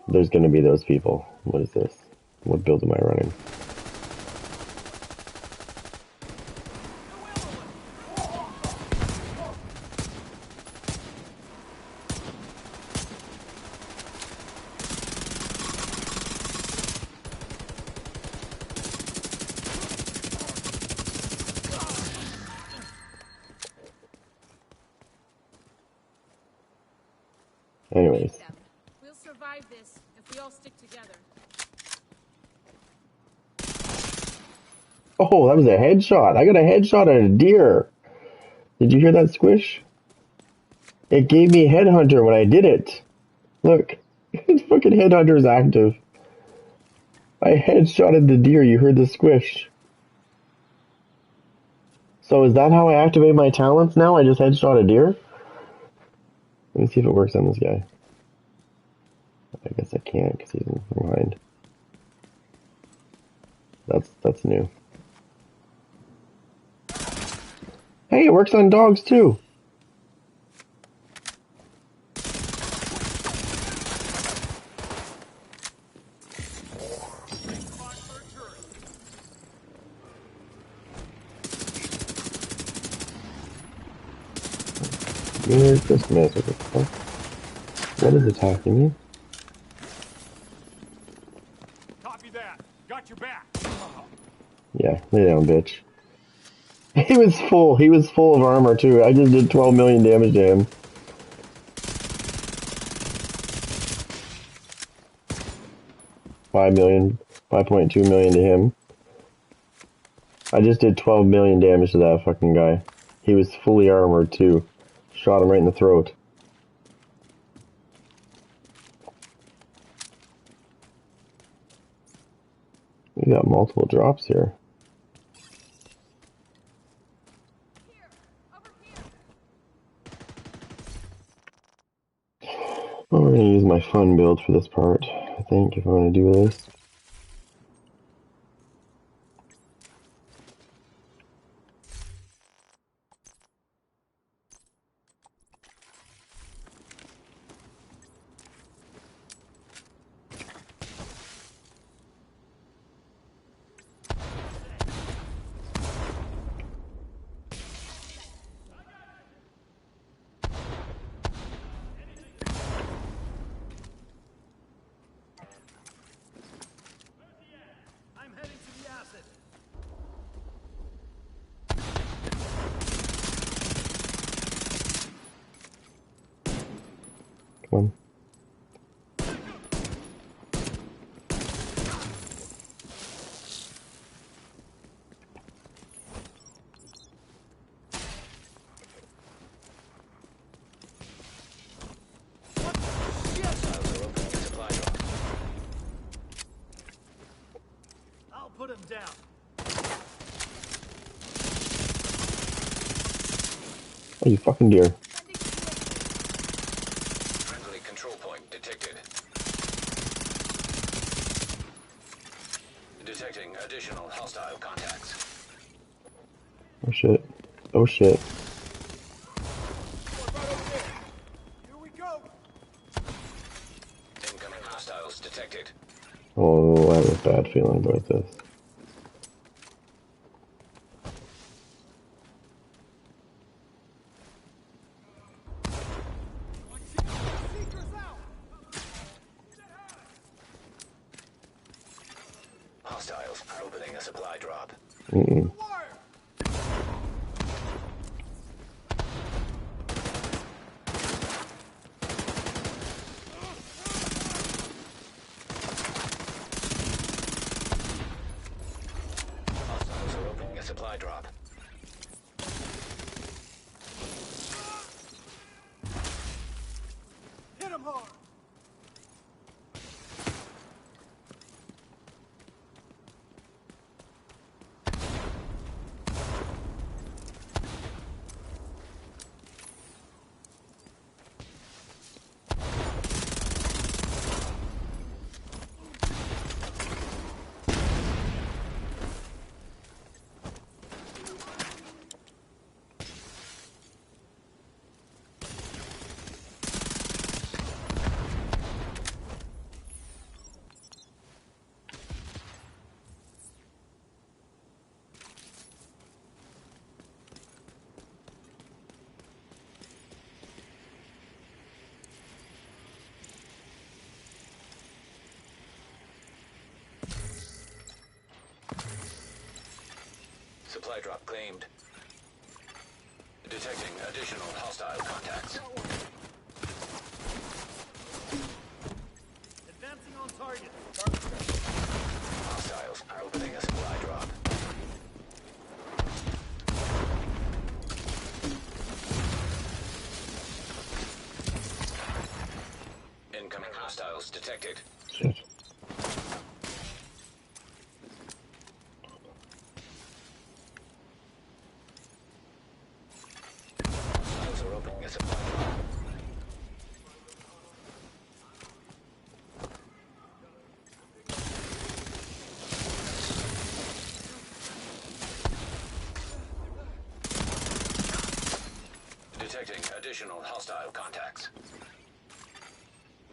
There's going to be those people. What is this? What build am I running? Anyways. We'll survive this if we all stick together. Oh, that was a headshot. I got a headshot at a deer. Did you hear that squish? It gave me Headhunter when I did it. Look, fucking Headhunter's active. I headshotted the deer. You heard the squish. So is that how I activate my talents now? I just headshot a deer? Let me see if it works on this guy. I guess I can't because he's behind. That's new. Hey, it works on dogs too. Merry Christmas. What the fuck? What is attacking me? Copy that. Got your back. Yeah, lay down, bitch. He was full. He was full of armor too. I just did 12 million damage to him. $5.2 million to him. I just did 12 million damage to that fucking guy. He was fully armored too. Shot him right in the throat. We got multiple drops here. Well, we're gonna use my fun build for this part, I think, if I'm gonna do this. Come on. I'll put him down. Oh, you fucking deer. Friendly control point detected. Detecting additional hostile contacts. Oh shit. Oh shit. Here we go. Incoming hostiles detected. Oh, I have a bad feeling about this. Seekers out. Hostiles are opening a supply drop. Mm-mm. Hostiles are opening a supply drop. Hit him hard. Supply drop claimed. Detecting additional hostile contacts. Advancing on target. Hostiles are opening a supply drop. Incoming hostiles detected. Shit. Hostiles are opening a supply drop. Detecting additional hostile contacts.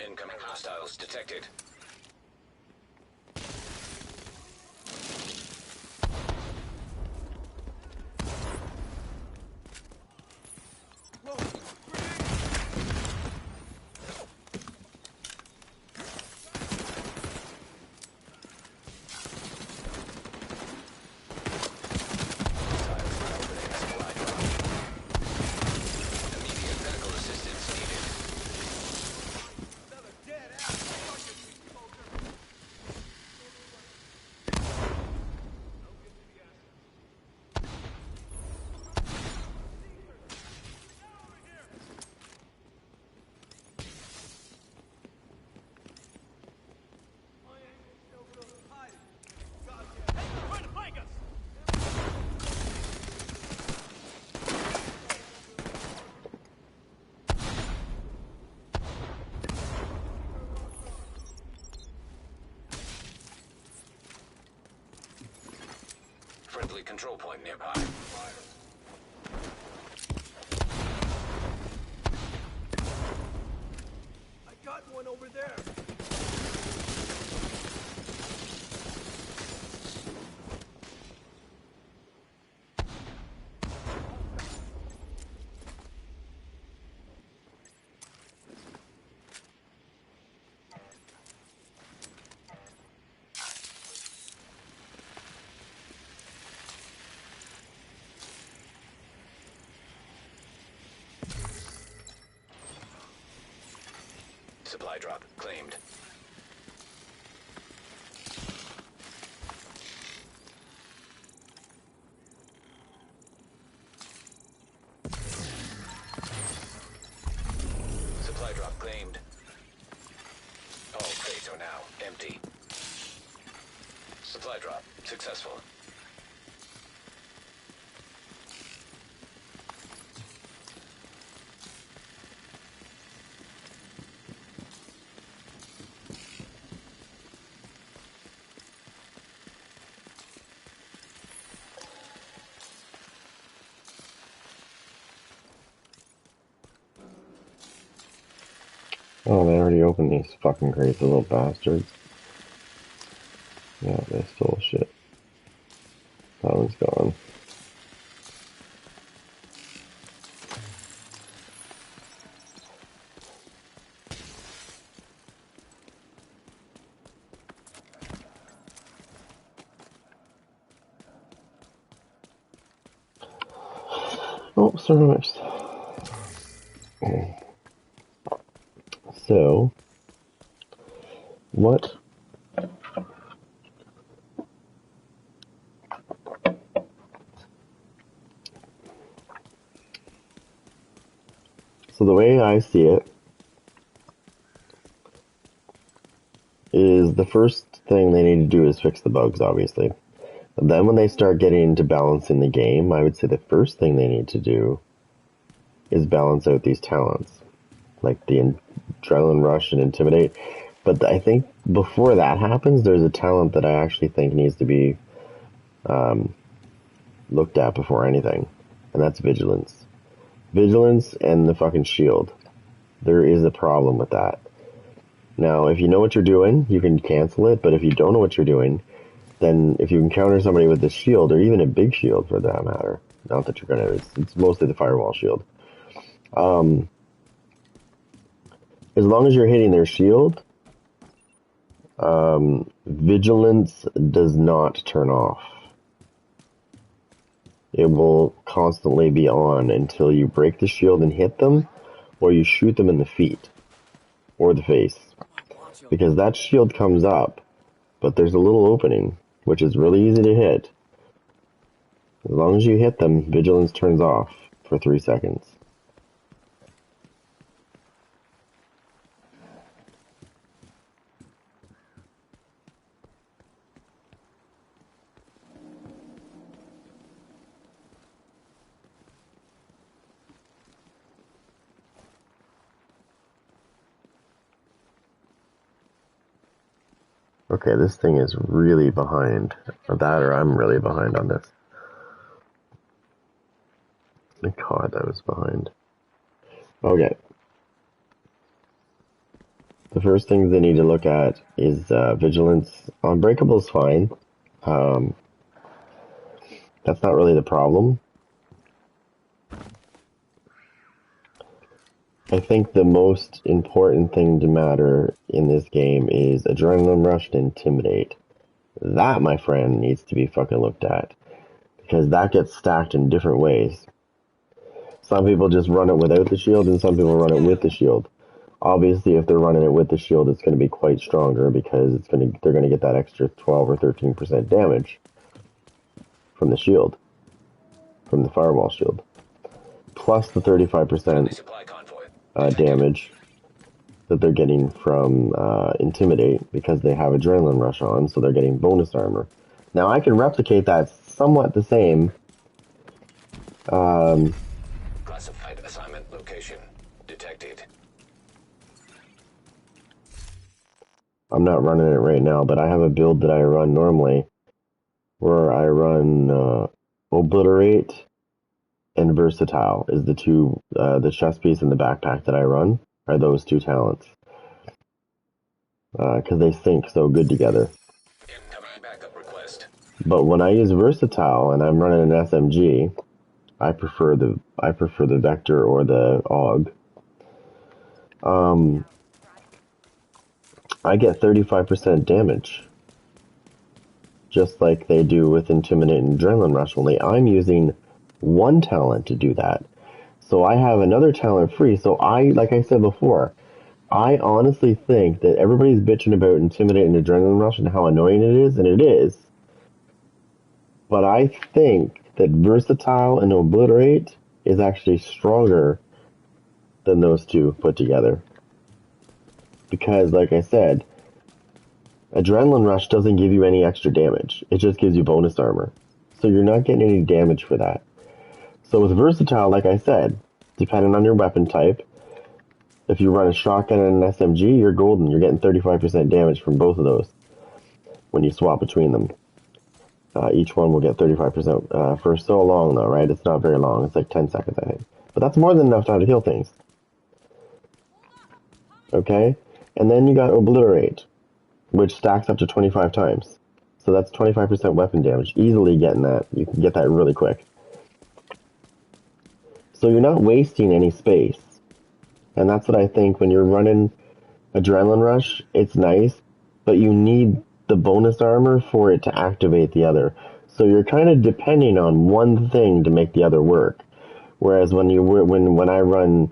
Incoming hostiles detected. Hostiles are opening a supply drop. Immediate medical assistance needed. Another dead ass. Trying to flank us. Friendly control point nearby. I got one over there. Supply drop claimed. Supply drop claimed. All crates are now empty. Supply drop successful. Oh, they already opened these fucking crates, the little bastards. Yeah, they stole shit. That one's gone. Oh, ceramics. So, what? So the way I see it is the first thing they need to do is fix the bugs, obviously. And then when they start getting into balancing the game, I would say the first thing they need to do is balance out these talents, like the adrenaline rush and intimidate. But I think before that happens, there's a talent that I actually think needs to be looked at before anything, and that's vigilance. Vigilance and the fucking shield. There is a problem with that. Now, if you know what you're doing, you can cancel it, but if you don't know what you're doing, then if you encounter somebody with a shield, or even a big shield for that matter, not that you're gonna, it's mostly the firewall shield. As long as you're hitting their shield, vigilance does not turn off. It will constantly be on until you break the shield and hit them, or you shoot them in the feet, or the face. Because that shield comes up, but there's a little opening, which is really easy to hit. As long as you hit them, vigilance turns off for 3 seconds. Okay, this thing is really behind. Or that, or I'm really behind on this. Thank God I was behind. Okay. The first things they need to look at is vigilance. Unbreakable is fine. That's not really the problem. I think the most important thing to matter in this game is adrenaline rush and intimidate. That, my friend, needs to be fucking looked at. Because that gets stacked in different ways. Some people just run it without the shield, and some people run it with the shield. Obviously, if they're running it with the shield, it's going to be quite stronger because they're going to get that extra 12 or 13% damage from the shield, from the firewall shield, plus the 35% damage that they're getting from Intimidate because they have Adrenaline Rush on, so they're getting bonus armor. Now, I can replicate that somewhat the same. Classified assignment location detected. I'm not running it right now, but I have a build that I run normally where I run Obliterate and Versatile is the two, the chest piece and the backpack that I run are those two talents. Because they sync so good together. Incoming backup request. But when I use Versatile and I'm running an SMG, I prefer the Vector or the AUG. I get 35% damage. Just like they do with Intimidate and Adrenaline Rush, only I'm using one talent to do that. So I have another talent free, so like I said before, I honestly think that everybody's bitching about Intimidate and Adrenaline Rush and how annoying it is, and it is. But I think that Versatile and Obliterate is actually stronger than those two put together. Because, like I said, Adrenaline Rush doesn't give you any extra damage. It just gives you bonus armor. So you're not getting any damage for that. So with Versatile, like I said, depending on your weapon type, if you run a shotgun and an SMG, you're golden. You're getting 35% damage from both of those when you swap between them. Each one will get 35% for so long, though, right? It's not very long. It's like 10 seconds, I think. But that's more than enough time to heal things. Okay? And then you got Obliterate, which stacks up to 25 times. So that's 25% weapon damage. Easily getting that. You can get that really quick. So you're not wasting any space. And that's what I think when you're running Adrenaline Rush, it's nice, but you need the bonus armor for it to activate the other. So you're kind of depending on one thing to make the other work. Whereas when I run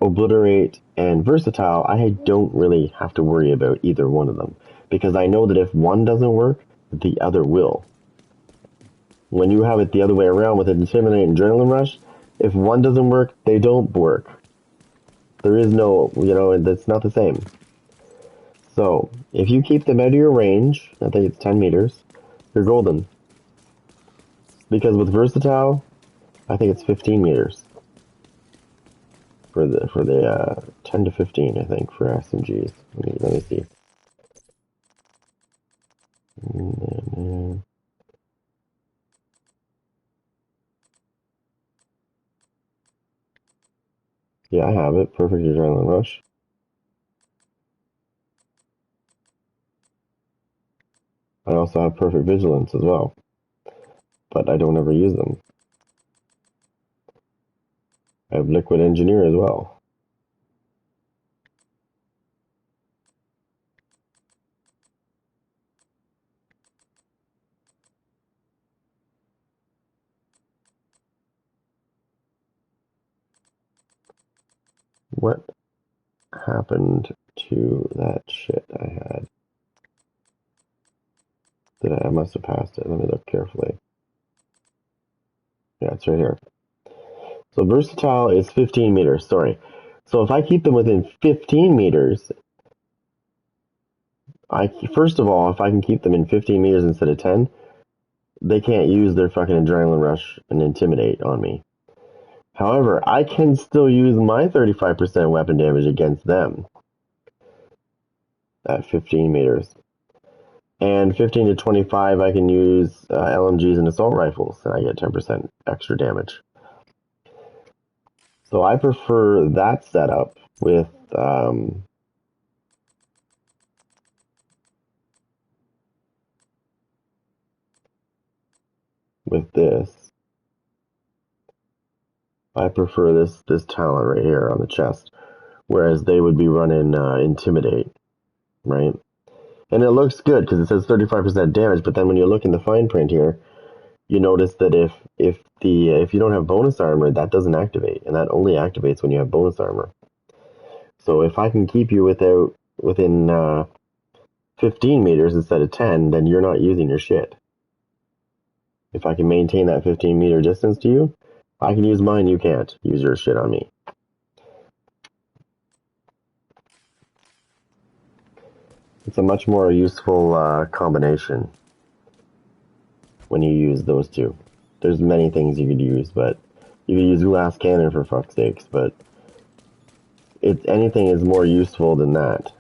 Obliterate and Versatile, I don't really have to worry about either one of them. Because I know that if one doesn't work, the other will. When you have it the other way around with Intimidate and Adrenaline Rush, if one doesn't work, they don't work. There is no, it's not the same. So, if you keep them out of your range, I think it's 10 meters, you're golden. Because with Versatile, I think it's 15 meters. For the 10 to 15, I think, for SMGs. Let me see. Yeah, I have it. Perfect Adrenaline Rush. I also have Perfect Vigilance as well. But I don't ever use them. I have Liquid Engineer as well. What happened to that shit I had? I must have passed it. Let me look carefully. Yeah, it's right here. So Versatile is 15 meters, sorry. So if I keep them within 15 meters, first of all, if I can keep them in 15 meters instead of 10, they can't use their fucking Adrenaline Rush and Intimidate on me. However, I can still use my 35% weapon damage against them at 15 meters. And 15 to 25, I can use LMGs and assault rifles, and I get 10% extra damage. So I prefer that setup with this. I prefer this talent right here on the chest, whereas they would be running Intimidate, right? And it looks good because it says 35% damage, but then when you look in the fine print here, you notice that if you don't have bonus armor, that doesn't activate, and that only activates when you have bonus armor. So if I can keep you within 15 meters instead of 10, then you're not using your shit. If I can maintain that 15 meter distance to you, I can use mine, you can't use your shit on me. It's a much more useful combination when you use those two. There's many things you could use, but you could use Glass Cannon for fuck's sakes, but anything is more useful than that.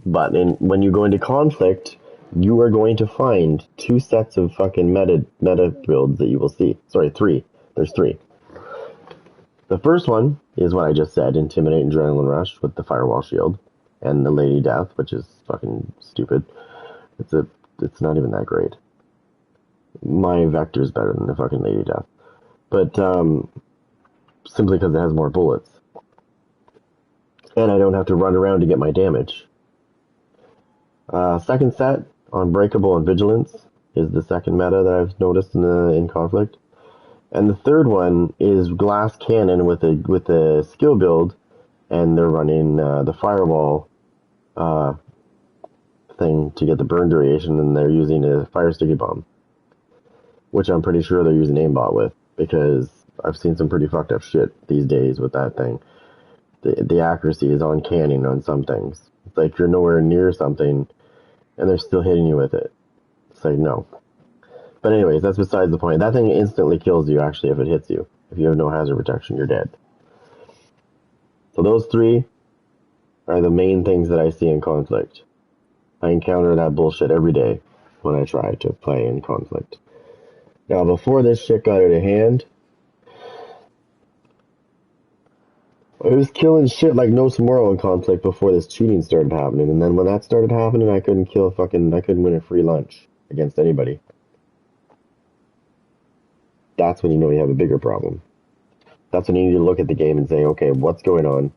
But when you go into conflict, you are going to find two sets of fucking meta builds that you will see. Sorry, three. There's three. The first one is what I just said, Intimidate and Adrenaline Rush with the Firewall Shield and the Lady Death, which is fucking stupid. It's not even that great. My Vector's better than the fucking Lady Death. But simply because it has more bullets. And I don't have to run around to get my damage. Second set, Unbreakable and Vigilance, is the second meta that I've noticed in conflict. And the third one is glass cannon with a skill build, and they're running the firewall thing to get the burn duration, and they're using a fire sticky bomb, which I'm pretty sure they're using aimbot with, because I've seen some pretty fucked up shit these days with that thing. The accuracy is uncanny on some things. It's like you're nowhere near something, and they're still hitting you with it. It's like, no. But anyways, that's besides the point. That thing instantly kills you, actually, if it hits you. If you have no hazard protection, you're dead. So those three are the main things that I see in Conflict. I encounter that bullshit every day when I try to play in Conflict. Now, before this shit got out of hand, I was killing shit like no tomorrow in Conflict before this cheating started happening. And then when that started happening, I couldn't win a free lunch against anybody. That's when you know you have a bigger problem. That's when you need to look at the game and say, okay, what's going on?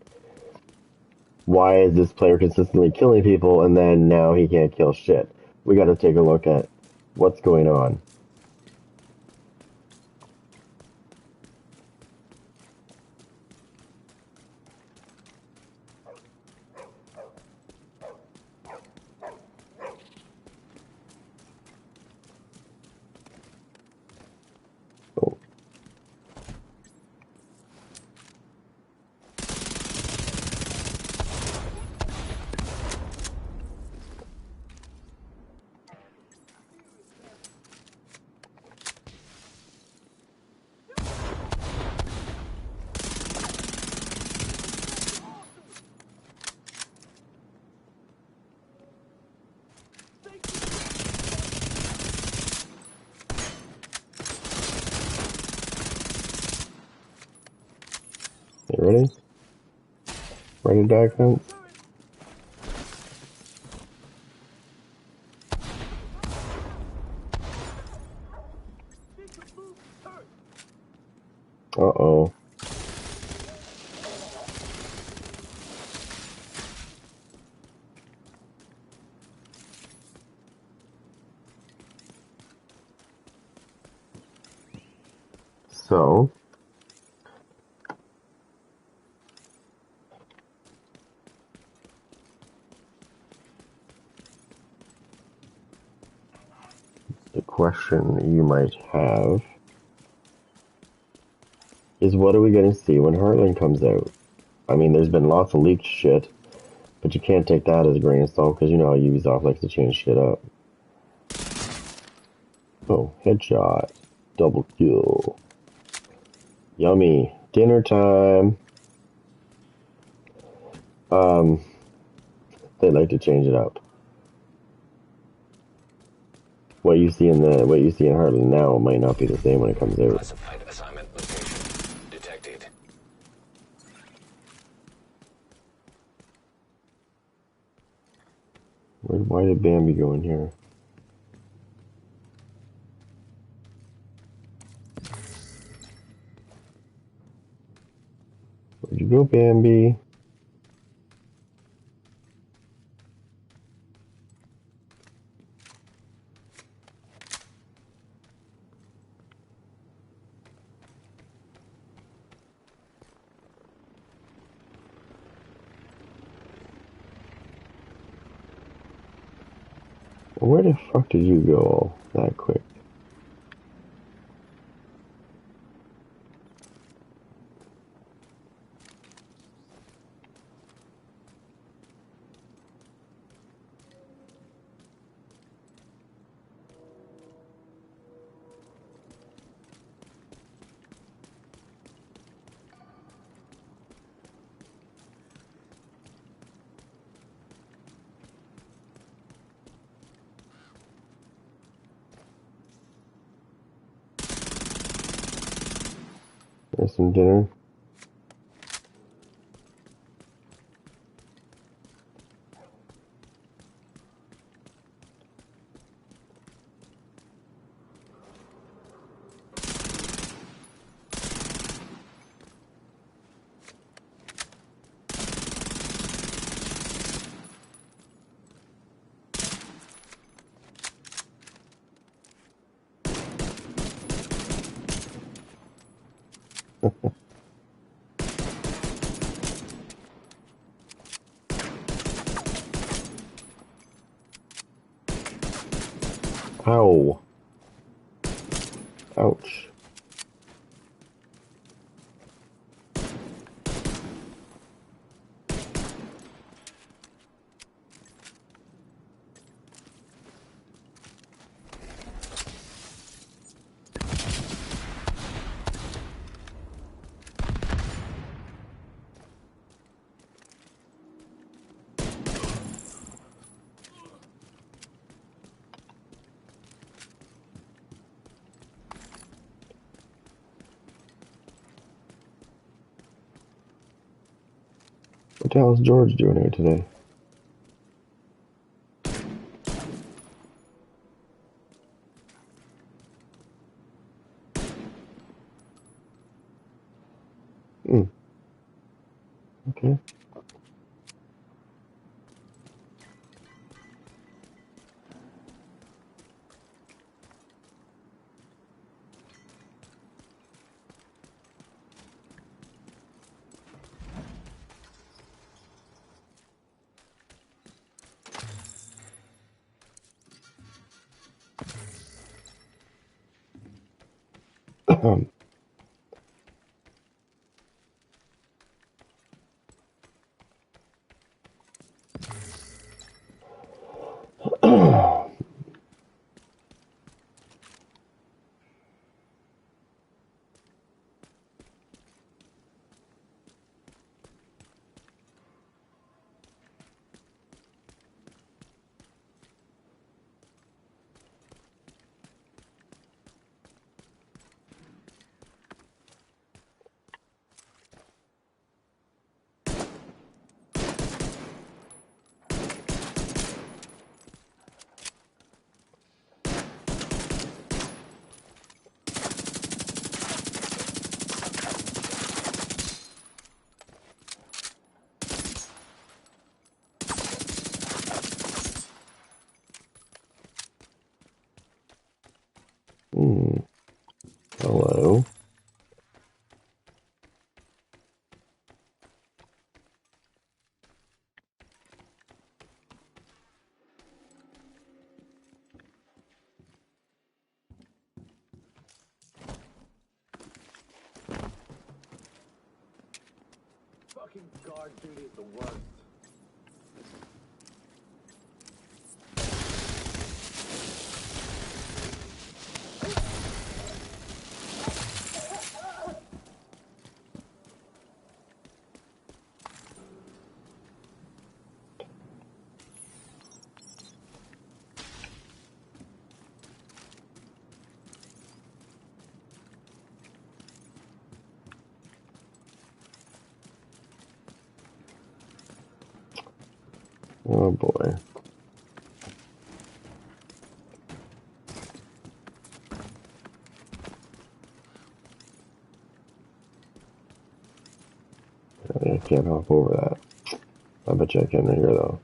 Why is this player consistently killing people and then now he can't kill shit? We gotta take a look at what's going on. Oh. You ready? Ready to die, fence? Uh-oh. So, the question you might have is, what are we going to see when Heartland comes out? I mean, there's been lots of leaked shit, but you can't take that as a grain of salt, because you know how Ubisoft likes to change shit up. Oh, headshot. Double kill. Yummy. Dinner time. They like to change it up. What you see in Heartland now might not be the same when it comes out. Classified assignment location detected. Why did Bambi go in here? Where'd you go, Bambi? Where the fuck did you go that quick? There's some dinner. Ow. Ouch. What the hell is George doing here today? Okay. Hello. Fucking guard duty is the worst. Oh boy. I can't hop over that. I bet you I can right here though.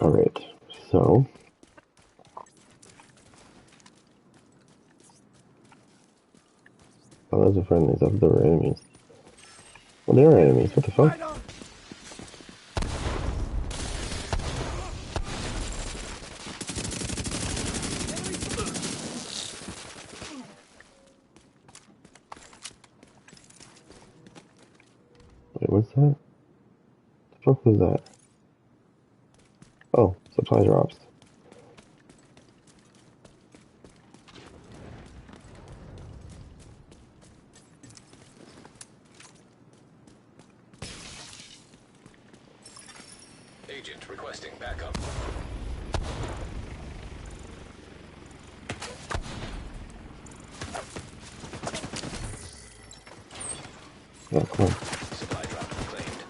Alright, so oh, those are friendlies. I thought they were enemies. Well, they are enemies. What the fuck? Right on. Wait, what's that? The fuck was that? Oh, supply drops. Agent requesting backup. Oh, come on. Supply drop claimed.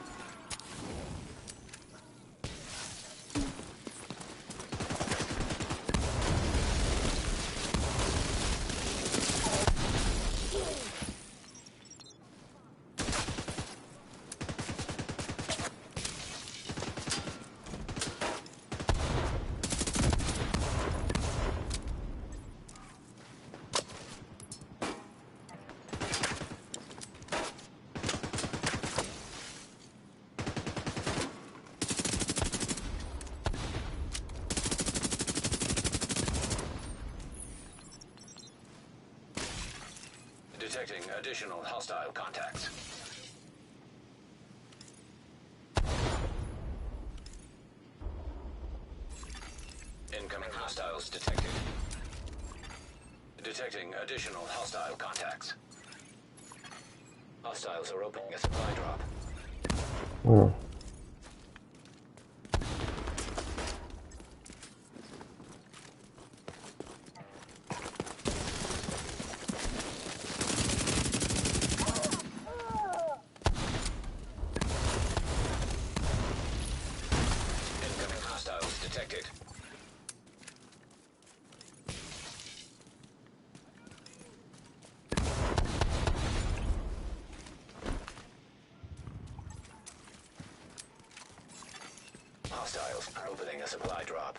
Detecting additional hostile contacts. Incoming hostiles detected. Detecting additional hostile contacts. Hostiles are opening a supply drop. Oh. Incoming hostiles detected. Hostiles are opening a supply drop.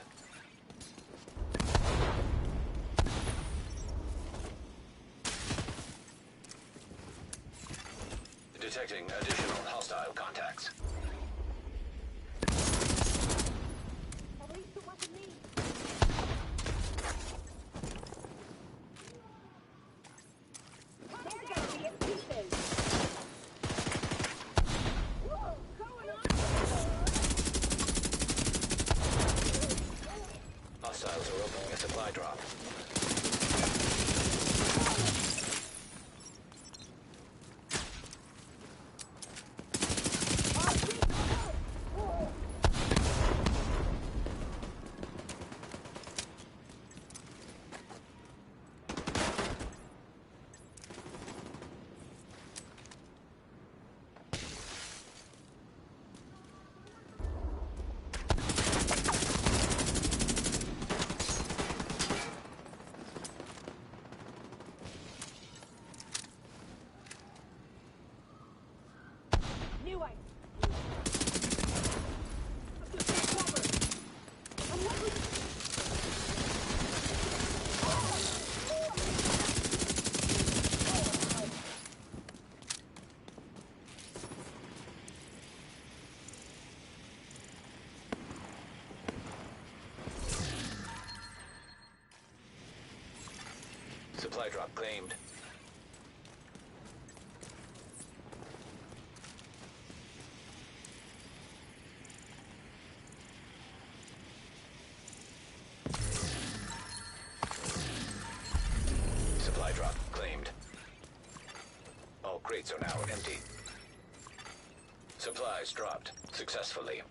Detecting additional hostile contacts. At least it wasn't me. They're gonna be in pieces. Whoa, going on? Hostiles are opening a supply drop. New item. Supply drop claimed. Supply drop claimed. All crates are now empty. Supplies dropped successfully.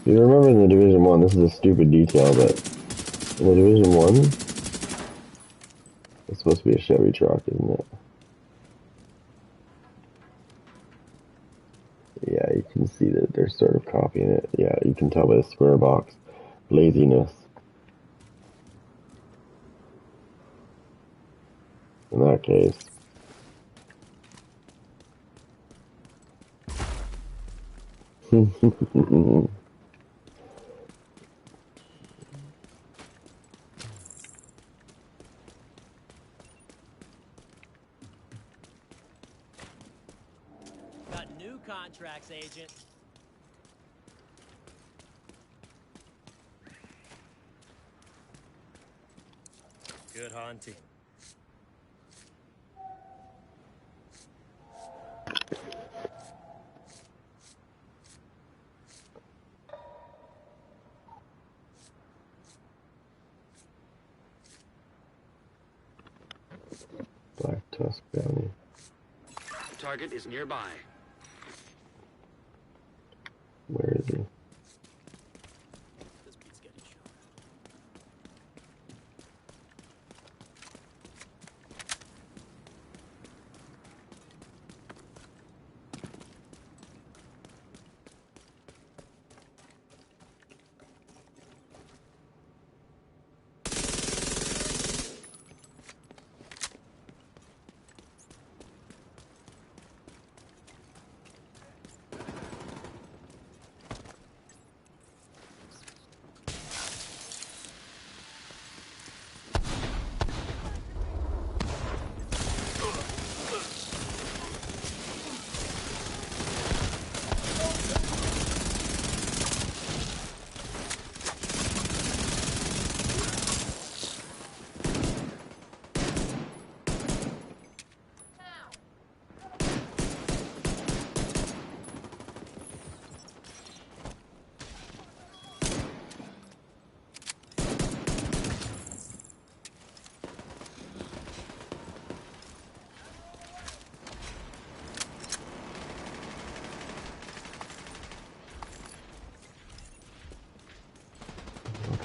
You remember in the Division 1, this is a stupid detail, but in the Division 1, it's supposed to be a Chevy truck, isn't it? Yeah, you can see that they're sort of copying it. Yeah, you can tell by the square box. Laziness. In that case. Got new contracts, Agent. Good hunting. Black Tusk Bounty. Target is nearby. Where is he? This beat's getting shot.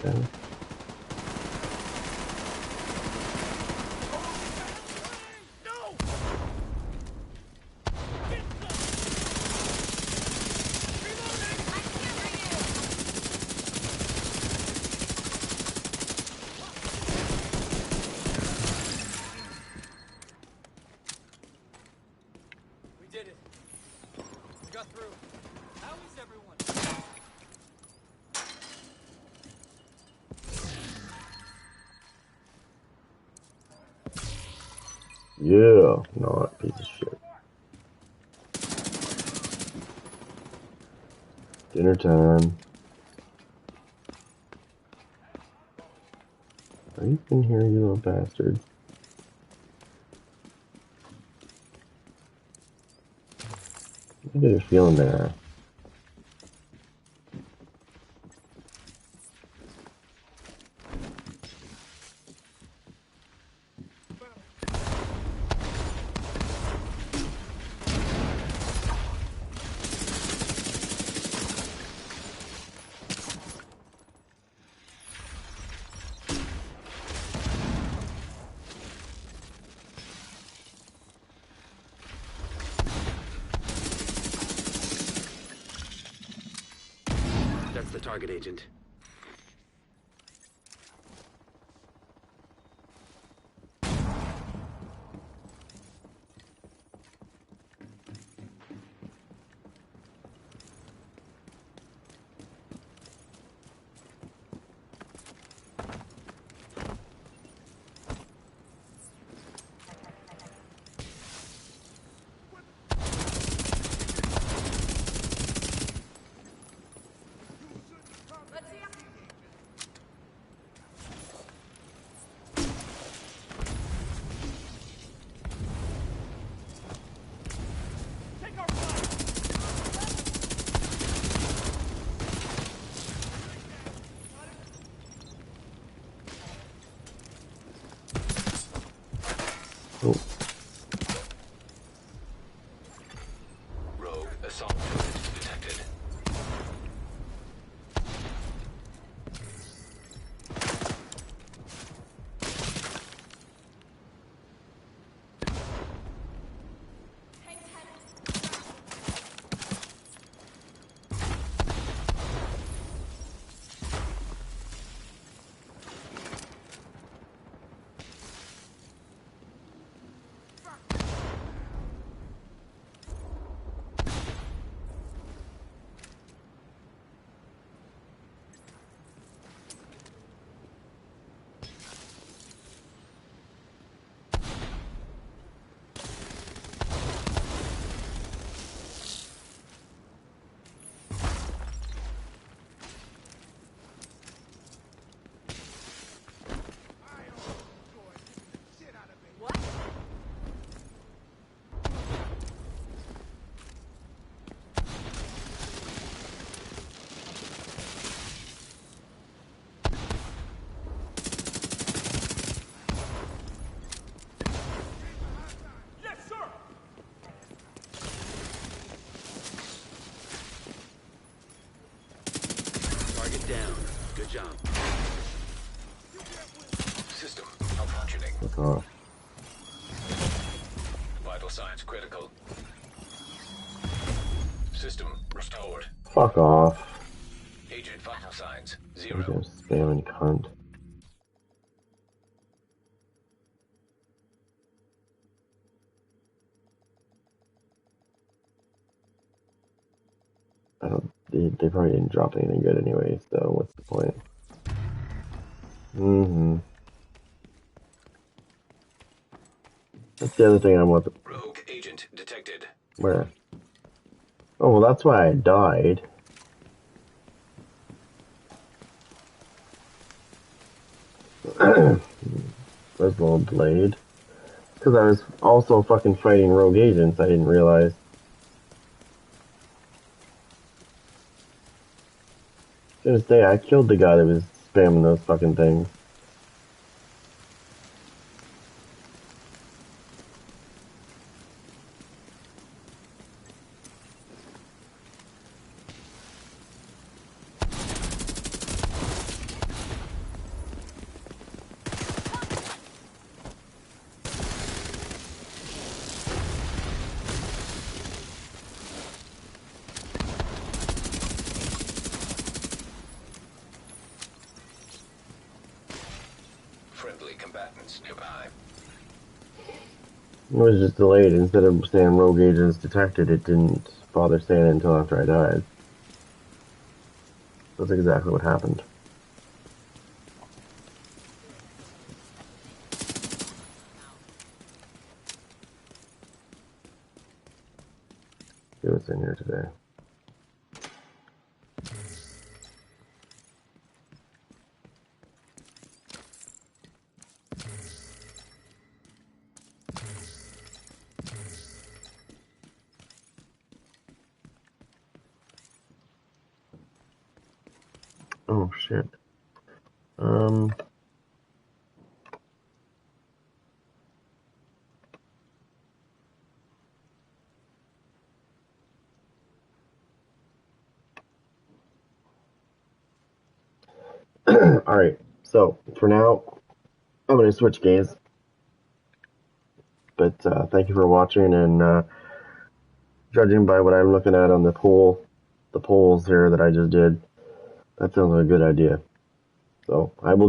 Okay. We did it. We got through. How is everyone? Yeah, not piece of shit. Dinner time. Are you in here, you little bastard? I get a feeling there. That's the target, Agent. Oh, Rogue assault turret detected. Target down. Good job. System malfunctioning. fuck off. Vital signs critical. System restored. Fuck off. Agent vital signs You 0. spamming cunt. I don't. They probably didn't drop anything good anyway, so what's the point? Mm-hmm. That's the other thing I want. Rogue agent detected. Where? Oh, well, that's why I died. There's a little blade. Because I was also fucking fighting rogue agents, I didn't realize. To this day, I killed the guy that was spamming those fucking things. Reinforcements nearby. It was just delayed. Instead of saying rogue agents detected, it didn't bother saying it until after I died. That's exactly what happened. See what's in here today. Oh shit. Alright, so for now, I'm going to switch games. But thank you for watching, and judging by what I'm looking at on the polls here that I just did, that sounds like a good idea. So I will